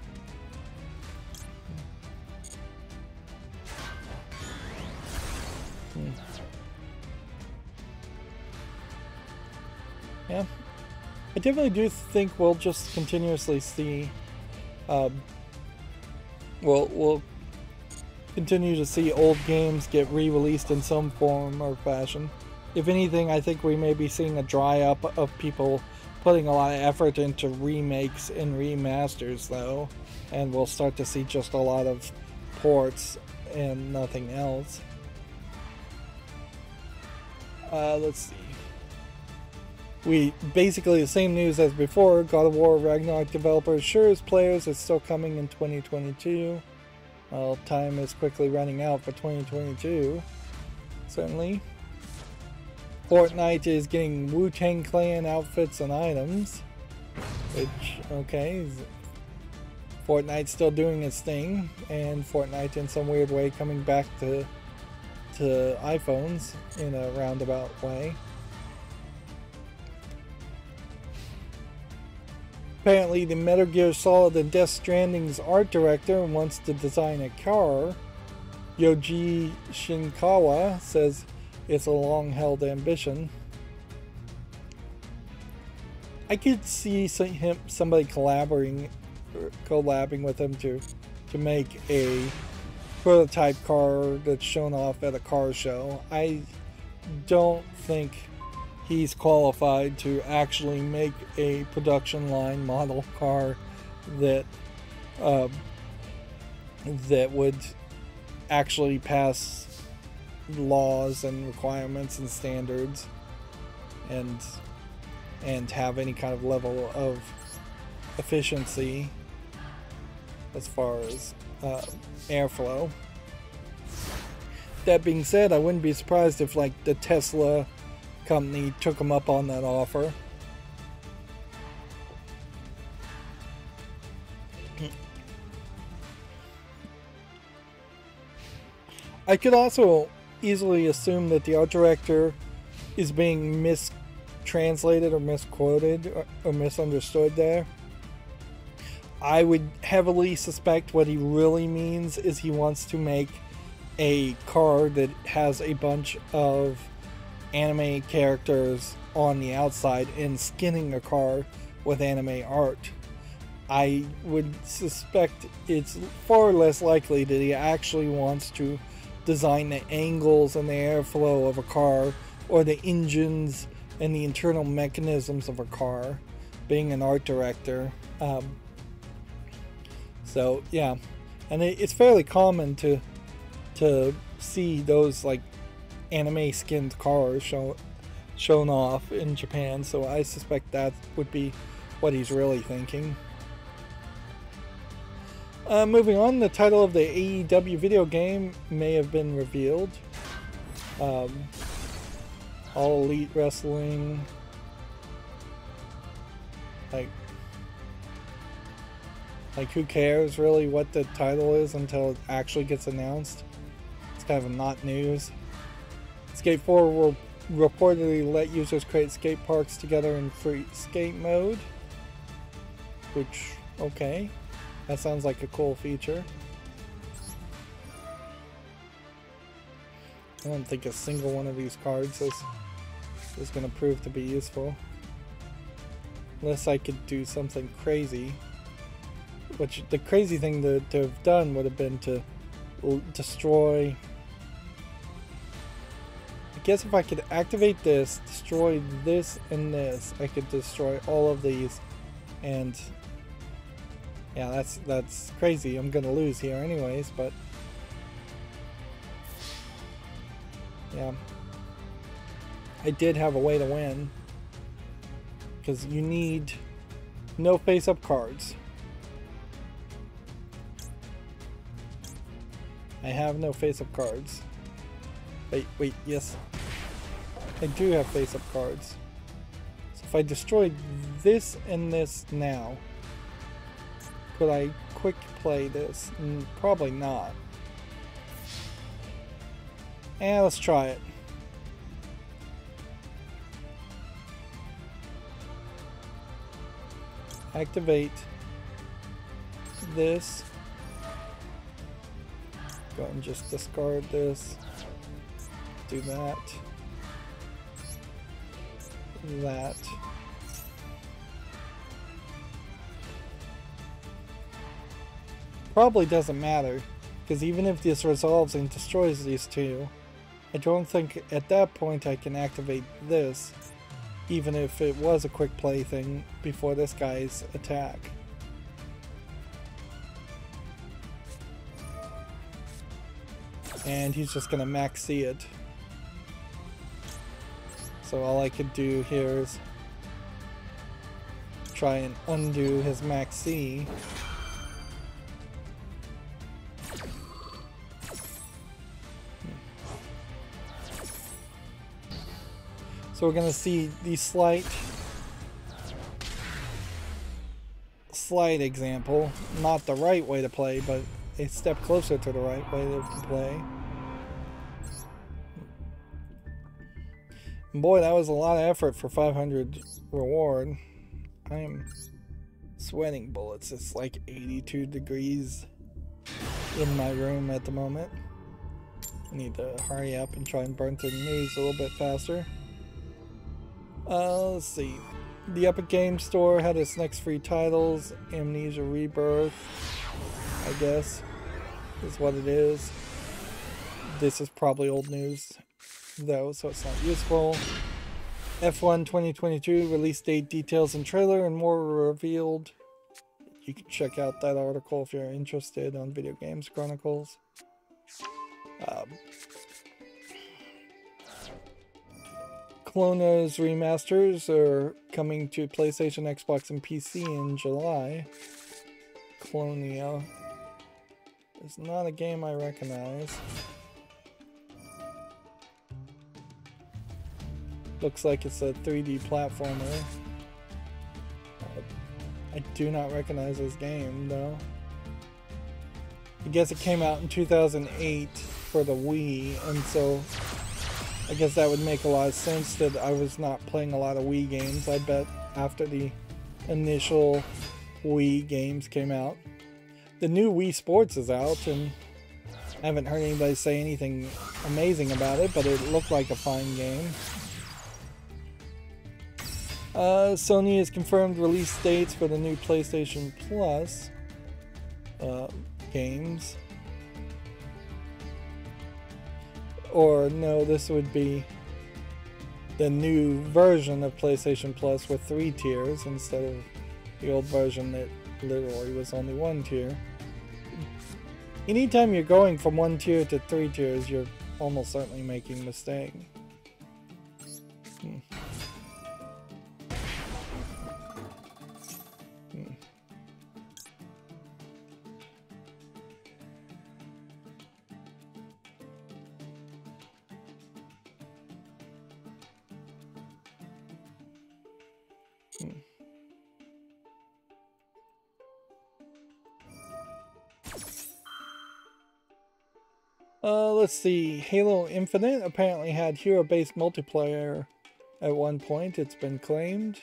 Yeah. I definitely do think we'll just continuously see we'll continue to see old games get re-released in some form or fashion. If anything, I think we may be seeing a dry up of people putting a lot of effort into remakes and remasters, though, and we'll start to see just a lot of ports and nothing else. Let's see. We basically the same news as before. God of War Ragnarok developer assures players it's still coming in 2022. Well, time is quickly running out for 2022. Certainly. Fortnite is getting Wu-Tang Clan outfits and items. Which, okay. Fortnite's still doing its thing. And Fortnite in some weird way coming back to iPhones in a roundabout way. Apparently, the Metal Gear Solid and Death Stranding's art director wants to design a car. Yoji Shinkawa says it's a long-held ambition. I could see somebody collabing with him to make a prototype car that's shown off at a car show. I don't think he's qualified to actually make a production line model car that would actually pass laws and requirements and standards and have any kind of level of efficiency as far as airflow. That being said, I wouldn't be surprised if like the Tesla company took him up on that offer. I could also easily assume that the art director is being mistranslated or misquoted or misunderstood there. I would heavily suspect what he really means is he wants to make a car that has a bunch of anime characters on the outside and skinning a car with anime art. I would suspect it's far less likely that he actually wants to design the angles and the airflow of a car or the engines and the internal mechanisms of a car, being an art director. So yeah, and it's fairly common to see those like anime skinned cars shown off in Japan, so I suspect that would be what he's really thinking. Moving on, the title of the AEW video game may have been revealed. All Elite Wrestling. Like who cares really what the title is until it actually gets announced? It's kind of not news. Skate 4 will reportedly let users create skate parks together in free skate mode. Which, okay. That sounds like a cool feature. I don't think a single one of these cards is going to prove to be useful. Unless I could do something crazy. Which, the crazy thing to have done would have been to destroy... I guess if I could activate this, destroy this and this, I could destroy all of these. And... yeah, that's crazy. I'm gonna lose here anyways, but... yeah. I did have a way to win. Because you need no face-up cards. I have no face-up cards. Wait, yes. I do have face-up cards. So if I destroy this and this now, could I quick play this? Probably not. And let's try it. Activate this. Go ahead and just discard this. Do that. That. Probably doesn't matter, because even if this resolves and destroys these two, I don't think at that point I can activate this, even if it was a quick play thing before this guy's attack. And he's just gonna max C it. So all I could do here is try and undo his max C. So we're gonna see the slight example, not the right way to play, but a step closer to the right way to play. And boy, that was a lot of effort for 500 reward. I am sweating bullets. It's like 82 degrees in my room at the moment. I need to hurry up and try and burn through the news a little bit faster. Let's see. The Epic Games Store had its next free titles. Amnesia Rebirth, I guess, is what it is. This is probably old news, though, so it's not useful. F1 2022 release date, details, and trailer, and more were revealed. You can check out that article if you're interested on Video Games Chronicles. Clona's remasters are coming to PlayStation, Xbox, and PC in July. Clonia is not a game I recognize. Looks like it's a 3D platformer. I do not recognize this game, though. I guess it came out in 2008 for the Wii, and so I guess that would make a lot of sense that I was not playing a lot of Wii games, I bet, after the initial Wii games came out. The new Wii Sports is out, and I haven't heard anybody say anything amazing about it, but it looked like a fine game. Sony has confirmed release dates for the new PlayStation Plus games. Or no, this would be the new version of PlayStation Plus with 3 tiers instead of the old version that literally was only 1 tier. anytime you're going from 1 tier to 3 tiers, you're almost certainly making a mistake. Let's see. Halo Infinite apparently had hero-based multiplayer at one point. It's been claimed.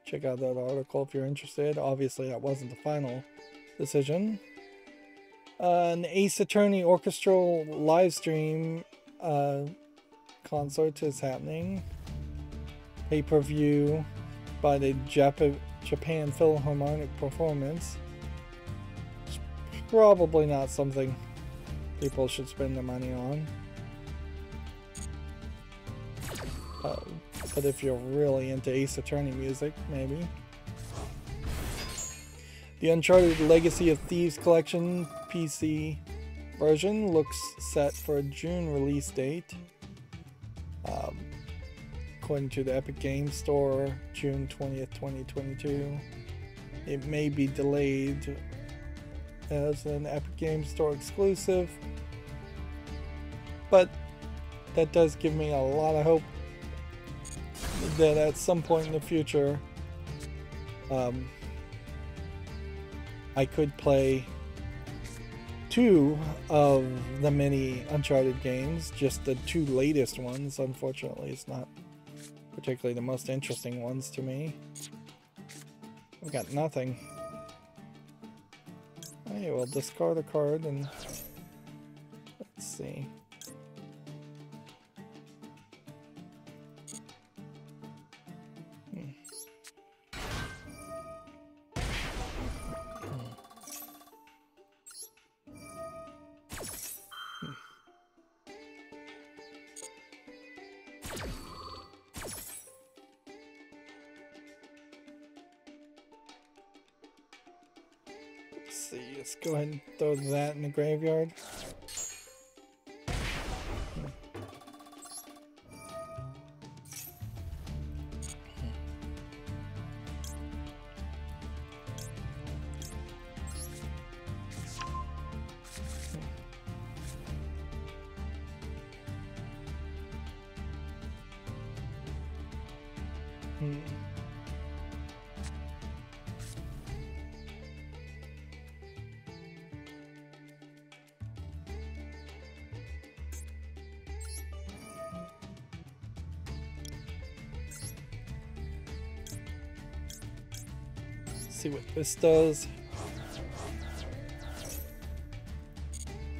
Check out that article if you're interested. Obviously, that wasn't the final decision. An Ace Attorney orchestral live stream concert is happening. Pay-per-view by the Japan Philharmonic Performance. It's probably not something people should spend their money on. But if you're really into Ace Attorney music, maybe. The Uncharted Legacy of Thieves Collection PC version looks set for a June release date. According to the Epic Games Store, June 20th, 2022. It may be delayed as an Epic Games Store exclusive, but that does give me a lot of hope that at some point in the future I could play 2 of the many Uncharted games, just the 2 latest ones. Unfortunately, it's not particularly the most interesting ones to me. I've got nothing. Okay, we'll discard a card and let's see. Let's go ahead and throw that in the graveyard. See what this does.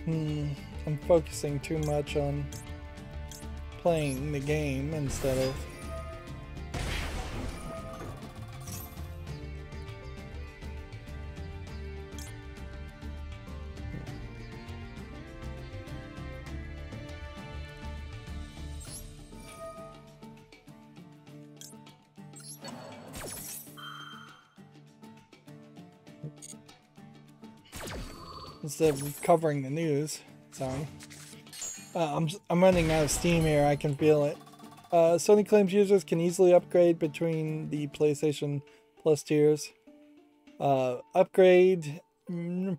I'm focusing too much on playing the game instead of covering the news. Sorry. I'm running out of steam here. I can feel it. Sony claims users can easily upgrade between the PlayStation Plus tiers. Upgrade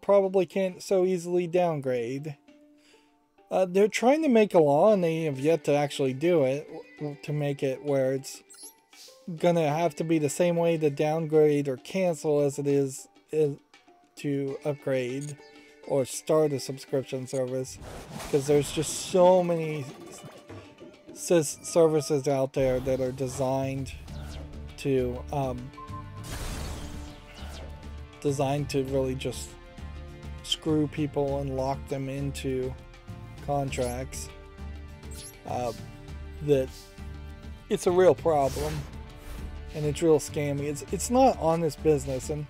probably can't so easily downgrade. They're trying to make a law, and they have yet to actually do it, to make it where it's gonna have to be the same way to downgrade or cancel as it is to upgrade or start a subscription service, because there's just so many services out there that are designed to really just screw people and lock them into contracts. That it's a real problem and it's real scammy. It's not honest business, and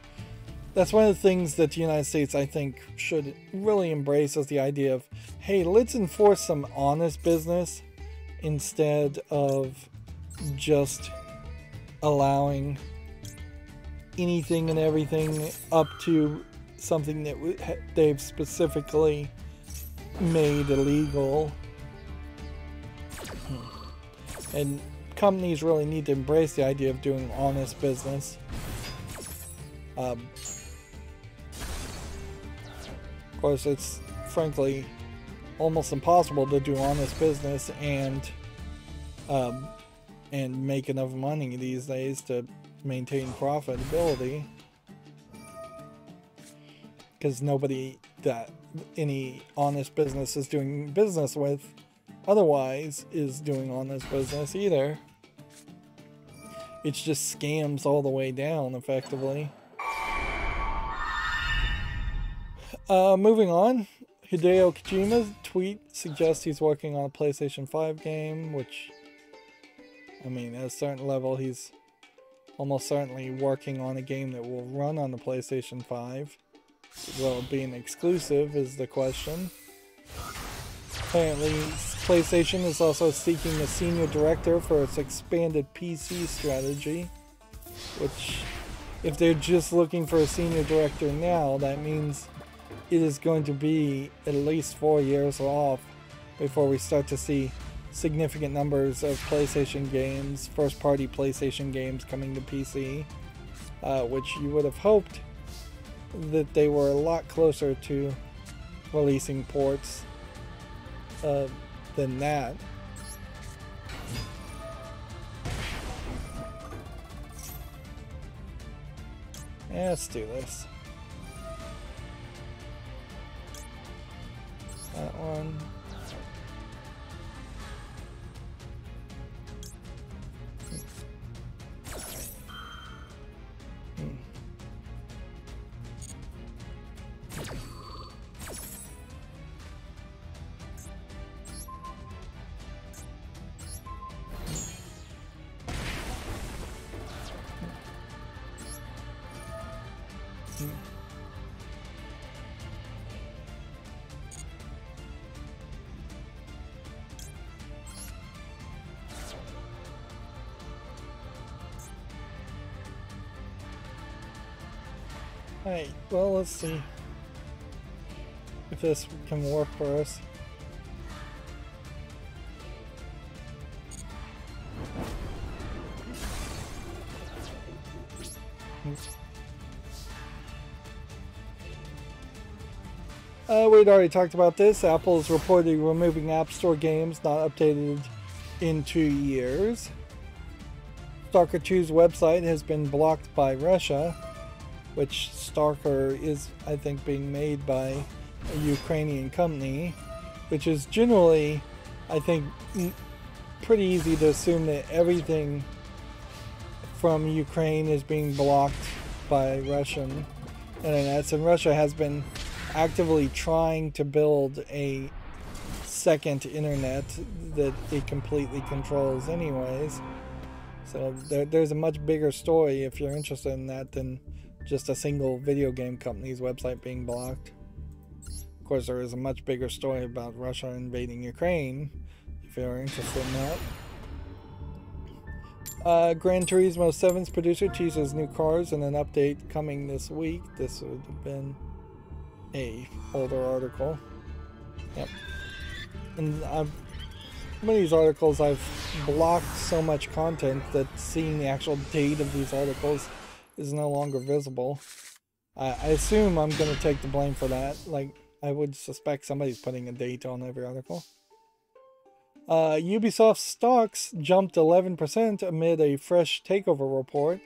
that's one of the things that the United States, I think, should really embrace, is the idea of, hey, let's enforce some honest business instead of just allowing anything and everything up to something that they've specifically made illegal. And companies really need to embrace the idea of doing honest business. Of course, it's frankly almost impossible to do honest business and make enough money these days to maintain profitability, because nobody that any honest business is doing business with otherwise is doing honest business either. It's just scams all the way down, effectively. Moving on, Hideo Kojima's tweet suggests he's working on a PlayStation 5 game, which, I mean, at a certain level, he's almost certainly working on a game that will run on the PlayStation 5. Will it be an exclusive is the question. Apparently, PlayStation is also seeking a senior director for its expanded PC strategy, which, if they're just looking for a senior director now, that means it is going to be at least 4 years off before we start to see significant numbers of PlayStation games, first-party PlayStation games coming to PC, which you would have hoped that they were a lot closer to releasing ports than that. Yeah, let's do this. That one. Alright, well, let's see if this can work for us. We'd already talked about this. Apple is reportedly removing App Store games not updated in 2 years. Stalker 2's website has been blocked by Russia, which Stalker is, I think, being made by a Ukrainian company, which is generally, I think, pretty easy to assume that everything from Ukraine is being blocked by Russian internets, and Russia has been actively trying to build a second internet that it completely controls anyways. So there's a much bigger story, if you're interested in that, than just a single video game company's website being blocked. Of course, there is a much bigger story about Russia invading Ukraine, if you're interested in that. Gran Turismo 7's producer teases new cars in an update coming this week. This would have been a older article. Yep. And some of these articles I've blocked so much content that seeing the actual date of these articles is no longer visible. I assume I'm going to take the blame for that. Like, I would suspect somebody's putting a date on every article. Ubisoft stocks jumped 11% amid a fresh takeover report.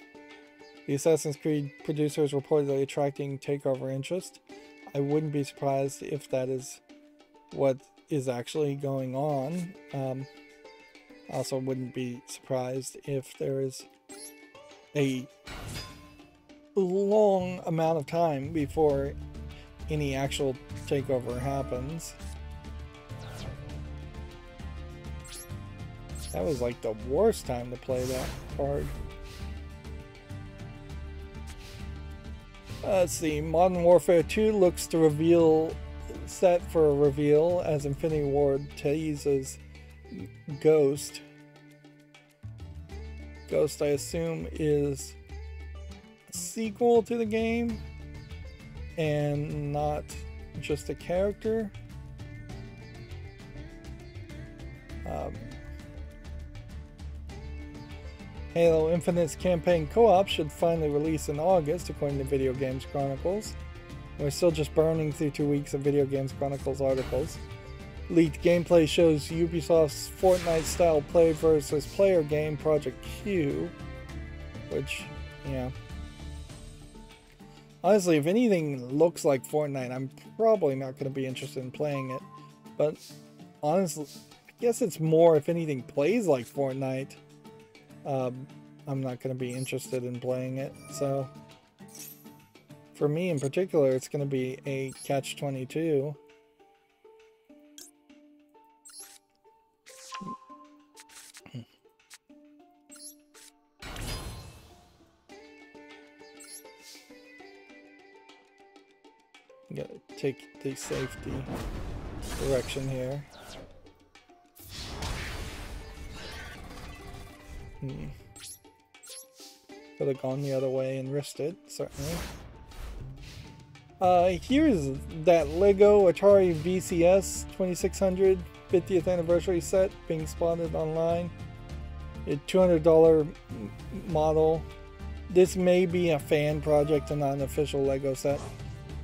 The Assassin's Creed producer is reportedly attracting takeover interest. I wouldn't be surprised if that is what is actually going on. I also wouldn't be surprised if there is a long amount of time before any actual takeover happens. That was like the worst time to play that card. Let's see, Modern Warfare 2 looks to set for a reveal as Infinity Ward teases Ghost. Ghost, I assume, is a sequel to the game, and not just a character. Halo Infinite's campaign co-op should finally release in August, according to Video Games Chronicles. We're still just burning through 2 weeks of Video Games Chronicles articles. Leaked gameplay shows Ubisoft's Fortnite-style player versus player game Project Q, which, yeah. Honestly, if anything looks like Fortnite, I'm probably not going to be interested in playing it. But honestly, I guess it's more if anything plays like Fortnite. I'm not going to be interested in playing it. So, for me in particular, it's going to be a catch-22. Gotta take the safety direction here. Could have gone the other way and risked it, certainly. Here's that Lego Atari VCS 2600 50th anniversary set being spotted online. A $200 model. This may be a fan project and not an official Lego set.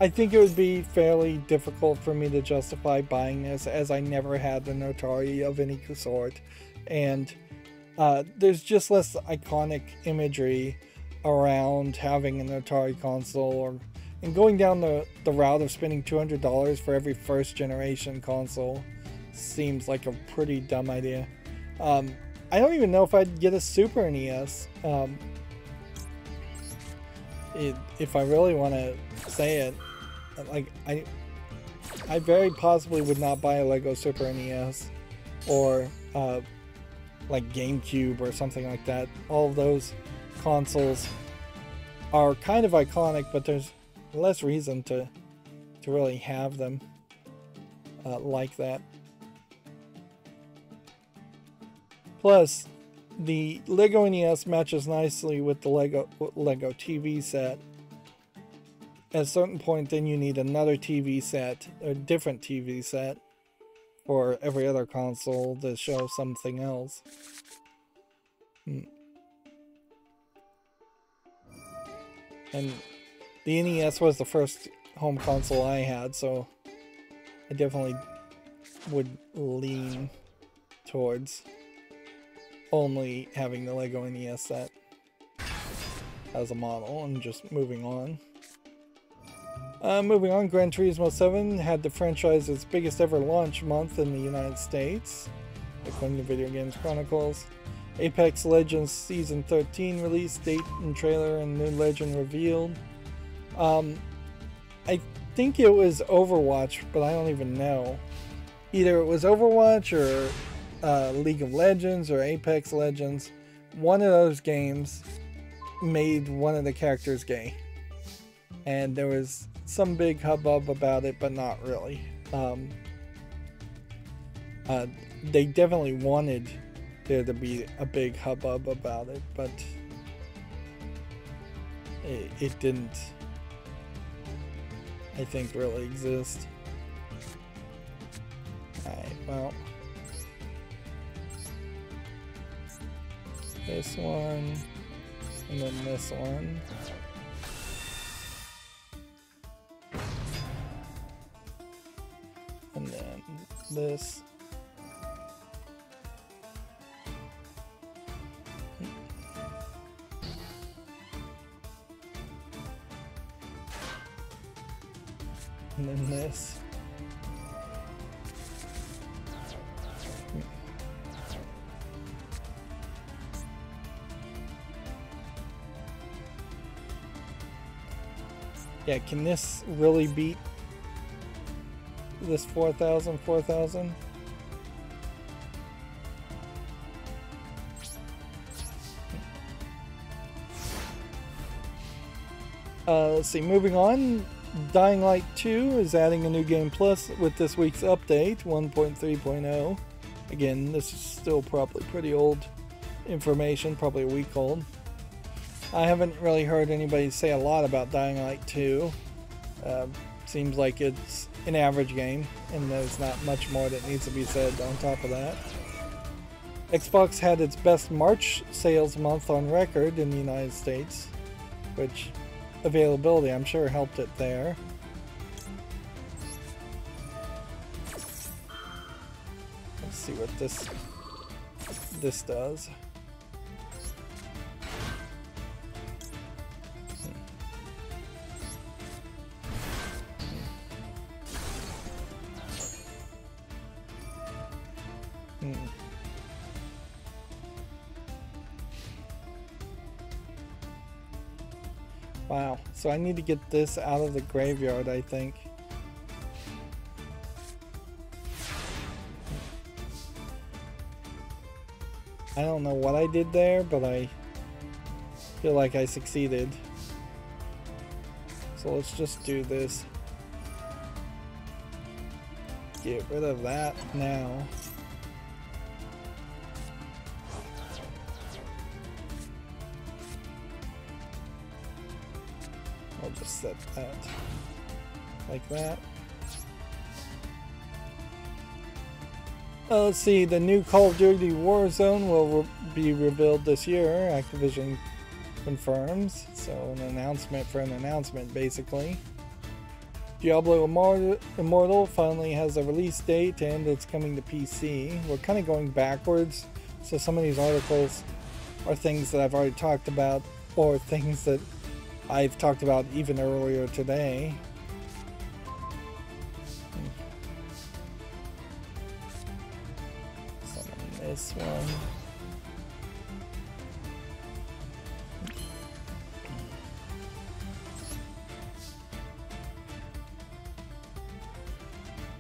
I think it would be fairly difficult for me to justify buying this, as I never had an Atari of any sort, and there's just less iconic imagery around having an Atari console, and going down the route of spending $200 for every first generation console seems like a pretty dumb idea. I don't even know if I'd get a Super NES. If I really want to say it, like I very possibly would not buy a Lego Super NES or like GameCube or something like that. All of those consoles are kind of iconic, but there's less reason to really have them like that. Plus, the Lego NES matches nicely with the Lego TV set. At a certain point, then you need another TV set, a different TV set, for every other console to show something else. And the NES was the first home console I had, so I definitely would lean towards only having the Lego NES set as a model and just moving on. Moving on, Gran Turismo 7 had the franchise's biggest ever launch month in the United States, according to Video Games Chronicles. Apex Legends Season 13 release date and trailer and new legend revealed. I think it was Overwatch, but I don't even know. Either it was Overwatch or League of Legends or Apex Legends. One of those games made one of the characters gay. And there was some big hubbub about it, but not really. They definitely wanted there to be a big hubbub about it, but it didn't, I think, really exist. Alright, well, this one, and then this one. And then this. And then this. Yeah, can this really beat this 4,000? Let's see, moving on. Dying Light 2 is adding a new game plus with this week's update, 1.3.0. Again, this is still probably pretty old information, probably a week old. I haven't really heard anybody say a lot about Dying Light 2. Seems like it's an average game, and there's not much more that needs to be said on top of that. Xbox had its best March sales month on record in the United States, which availability I'm sure helped it there. Let's see what this does. Wow, so I need to get this out of the graveyard, I think. I don't know what I did there, but I feel like I succeeded. So let's just do this. Get rid of that now. I'll just set that like that. Let's see, the new Call of Duty Warzone will be revealed this year, Activision confirms. So an announcement for an announcement, basically. Diablo Immortal finally has a release date and it's coming to PC. We're kind of going backwards, so some of these articles are things that I've already talked about or things that I've talked about even earlier today. This one.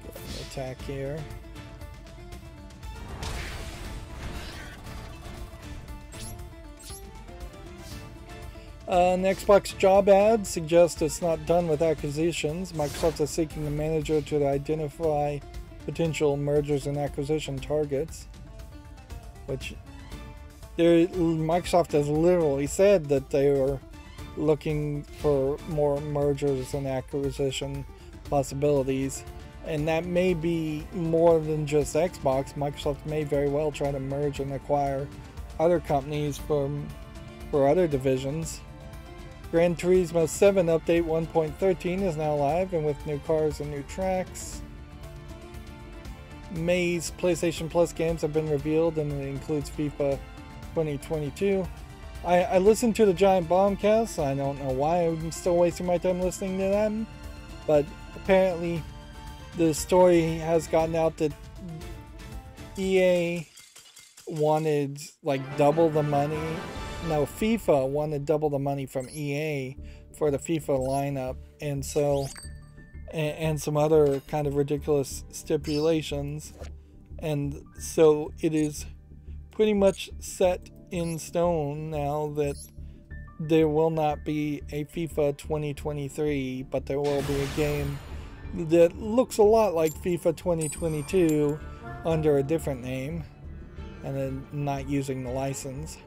Go ahead and attack here. An Xbox job ad suggests it's not done with acquisitions. Microsoft is seeking a manager to identify potential mergers and acquisition targets. Which Microsoft has literally said that they are looking for more mergers and acquisition possibilities, and that may be more than just Xbox. Microsoft may very well try to merge and acquire other companies for other divisions. Gran Turismo 7 update 1.13 is now live and with new cars and new tracks. May's PlayStation Plus games have been revealed and it includes FIFA 2022. I listened to the Giant Bombcast. I don't know why I'm still wasting my time listening to them, but apparently the story has gotten out that EA wanted like double the money. No, FIFA wanted double the money from EA for the FIFA lineup, and so and some other kind of ridiculous stipulations, and so it is pretty much set in stone now that there will not be a FIFA 2023, but there will be a game that looks a lot like FIFA 2022 under a different name and then not using the license.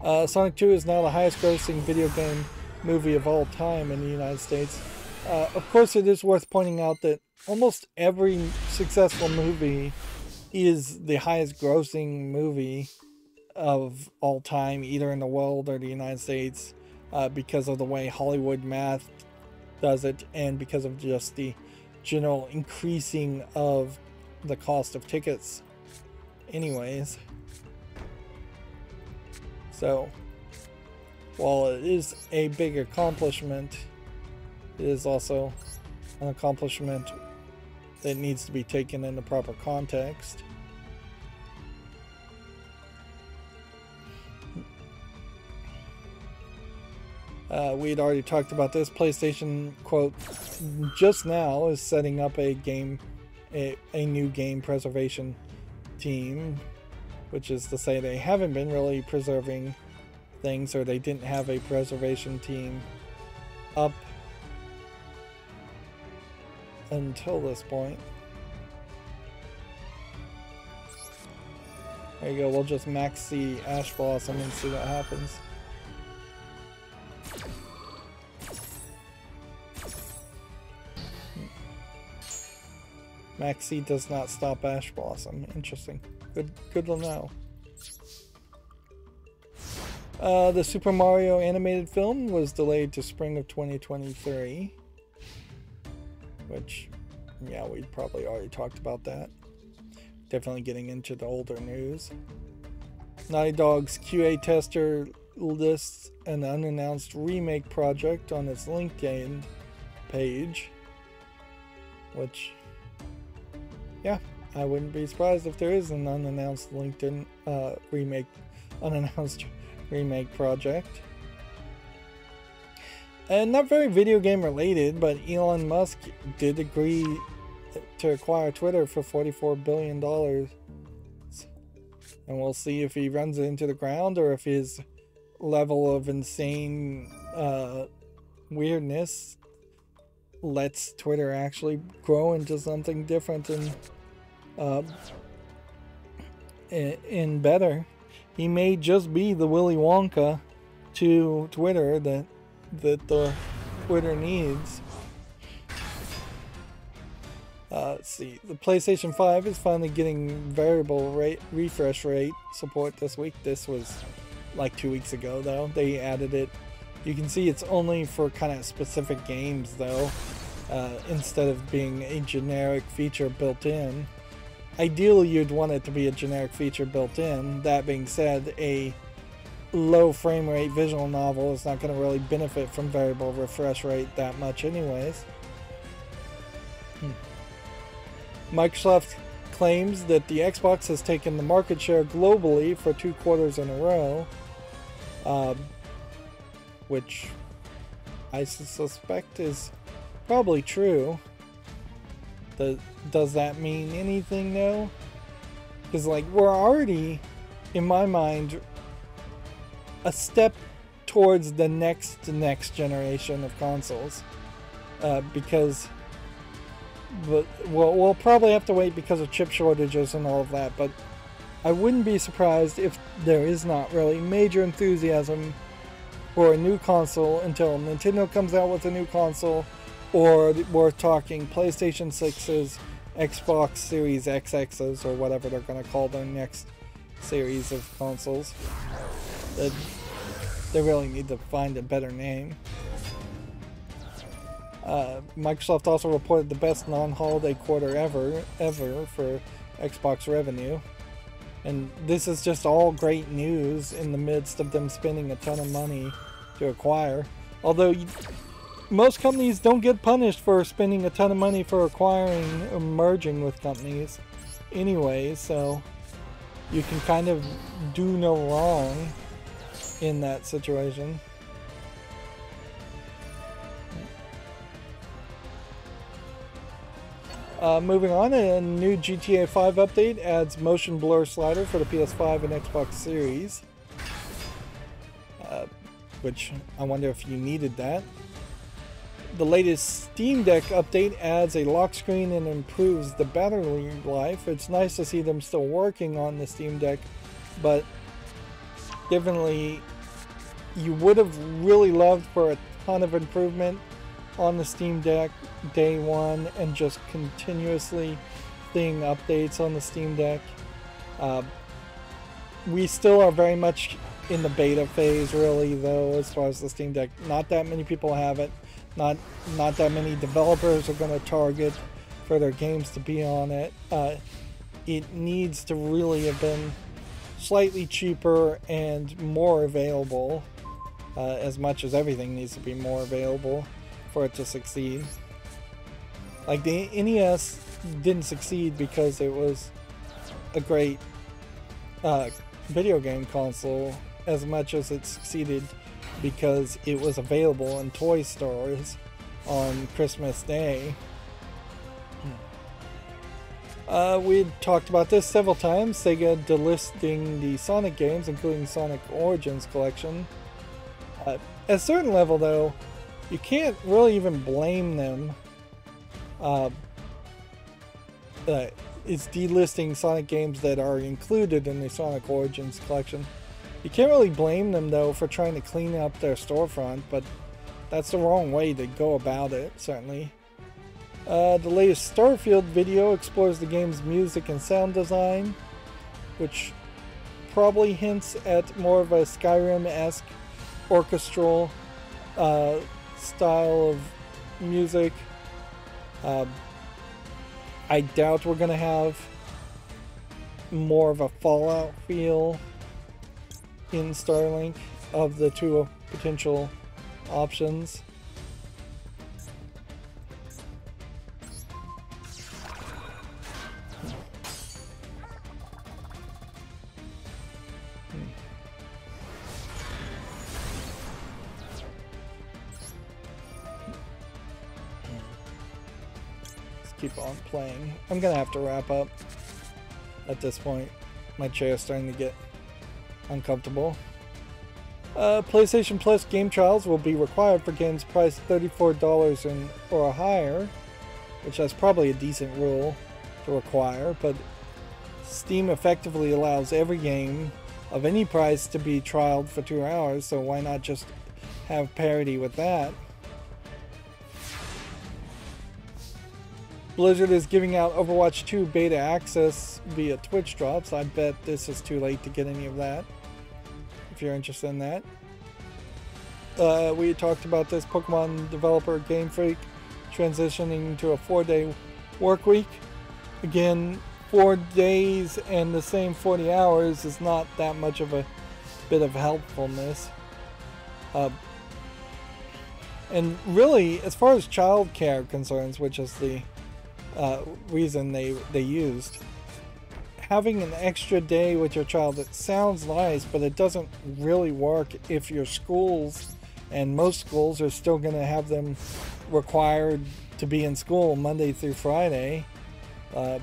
Sonic 2 is now the highest grossing video game movie of all time in the United States. Of course, it is worth pointing out that almost every successful movie is the highest grossing movie of all time, either in the world or the United States, because of the way Hollywood math does it and because of just the general increasing of the cost of tickets anyways. So, while it is a big accomplishment, it is also an accomplishment that needs to be taken in the proper context. We had already talked about this. PlayStation, quote, just now is setting up a new game preservation team, which is to say they haven't been really preserving things, or they didn't have a preservation team up until this point. There you go, we'll just max the Ash Blossom and see what happens. Maxi does not stop Ash Blossom. Interesting. Good to know. The Super Mario animated film was delayed to spring of 2023. Which, yeah, we probably already talked about that. Definitely getting into the older news. Naughty Dog's QA tester lists an unannounced remake project on its LinkedIn page. Which, yeah, I wouldn't be surprised if there is an unannounced LinkedIn unannounced remake project. And not very video game related, but Elon Musk did agree to acquire Twitter for $44 billion. And we'll see if he runs it into the ground or if his level of insane weirdness lets Twitter actually grow into something different and better. He may just be the Willy Wonka to Twitter that the Twitter needs. Let's see. The PlayStation 5 is finally getting variable refresh rate support this week. This was like 2 weeks ago, though. They added it. You can see it's only for kind of specific games, though, instead of being a generic feature built in. Ideally, you'd want it to be a generic feature built in. That being said, a low frame rate visual novel is not going to really benefit from variable refresh rate that much anyways. Microsoft claims that the Xbox has taken the market share globally for 2 quarters in a row, which I suspect is probably true. Does that mean anything though? Because like we're already, in my mind, a step towards the next generation of consoles, because we'll probably have to wait because of chip shortages and all of that, but I wouldn't be surprised if there is not really major enthusiasm for a new console until Nintendo comes out with a new console, or we're talking PlayStation 6s, Xbox Series XXs, or whatever they're going to call their next series of consoles. They really need to find a better name. Microsoft also reported the best non-holiday quarter ever for Xbox revenue. And this is just all great news in the midst of them spending a ton of money to acquire. Although most companies don't get punished for spending a ton of money for acquiring or merging with companies anyway, so you can kind of do no wrong in that situation. Moving on, a new GTA 5 update adds motion blur slider for the PS5 and Xbox Series, which I wonder if you needed that. The latest Steam Deck update adds a lock screen and improves the battery life. It's nice to see them still working on the Steam Deck, but definitely you would have really loved for a ton of improvement on the Steam Deck day one and just continuously seeing updates on the Steam Deck. We still are very much in the beta phase, really, though, as far as the Steam Deck. Not that many people have it. Not that many developers are going to target for their games to be on it. It needs to really have been slightly cheaper and more available, as much as everything needs to be more available for it to succeed. Like the NES didn't succeed because it was a great video game console as much as it succeeded because it was available in toy stores on Christmas Day. We talked about this several times. Sega delisting the Sonic games, including Sonic Origins collection. At a certain level, though, you can't really even blame them. It's delisting Sonic games that are included in the Sonic Origins collection. You can't really blame them, though, for trying to clean up their storefront, but that's the wrong way to go about it, certainly. The latest Starfield video explores the game's music and sound design, which probably hints at more of a Skyrim-esque orchestral style of music. I doubt we're going to have more of a Fallout feel in Starlink of the two potential options. Keep on playing. I'm gonna have to wrap up at this point. My chair is starting to get uncomfortable. PlayStation Plus game trials will be required for games priced $34 or higher, which is probably a decent rule to require, but Steam effectively allows every game of any price to be trialed for 2 hours, so why not just have parity with that? Blizzard is giving out Overwatch 2 beta access via Twitch drops. I bet this is too late to get any of that, if you're interested in that. We talked about this Pokemon developer Game Freak transitioning to a 4-day work week. Again, 4 days and the same 40 hours is not that much of a bit of helpfulness. And really, as far as childcare concerns, which is the reason they used, having an extra day with your child, it sounds nice, but it doesn't really work if your schools, and most schools are still going to have them required to be in school Monday through Friday. So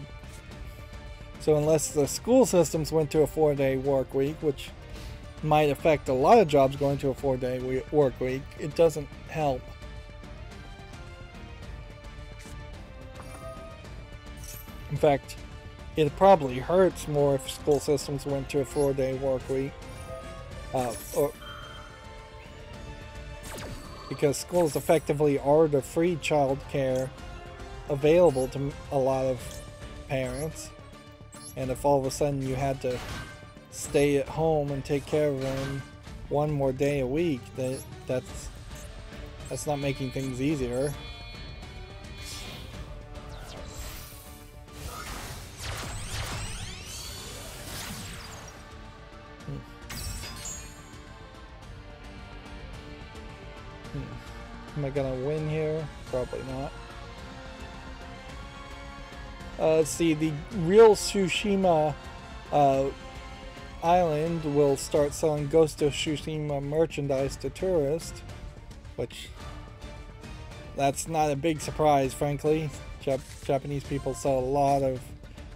unless the school systems went to a 4-day work week, which might affect a lot of jobs going to a 4-day work week, it doesn't help. In fact, it probably hurts more if school systems went to a 4-day work week. Because schools effectively are the free childcare available to a lot of parents. And if all of a sudden you had to stay at home and take care of them 1 more day a week, that's not making things easier. Am I gonna win here? Probably not. Let's see, the real Tsushima island will start selling Ghost of Tsushima merchandise to tourists, which that's not a big surprise, frankly. Japanese people sell a lot of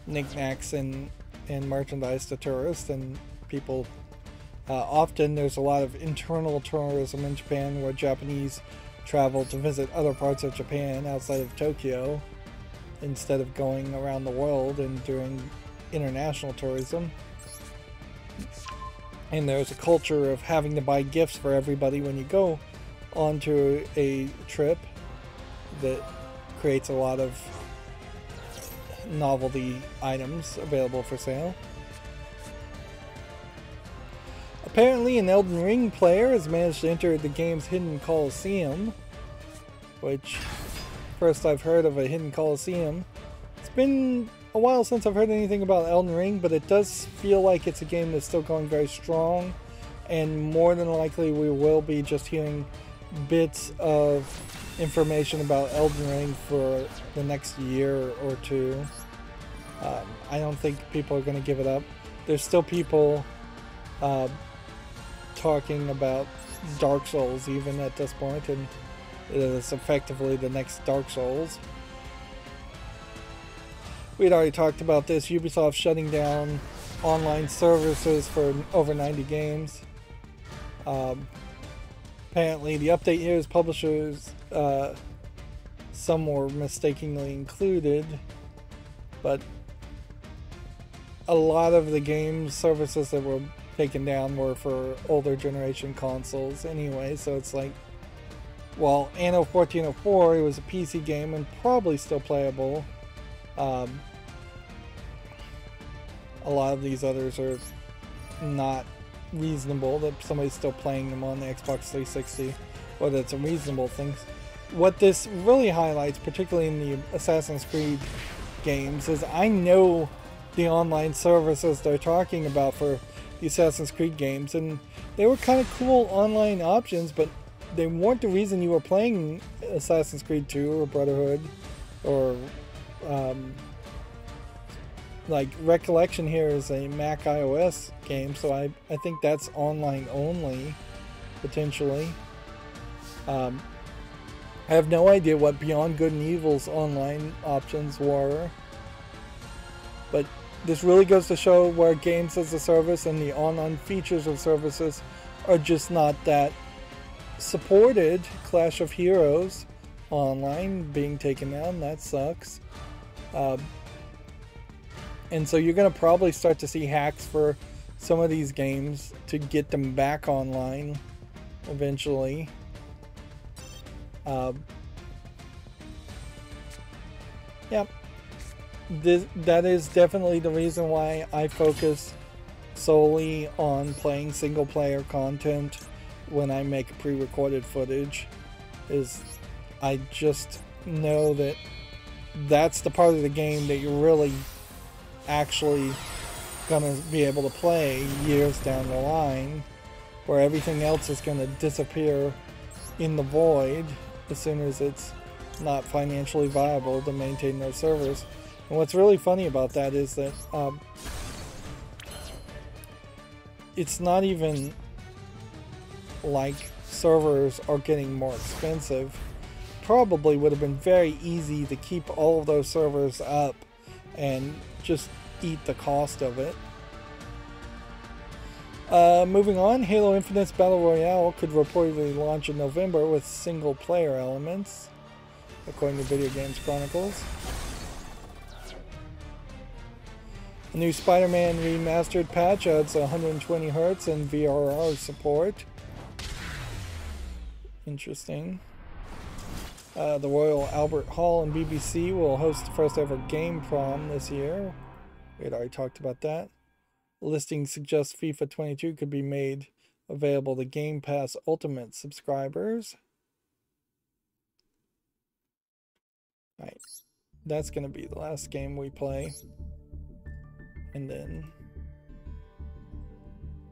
knickknacks and merchandise to tourists, and people often there's a lot of internal tourism in Japan where Japanese travel to visit other parts of Japan outside of Tokyo instead of going around the world and doing international tourism. And there's a culture of having to buy gifts for everybody when you go onto a trip that creates a lot of novelty items available for sale. Apparently an Elden Ring player has managed to enter the game's hidden Coliseum, which first I've heard of a hidden Coliseum. It's been a while since I've heard anything about Elden Ring, but it does feel like it's a game that's still going very strong, and more than likely we will be just hearing bits of information about Elden Ring for the next year or two. I don't think people are going to give it up. There's still people talking about Dark Souls even at this point, and it is effectively the next Dark Souls. We'd already talked about this, Ubisoft shutting down online services for over 90 games. Apparently the update here is publishers, some were mistakenly included, but a lot of the game services that were taken down were for older generation consoles anyway, so it's like Well, Anno 1404, it was a PC game and probably still playable. A lot of these others are not reasonable, that somebody's still playing them on the Xbox 360, or that's a reasonable thing. What this really highlights, particularly in the Assassin's Creed games, is I know the online services they're talking about for the Assassin's Creed games, and they were kind of cool online options, but they weren't the reason you were playing Assassin's Creed 2 or Brotherhood, or like Recollection here is a Mac iOS game, so I think that's online only, potentially. I have no idea what Beyond Good and Evil's online options were, but this really goes to show where games as a service and the online features of services are just not that supported. Clash of Heroes online being taken down, that sucks. And so you're going to probably start to see hacks for some of these games to get them back online eventually. Yep. That is definitely the reason why I focus solely on playing single player content when I make pre-recorded footage. Is I just know that that's the part of the game that you're really actually gonna be able to play years down the line, where everything else is gonna disappear in the void as soon as it's not financially viable to maintain those servers. And what's really funny about that is that it's not even like servers are getting more expensive. Probably would have been very easy to keep all of those servers up and just eat the cost of it. Moving on, Halo Infinite's Battle Royale could reportedly launch in November with single player elements, according to Video Games Chronicles. A new Spider-Man remastered patch adds 120Hz and VRR support. Interesting. The Royal Albert Hall and BBC will host the first ever Game Prom this year. We had already talked about that. The listing suggests FIFA 22 could be made available to Game Pass Ultimate subscribers. Alright, that's going to be the last game we play. And then,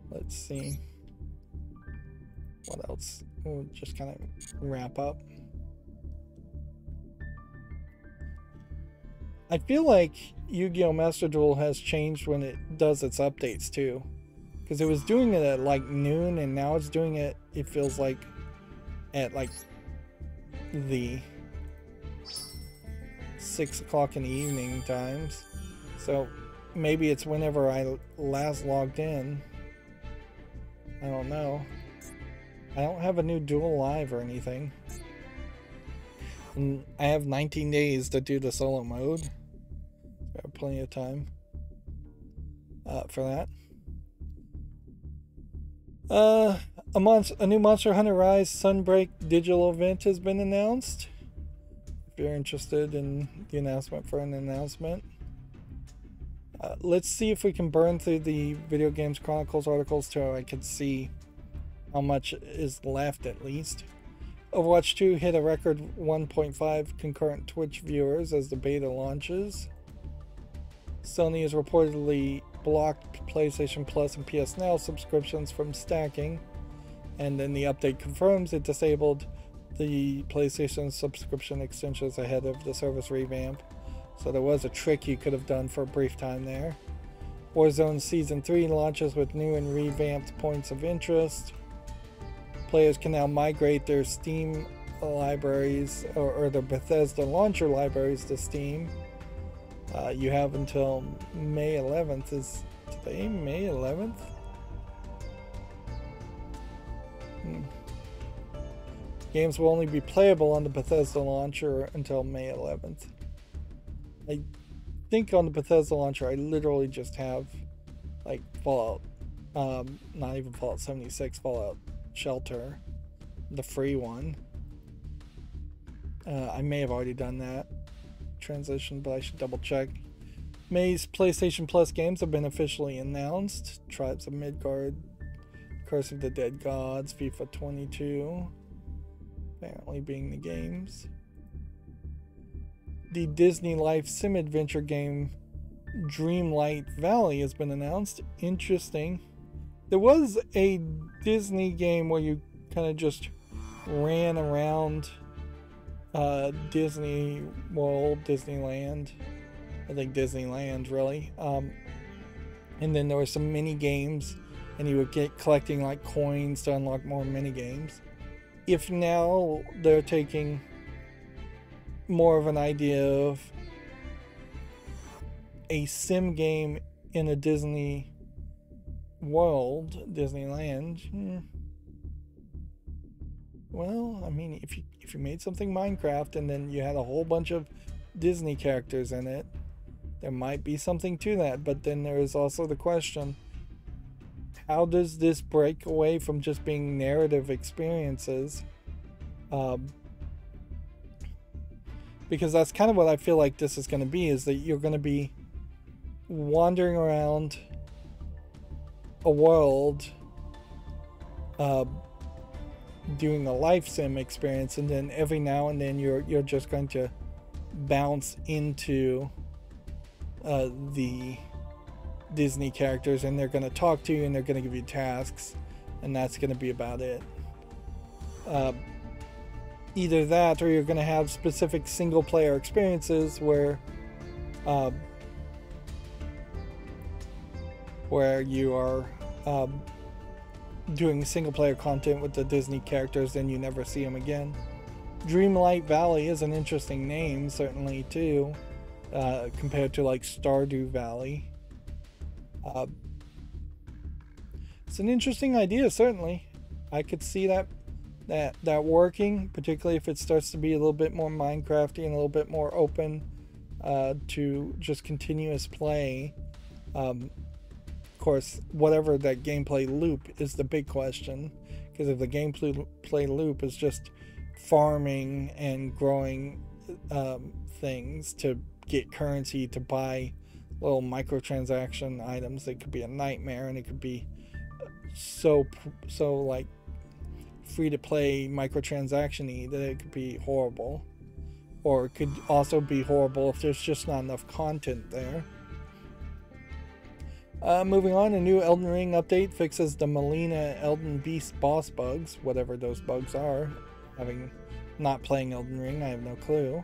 let's see what else. We'll just kind of wrap up. I feel like Yu-Gi-Oh! Master Duel has changed when it does its updates too. Because it was doing it at like noon, and now it's doing it, it feels like, at like the 6 o'clock in the evening times. So maybe it's whenever I last logged in. I don't know. I don't have a new Duel Live or anything. And I have 19 days to do the solo mode. I have plenty of time for that. A new Monster Hunter Rise Sunbreak digital event has been announced. If you're interested in the announcement for an announcement. Let's see if we can burn through the Video Games Chronicles articles so I can see how much is left at least. Overwatch 2 hit a record 1.5 concurrent Twitch viewers as the beta launches. Sony has reportedly blocked PlayStation Plus and PS Now subscriptions from stacking, and then the update confirms it disabled the PlayStation subscription extensions ahead of the service revamp. So there was a trick you could have done for a brief time there. Warzone Season 3 launches with new and revamped points of interest. Players can now migrate their Steam libraries or their Bethesda launcher libraries to Steam. You have until May 11th. Is today May 11th? Games will only be playable on the Bethesda launcher until May 11th. I think on the Bethesda launcher I literally just have like Fallout, not even Fallout 76, Fallout Shelter, the free one. I may have already done that transition, but I should double check. May's PlayStation Plus games have been officially announced. Tribes of Midgard, Curse of the Dead Gods, FIFA 22, apparently being the games. The Disney Life Sim Adventure game Dreamlight Valley has been announced. Interesting. There was a Disney game where you kind of just ran around Disney World, Disneyland. I think Disneyland, really. And then there were some mini games, and you would get collecting like coins to unlock more mini games. If now they're taking more of an idea of a sim game in a Disney world, Disneyland, well, I mean, if you made something Minecraft and then you had a whole bunch of Disney characters in it, there might be something to that. But then there is also the question, how does this break away from just being narrative experiences? Because that's kind of what I feel like this is going to be, is that you're going to be wandering around a world doing a life sim experience, and then every now and then you're just going to bounce into the Disney characters, and they're going to talk to you and they're going to give you tasks, and that's going to be about it. Either that, or you're going to have specific single player experiences where you are doing single player content with the Disney characters and you never see them again. Dreamlight Valley is an interesting name, certainly, too, compared to like Stardew Valley. It's an interesting idea, certainly. I could see that working, particularly if it starts to be a little bit more Minecrafty and a little bit more open to just continuous play. Of course, whatever that gameplay loop is the big question, because if the gameplay loop is just farming and growing things to get currency to buy little microtransaction items, it could be a nightmare, and it could be so like free to play microtransaction-y that it could be horrible. Or it could also be horrible if there's just not enough content there. Moving on, a new Elden Ring update fixes the Melina Elden Beast boss bugs, whatever those bugs are. Having not playing Elden Ring, I have no clue.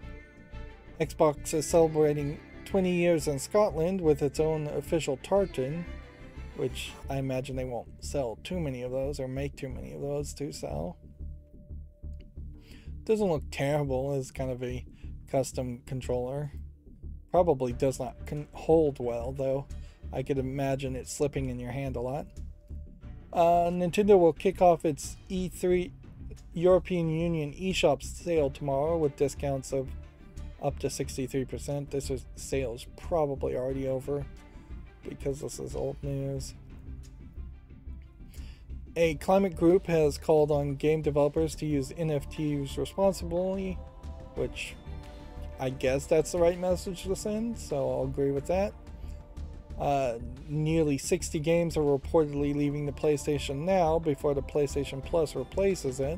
Xbox is celebrating 20 years in Scotland with its own official tartan, which I imagine they won't sell too many of those or make too many of those to sell. Doesn't look terrible as kind of a custom controller. Probably does not hold well, though. I could imagine it slipping in your hand a lot. Nintendo will kick off its E3 European Union eShop sale tomorrow with discounts of up to 63%. This sale's probably already over, because this is old news. A climate group has called on game developers to use NFTs responsibly, which I guess that's the right message to send, so I'll agree with that. Nearly 60 games are reportedly leaving the PlayStation Now before the PlayStation Plus replaces it,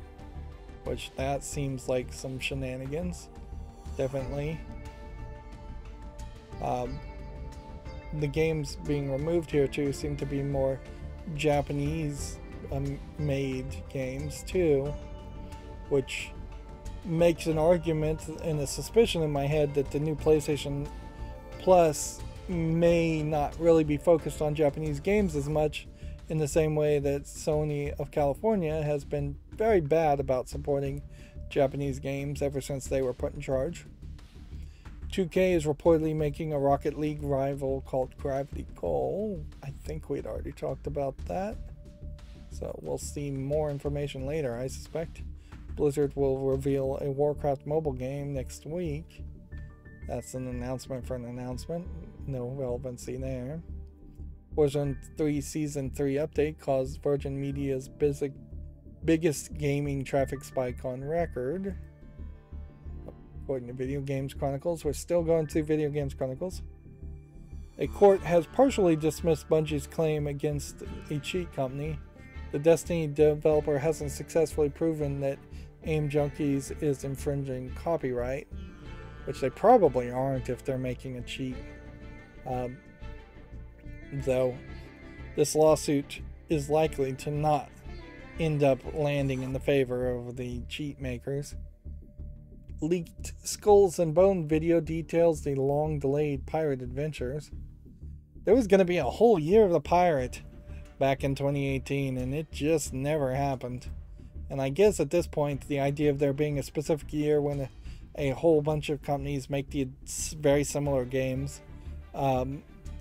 which that seems like some shenanigans, definitely. The games being removed here too seem to be more Japanese made games too, which makes an argument and a suspicion in my head that the new PlayStation Plus may not really be focused on Japanese games as much, in the same way that Sony of California has been very bad about supporting Japanese games ever since they were put in charge. 2K is reportedly making a Rocket League rival called Gravity Goal. I think we'd already talked about that, so we'll see more information later, I suspect. Blizzard will reveal a Warcraft mobile game next week. That's an announcement for an announcement. No relevancy there. Warzone 3 Season 3 update caused Virgin Media's biggest gaming traffic spike on record. according to Video Games Chronicles. We're still going through Video Games Chronicles. A court has partially dismissed Bungie's claim against a cheat company. The Destiny developer hasn't successfully proven that Aim Junkies is infringing copyright, which they probably aren't if they're making a cheat. Though this lawsuit is likely to not end up landing in the favor of the cheat makers. Leaked Skulls and Bone video details the long-delayed pirate adventures. There was going to be a whole year of the pirate back in 2018, and it just never happened. And I guess at this point, the idea of there being a specific year when a whole bunch of companies make the very similar games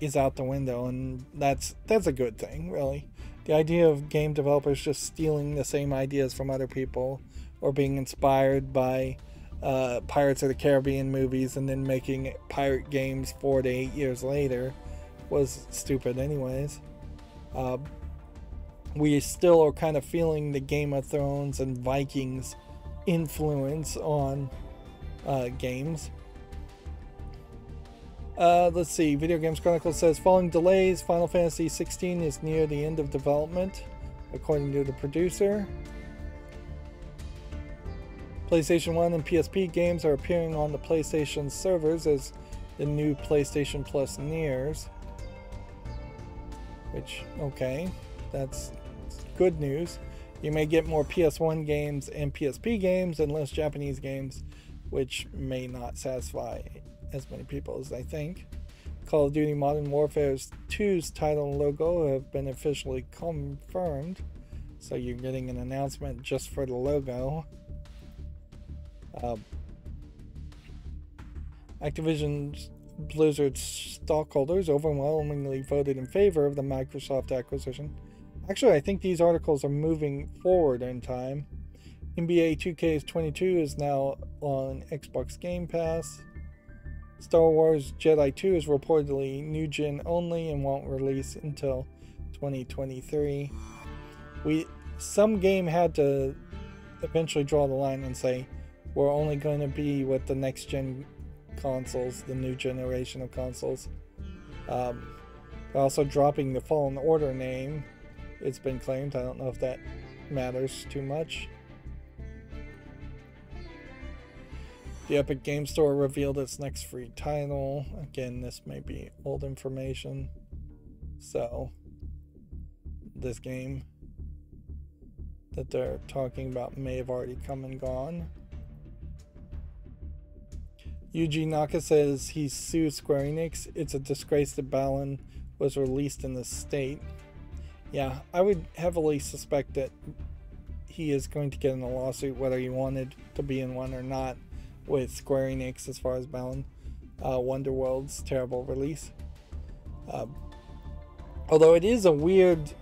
is out the window, and that's a good thing, really. The idea of game developers just stealing the same ideas from other people or being inspired by Pirates of the Caribbean movies and then making pirate games 4 to 8 years later was stupid anyways. We still are kind of feeling the Game of Thrones and Vikings influence on games. Let's see. Video Games Chronicle says, following delays, Final Fantasy XVI is near the end of development, according to the producer. PlayStation 1 and PSP games are appearing on the PlayStation servers as the new PlayStation Plus nears. Which, okay, that's good news. You may get more PS1 games and PSP games and less Japanese games, which may not satisfy as many people as they think. Call of Duty Modern Warfare 2's title and logo have been officially confirmed, so you're getting an announcement just for the logo. Activision Blizzard stockholders overwhelmingly voted in favor of the Microsoft acquisition. Actually, I think these articles are moving forward in time. NBA 2K22 is now on Xbox Game Pass. Star Wars Jedi 2 is reportedly new gen only and won't release until 2023. Some game had to eventually draw the line and say, we're only going to be with the next gen consoles, the new generation of consoles. They're also dropping the Fallen Order name, it's been claimed. I don't know if that matters too much. The Epic Game Store revealed its next free title. Again, this may be old information. So, this game that they're talking about may have already come and gone. Yuji Naka says he sues Square Enix. It's a disgrace that Balan was released in this state. Yeah, I would heavily suspect that he is going to get in a lawsuit, whether he wanted to be in one or not, with Square Enix as far as Balan. Wonderworld's terrible release. Although it is a weird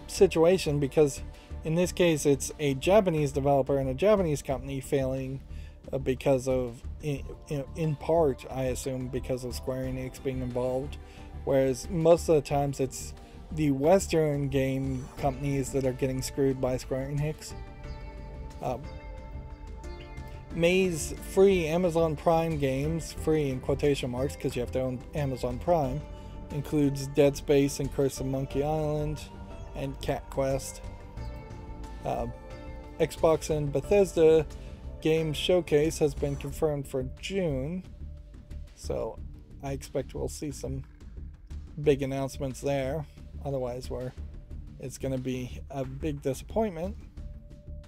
situation because in this case it's a Japanese developer and a Japanese company failing because of, in part, I assume, because of Square Enix being involved, whereas most of the times it's the Western game companies that are getting screwed by Square Enix. May's free Amazon Prime games, free in quotation marks because you have to own Amazon Prime, includes Dead Space and Curse of Monkey Island and Cat Quest. Xbox and Bethesda Game Showcase has been confirmed for June, so I expect we'll see some big announcements there. Otherwise, it's going to be a big disappointment.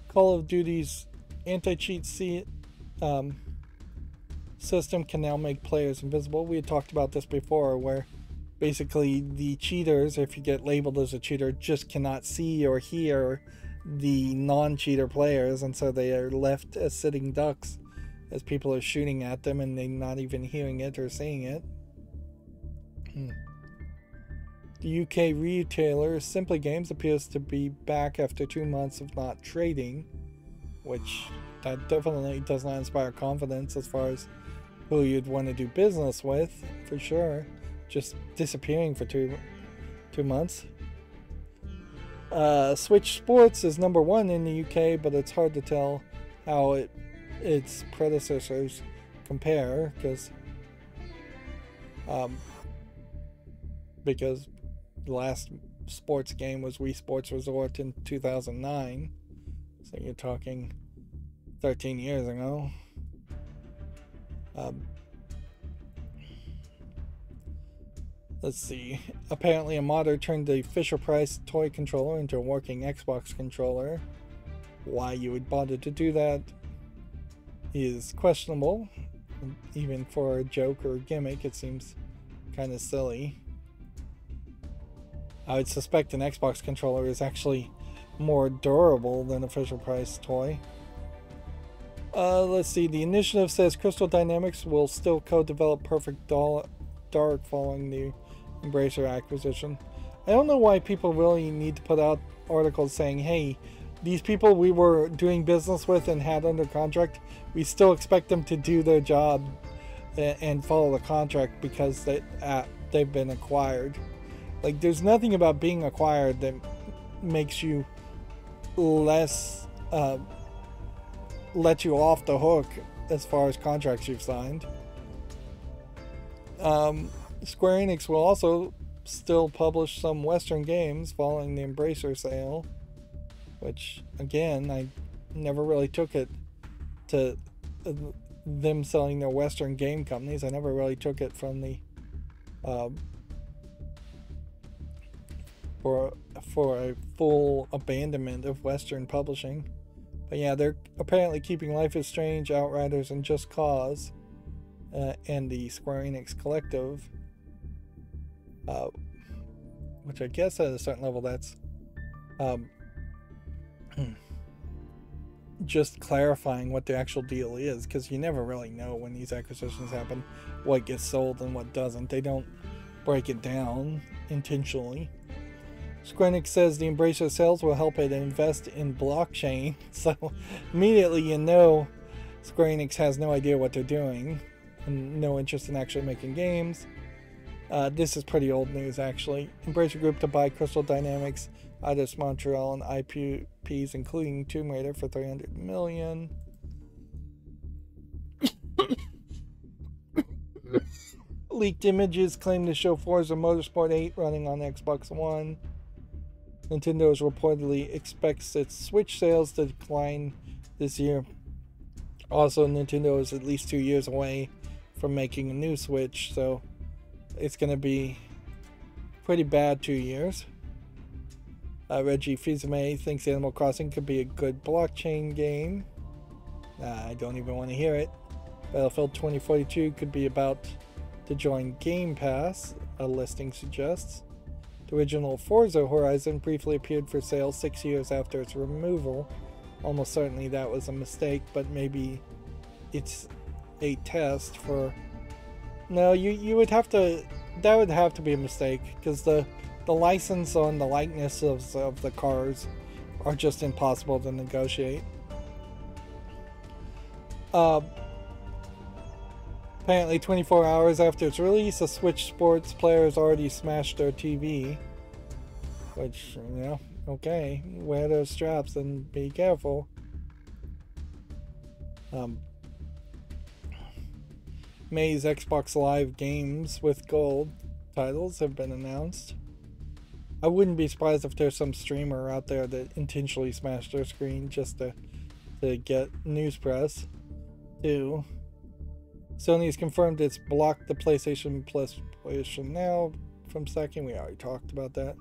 Call of Duty's anti-cheat system can now make players invisible. We had talked about this before, where basically the cheaters, if you get labeled as a cheater, just cannot see or hear the non-cheater players, and so they are left as sitting ducks as people are shooting at them and they're not even hearing it or seeing it. The UK retailer Simply Games appears to be back after 2 months of not trading, which that definitely does not inspire confidence as far as who you'd want to do business with, for sure. Just disappearing for two months. Switch Sports is #1 in the UK, but it's hard to tell how its predecessors compare because the last sports game was Wii Sports Resort in 2009, so you're talking 13 years ago. Let's see. Apparently a modder turned the Fisher-Price toy controller into a working Xbox controller. Why you would bother to do that is questionable. Even for a joke or a gimmick, it seems kind of silly. I would suspect an Xbox controller is actually more durable than a Fisher-Price toy. Let's see. The initiative says Crystal Dynamics will still co-develop Perfect Dark following the Embracer acquisition. I don't know why people really need to put out articles saying, hey, these people we were doing business with and had under contract, we still expect them to do their job and follow the contract because they've been acquired. Like, there's nothing about being acquired that makes you less let you off the hook as far as contracts you've signed. Square Enix will also still publish some Western games following the Embracer sale, which, again, I never really took it to them selling their Western game companies. I never really took it from the for a full abandonment of Western publishing. But yeah, they're apparently keeping Life is Strange, Outriders, and Just Cause and the Square Enix Collective, which I guess at a certain level that's just clarifying what the actual deal is, because you never really know when these acquisitions happen what gets sold and what doesn't. They don't break it down intentionally. Square Enix says the Embracer sales will help it invest in blockchain, so immediately you know Square Enix has no idea what they're doing and no interest in actually making games. This is pretty old news, actually. Embracer Group to buy Crystal Dynamics, Eidos Montreal, and IPs, including Tomb Raider, for $300 million. Leaked images claim to show Forza Motorsport 8 running on Xbox One. Nintendo reportedly expects its Switch sales to decline this year. Also, Nintendo is at least 2 years away from making a new Switch, so it's going to be pretty bad 2 years. Reggie Fils-Aimé thinks Animal Crossing could be a good blockchain game. I don't even want to hear it. Battlefield 2042 could be about to join Game Pass, a listing suggests. The original Forza Horizon briefly appeared for sale 6 years after its removal. Almost certainly that was a mistake, but maybe it's a test for... No, you would have to... That would have to be a mistake, because the license on the likeness of the cars are just impossible to negotiate. Apparently 24 hours after its release, a Switch Sports player has already smashed their TV. Which, you know, okay, wear those straps and be careful. May's Xbox Live games with gold titles have been announced. I wouldn't be surprised if there's some streamer out there that intentionally smashed their screen just to get news press. 2. Sony has confirmed it's blocked the PlayStation Plus PlayStation Now from stacking. We already talked about that.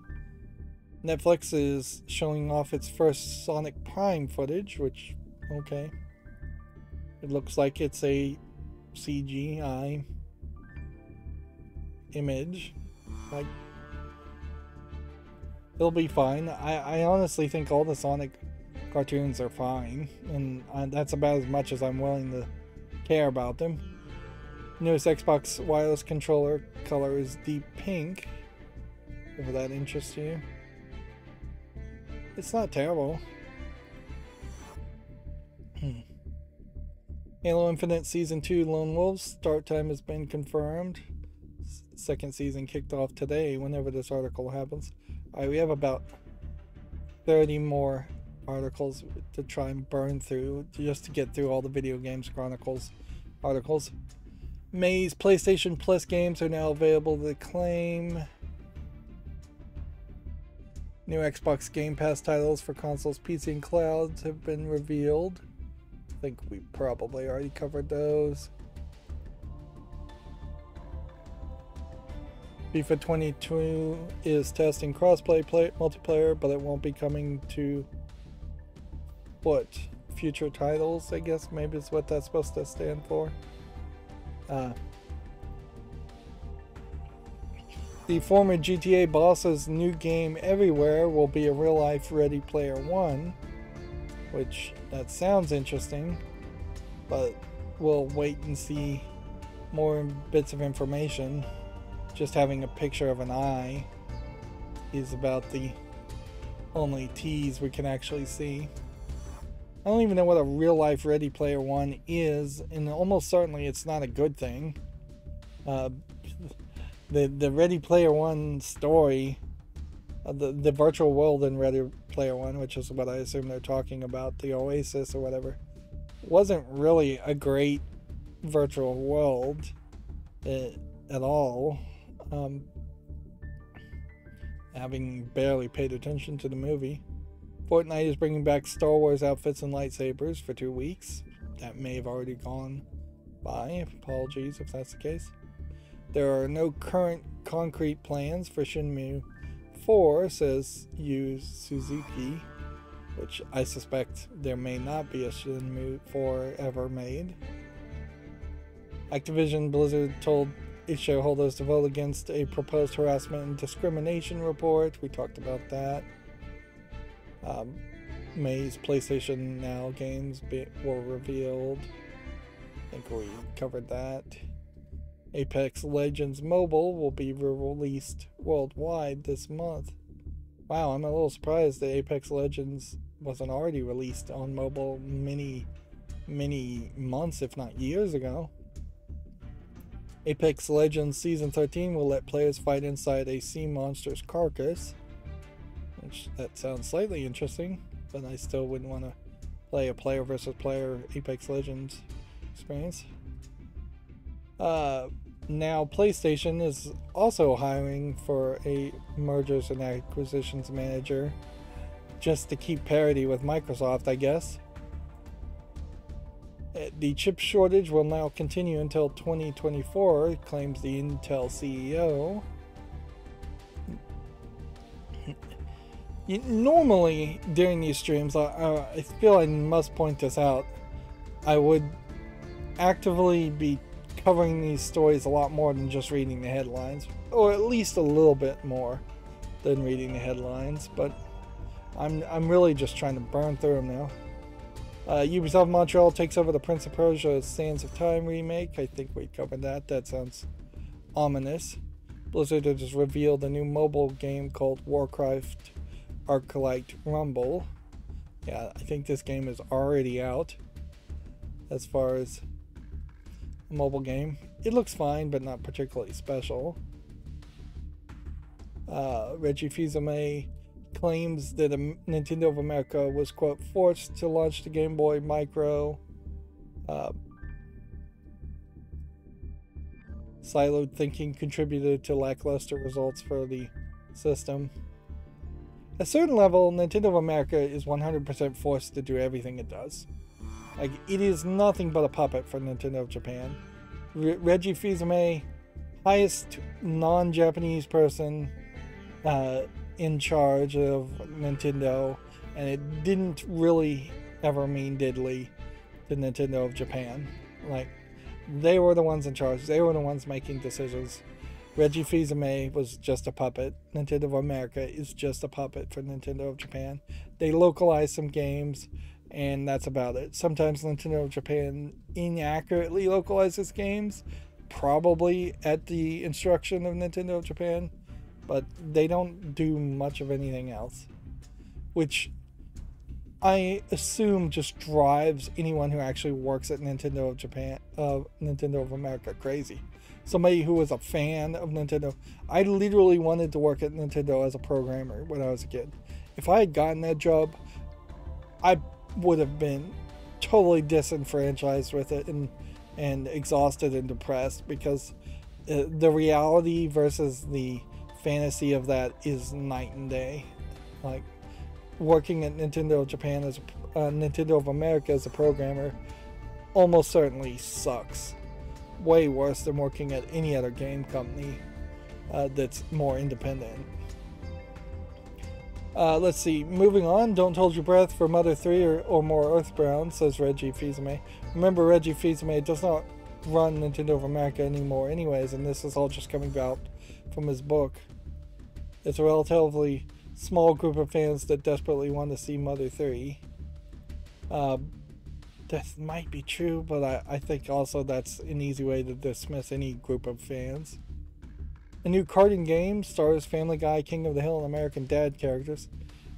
Netflix is showing off its first Sonic Prime footage, which, okay. It looks like it's a CGI image. Like, it'll be fine. I honestly think all the Sonic cartoons are fine, and that's about as much as I'm willing to care about them. Newest Xbox wireless controller color is deep pink, if that interests you. It's not terrible. Halo Infinite Season 2 Lone Wolves start time has been confirmed. Second season kicked off today, whenever this article happens. Alright, we have about 30 more articles to try and burn through just to get through all the Video Games Chronicles articles. May's PlayStation Plus games are now available to claim. New Xbox Game Pass titles for consoles, PC, and clouds have been revealed. I think we probably already covered those. FIFA 22 is testing crossplay multiplayer, but it won't be coming to what? Future titles, I guess maybe is what that's supposed to stand for. The former GTA boss's new game Everywhere will be a real-life Ready Player One, which that sounds interesting, but we'll wait and see more bits of information. Just having a picture of an eye is about the only tease we can actually see. I don't even know what a real-life Ready Player One is, and almost certainly it's not a good thing. The Ready Player One story, the virtual world in Ready Player One, which is what I assume they're talking about, the Oasis or whatever, wasn't really a great virtual world at all. Having barely paid attention to the movie. Fortnite is bringing back Star Wars outfits and lightsabers for 2 weeks. That may have already gone by. Apologies if that's the case. There are no current concrete plans for Shenmue 4, says Yu Suzuki, which I suspect there may not be a Shenmue 4 ever made. Activision Blizzard told its shareholders to vote against a proposed harassment and discrimination report. We talked about that. May's PlayStation Now games were revealed. I think we covered that. Apex Legends Mobile will be released worldwide this month. Wow, I'm a little surprised that Apex Legends wasn't already released on mobile many months, if not years ago. Apex Legends Season 13 will let players fight inside a sea monster's carcass. Which, that sounds slightly interesting, but I still wouldn't want to play a player versus player Apex Legends experience. Now PlayStation is also hiring for a mergers and acquisitions manager just to keep parity with Microsoft, I guess. The chip shortage will now continue until 2024, claims the Intel CEO. Normally, during these streams, I feel I must point this out. I would actively be covering these stories a lot more than just reading the headlines, or at least a little bit more than reading the headlines, but I'm really just trying to burn through them now. Ubisoft Montreal takes over the Prince of Persia Sands of Time remake. I think we covered that. That sounds ominous. Blizzard has revealed a new mobile game called Warcraft Arclight Rumble. Yeah, I think this game is already out as far as a mobile game. It looks fine, but not particularly special. Reggie Fils-Aimé claims that Nintendo of America was, quote, forced to launch the Game Boy Micro. Siloed thinking contributed to lackluster results for the system. At a certain level, Nintendo of America is 100% forced to do everything it does. Like, it is nothing but a puppet for Nintendo of Japan. Reggie Fils-Aimé, highest non-Japanese person in charge of Nintendo, and it didn't really ever mean diddly to Nintendo of Japan. Like, they were the ones in charge. They were the ones making decisions. Reggie Fils-Aimé was just a puppet. Nintendo of America is just a puppet for Nintendo of Japan. They localize some games, and that's about it. Sometimes Nintendo of Japan inaccurately localizes games, probably at the instruction of Nintendo of Japan, but they don't do much of anything else, which I assume just drives anyone who actually works at Nintendo of Japan, Nintendo of America, crazy. Somebody who was a fan of Nintendo. I literally wanted to work at Nintendo as a programmer when I was a kid. If I had gotten that job, I would have been totally disenfranchised with it and and exhausted and depressed because the reality versus the fantasy of that is night and day. Like, working at Nintendo Japan as Nintendo of America as a programmer almost certainly sucks. Way worse than working at any other game company that's more independent. Let's see. Moving on. Don't hold your breath for Mother 3 or more Earthbound, says Reggie Fils-Aimé. Remember, Reggie Fils-Aimé does not run Nintendo of America anymore anyways, and this is all just coming about from his book. It's a relatively small group of fans that desperately want to see Mother 3. That might be true, but I think also that's an easy way to dismiss any group of fans. A new karting game stars Family Guy, King of the Hill, and American Dad characters.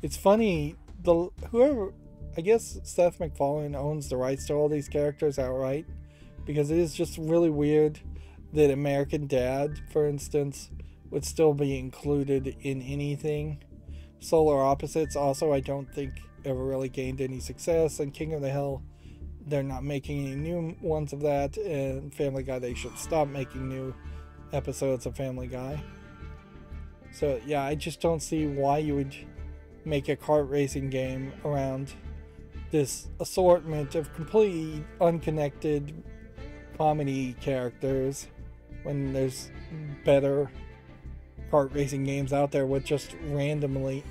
It's funny, I guess Seth MacFarlane owns the rights to all these characters outright, because it is just really weird that American Dad, for instance, would still be included in anything. Solar Opposites also, I don't think, ever really gained any success, and King of the Hill, they're not making any new ones of that, and Family Guy, they should stop making new episodes of Family Guy. So yeah, I just don't see why you would make a kart racing game around this assortment of completely unconnected comedy characters when there's better kart racing games out there with just randomly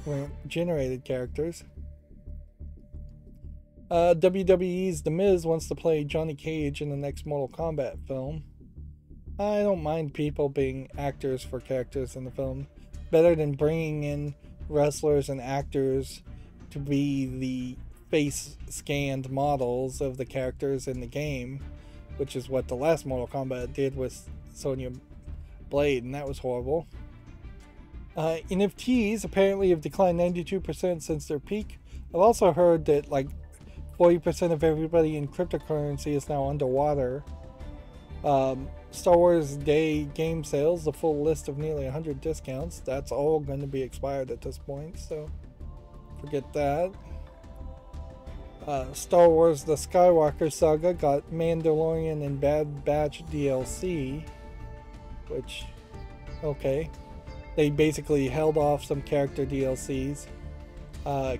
generated characters. WWE's The Miz wants to play Johnny Cage in the next Mortal Kombat film. I don't mind people being actors for characters in the film. Better than bringing in wrestlers and actors to be the face-scanned models of the characters in the game, which is what the last Mortal Kombat did with Sonya Blade, and that was horrible. NFTs apparently have declined 92% since their peak. I've also heard that like 40% of everybody in cryptocurrency is now underwater. Star Wars Day game sales, the full list of nearly 100 discounts, that's all going to be expired at this point, so forget that. Star Wars The Skywalker Saga got Mandalorian and Bad Batch DLC, which, okay. They basically held off some character DLCs,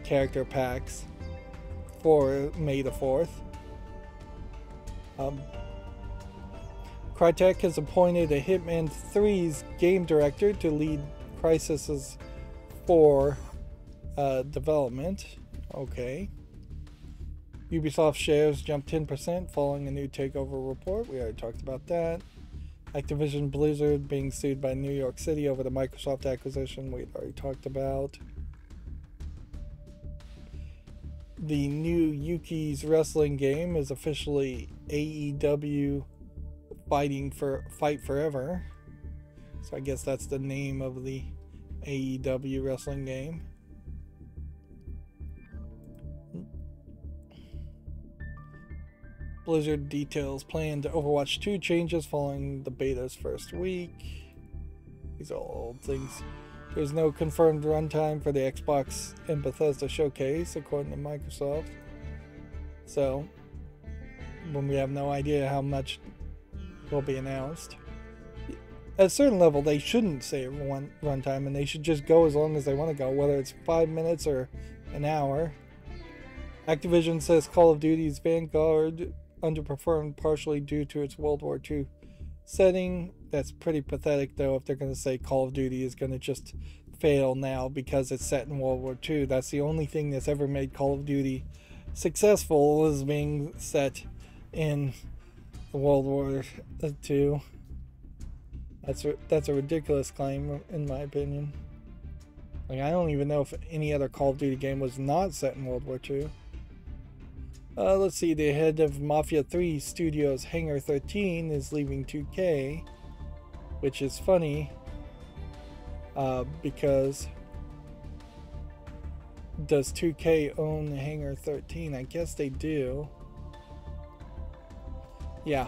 character packs, for May the 4th. Crytek has appointed a Hitman 3's game director to lead Crysis 4 development. Okay. Ubisoft shares jumped 10% following a new takeover report. We already talked about that. Activision Blizzard being sued by New York City over the Microsoft acquisition. We already talked about. The new Yuki's wrestling game is officially AEW Fight Forever. So I guess that's the name of the AEW wrestling game. Blizzard details planned Overwatch 2 changes following the beta's first week. These are all old things. There's no confirmed runtime for the Xbox and Bethesda showcase, according to Microsoft. So, when we have no idea how much will be announced. At a certain level, they shouldn't say one runtime, and they should just go as long as they want to go, whether it's 5 minutes or an hour. Activision says Call of Duty's Vanguard underperformed partially due to its World War II setting. That's pretty pathetic, though, if they're going to say Call of Duty is going to just fail now because it's set in World War II. That's the only thing that's ever made Call of Duty successful, is being set in World War II. That's a ridiculous claim, in my opinion. Like, I don't even know if any other Call of Duty game was not set in World War II. Let's see, the head of Mafia 3 Studios, Hangar 13, is leaving 2K, which is funny, because does 2K own Hangar 13? I guess they do. Yeah,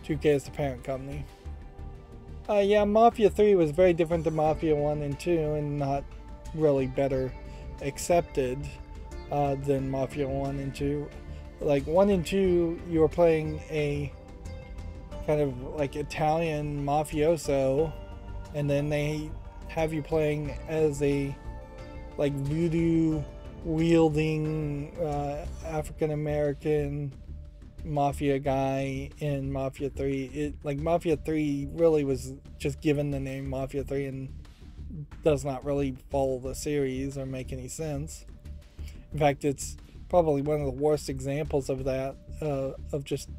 2K is the parent company. Yeah, Mafia 3 was very different than Mafia 1 and 2, and not really better accepted than Mafia 1 and 2. Like, 1 and 2, you were playing a kind of like Italian mafioso, and then they have you playing as a like voodoo wielding African American mafia guy in Mafia 3. Mafia 3 really was just given the name Mafia 3 and does not really follow the series or make any sense. In fact, it's probably one of the worst examples of that, of just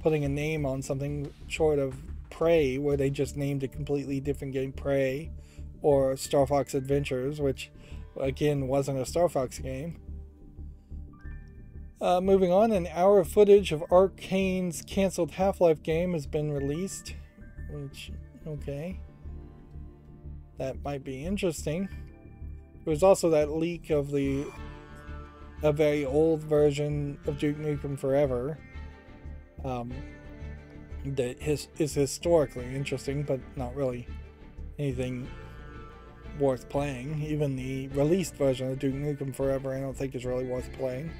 putting a name on something short of Prey, where they just named a completely different game Prey, or Star Fox Adventures, which again wasn't a Star Fox game. Moving on, an hour of footage of Arcane's canceled Half-Life game has been released, which, okay, that might be interesting. There was also that leak of a very old version of Duke Nukem Forever that is historically interesting, but not really anything worth playing. Even the released version of Duke Nukem Forever I don't think is really worth playing.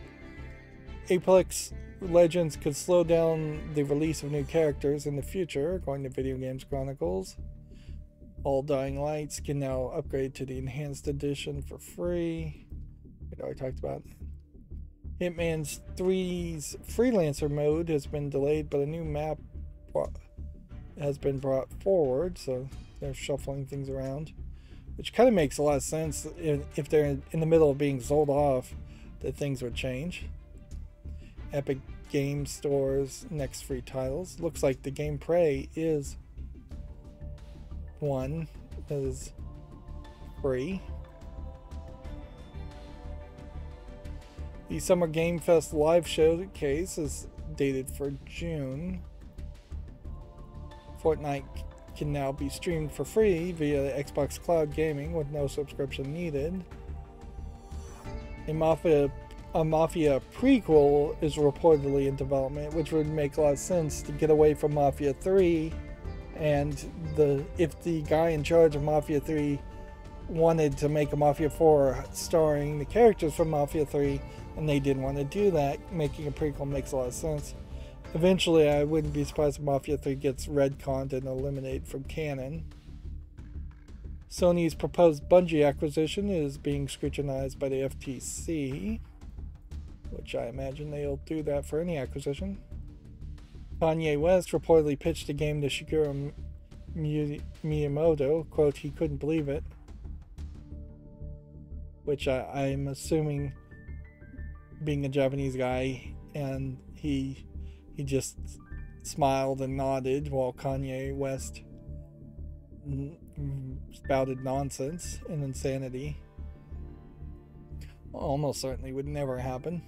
Apex Legends could slow down the release of new characters in the future, according to Video Games Chronicles. All Dying Lights can now upgrade to the Enhanced Edition for free. I already talked about that. Hitman 3's Freelancer mode has been delayed, but a new map has been brought forward, so they're shuffling things around. Which kind of makes a lot of sense. If they're in the middle of being sold off, that things would change. Epic Game Store's next free titles. Looks like the game Prey is one that is free. The Summer Game Fest live showcase is dated for June. Fortnite can now be streamed for free via Xbox Cloud Gaming with no subscription needed. A Mafia prequel is reportedly in development, which would make a lot of sense to get away from Mafia 3. And if the guy in charge of Mafia 3 wanted to make a Mafia 4 starring the characters from Mafia 3, and they didn't want to do that, making a prequel makes a lot of sense. Eventually, I wouldn't be surprised if Mafia 3 gets retconned and eliminated from canon. Sony's proposed Bungie acquisition is being scrutinized by the FTC, which I imagine they'll do that for any acquisition. Kanye West reportedly pitched a game to Shigeru Miyamoto. Quote, he couldn't believe it. Which I'm assuming, being a Japanese guy, and he just smiled and nodded while Kanye West spouted nonsense and insanity. Almost certainly would never happen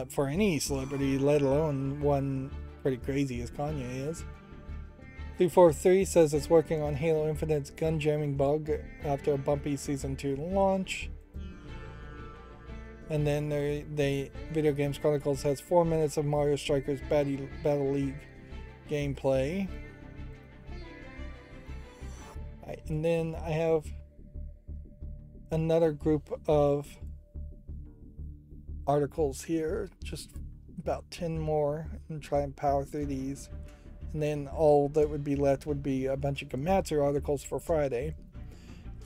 for any celebrity, let alone one pretty crazy as Kanye is. 343 says it's working on Halo Infinite's gun jamming bug after a bumpy Season 2 launch. And then Video Games Chronicles has 4 minutes of Mario Strikers Battle League gameplay. And then I have another group of articles here, just about 10 more, and try and power through these. And then all that would be left would be a bunch of Gamatsu articles for Friday.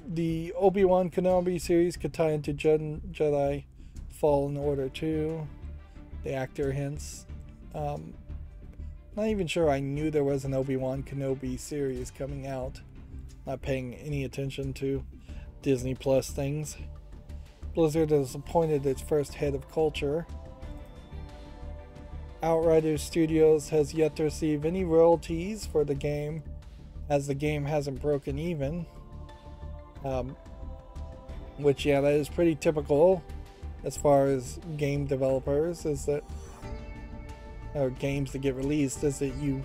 The Obi-Wan Kenobi series could tie into Jedi Fallen Order 2. The actor hints. Not even sure I knew there was an Obi-Wan Kenobi series coming out. Not paying any attention to Disney Plus things. Blizzard has appointed its first head of culture. Outriders Studios has yet to receive any royalties for the game, as the game hasn't broken even. Which, yeah, that is pretty typical as far as game developers, is that, or games that get released, is that you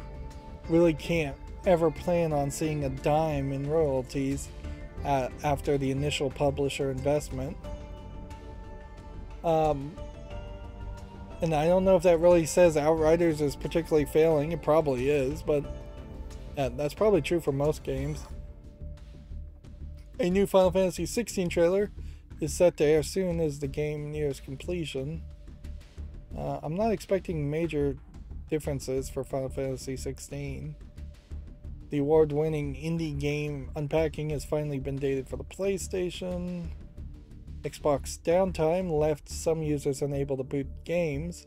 really can't ever plan on seeing a dime in royalties after the initial publisher investment. And I don't know if that really says Outriders is particularly failing. It probably is, but that's probably true for most games. A new Final Fantasy XVI trailer is set to air soon as the game nears completion. I'm not expecting major differences for Final Fantasy 16. The award-winning indie game Unpacking has finally been dated for the PlayStation. Xbox downtime left some users unable to boot games,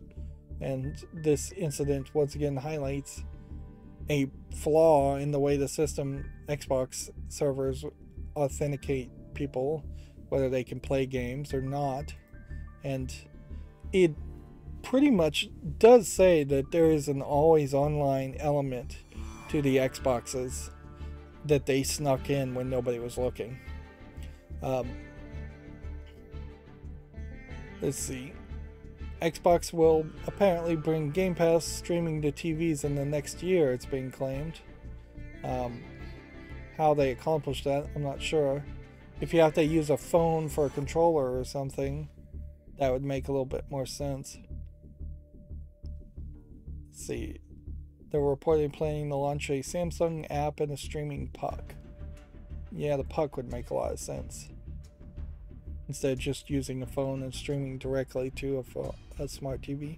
and this incident once again highlights a flaw in the way the system Xbox servers authenticate people, whether they can play games or not. And it pretty much does say that there is an always online element to the Xboxes that they snuck in when nobody was looking. Let's see. Xbox will apparently bring Game Pass streaming to TVs in the next year, it's being claimed. How they accomplish that, I'm not sure. If you have to use a phone for a controller or something, that would make a little bit more sense. Let's see. They're reportedly planning to launch a Samsung app and a streaming puck. Yeah, the puck would make a lot of sense, instead of just using a phone and streaming directly to a smart TV.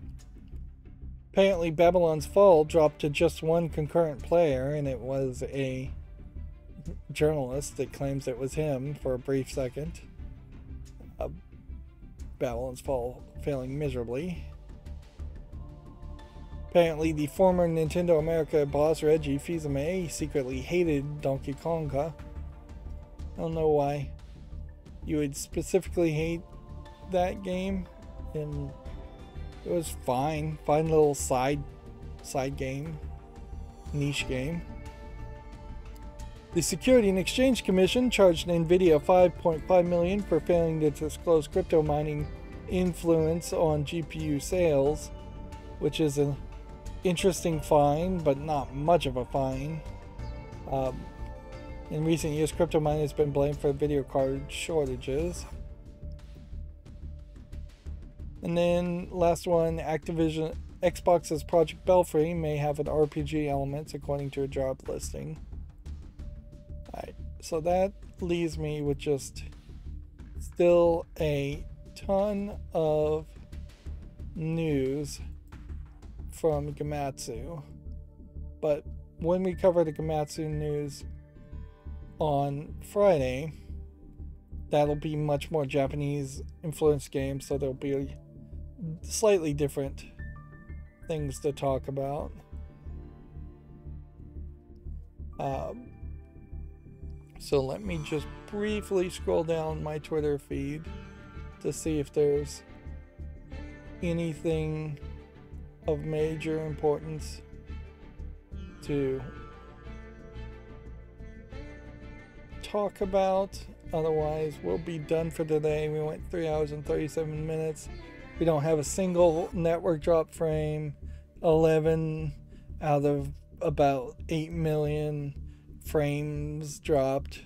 Apparently, Babylon's Fall dropped to just one concurrent player, and it was a journalist that claims it was him for a brief second. Babylon's Fall failing miserably. Apparently, the former Nintendo America boss Reggie Fils-Aimé secretly hated Donkey Konga. I don't know why you would specifically hate that game, and it was fine little side game, niche game. The Security and Exchange Commission charged Nvidia $5.5 million for failing to disclose crypto mining influence on GPU sales, which is an interesting fine, but not much of a fine. In recent years, crypto mining has been blamed for video card shortages. And then last one, Xbox's Project Belfry may have an RPG element according to a job listing. Alright, so that leaves me with just still a ton of news from Gematsu. But when we cover the Gematsu news on Friday, that'll be much more Japanese influenced games, so there'll be slightly different things to talk about. So let me just briefly scroll down my Twitter feed to see if there's anything of major importance to talk about. Otherwise, we'll be done for today. We went 3 hours and 37 minutes. We don't have a single network drop frame. 11 out of about 8 million frames dropped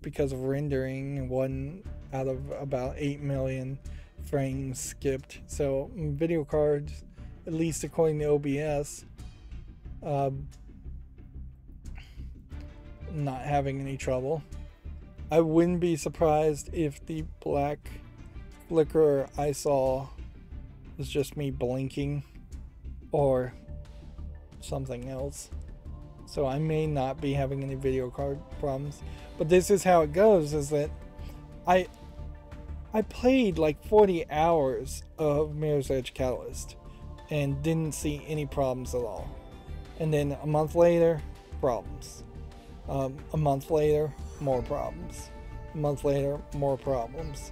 because of rendering, and 1 out of about 8 million frames skipped. So video cards, at least according to OBS, not having any trouble. I wouldn't be surprised if the black flicker I saw was just me blinking or something else. So I may not be having any video card problems. But this is how it goes, is that I played like 40 hours of Mirror's Edge Catalyst and didn't see any problems at all. And then a month later, problems. A month later, more problems. A month later, more problems.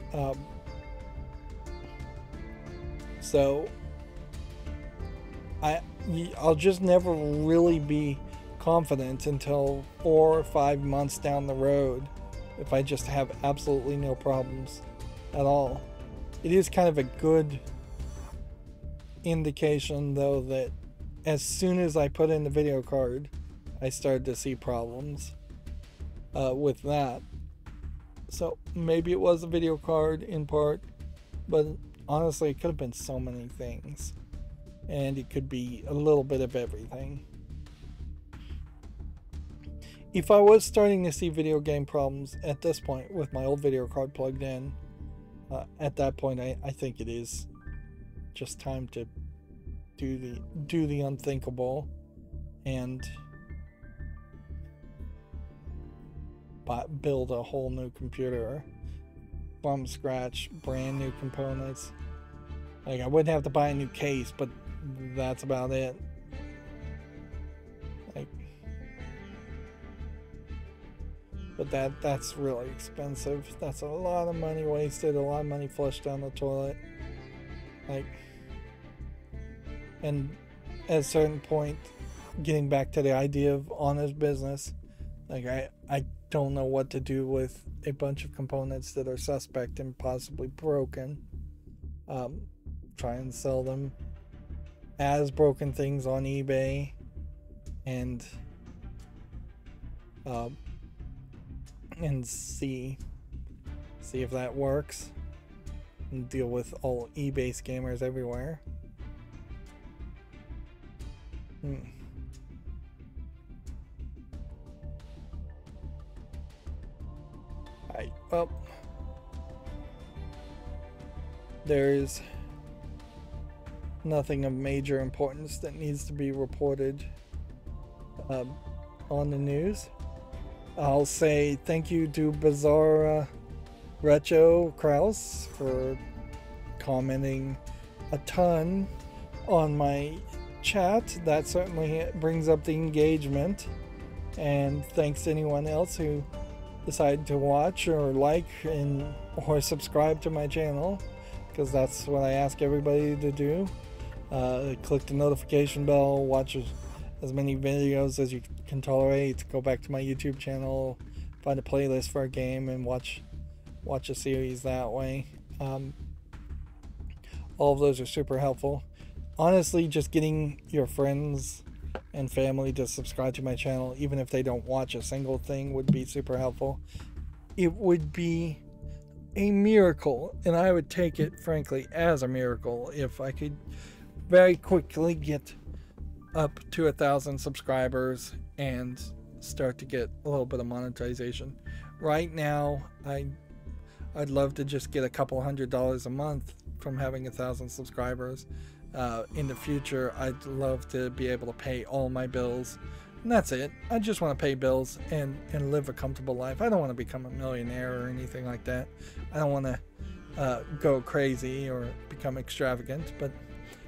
So I'll just never really be confident until 4 or 5 months down the road if I just have absolutely no problems at all. It is kind of a good indication, though, that as soon as I put in the video card, I started to see problems with that. So maybe it was a video card in part, but honestly, it could have been so many things, and it could be a little bit of everything. If I was starting to see video game problems at this point with my old video card plugged in, at that point I think it is just time to do the unthinkable and build a whole new computer from scratch, brand new components. Like, I wouldn't have to buy a new case, but that's about it. Like, but that's really expensive. That's a lot of money wasted, a lot of money flushed down the toilet. Like, and at a certain point, getting back to the idea of honest business, like, I don't know what to do with a bunch of components that are suspect and possibly broken. Try and sell them as broken things on eBay, and see if that works, and deal with all eBay scammers everywhere. Alright, well, there's nothing of major importance that needs to be reported on the news. I'll say thank you to Bizarre Recho Kraus for commenting a ton on my chat. That certainly brings up the engagement, and thanks to anyone else who decided to watch or like or subscribe to my channel, because that's what I ask everybody to do. Click the notification bell, watch as many videos as you can tolerate, go back to my YouTube channel, find a playlist for a game, and watch a series that way. All of those are super helpful. Honestly, just getting your friends and family to subscribe to my channel, even if they don't watch a single thing, would be super helpful. It would be a miracle, and I would take it, frankly, as a miracle if I could very quickly get up to 1,000 subscribers and start to get a little bit of monetization. Right now, I'd love to just get a couple $100s a month from having 1,000 subscribers. In the future, I'd love to be able to pay all my bills, and that's it. I just want to pay bills and live a comfortable life. I don't want to become a millionaire or anything like that. I don't want to go crazy or become extravagant, but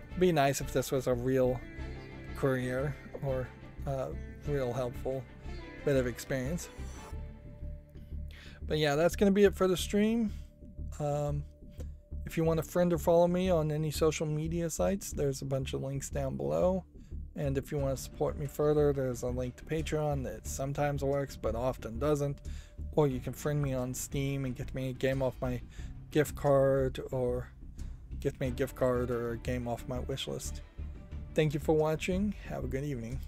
it'd be nice if this was a real career or real helpful bit of experience. But yeah, that's going to be it for the stream. If you want to friend or follow me on any social media sites, there's a bunch of links down below. And if you want to support me further, there's a link to Patreon that sometimes works but often doesn't. Or you can friend me on Steam and get me a game off my gift card, or get me a gift card or a game off my wish list. Thank you for watching. Have a good evening.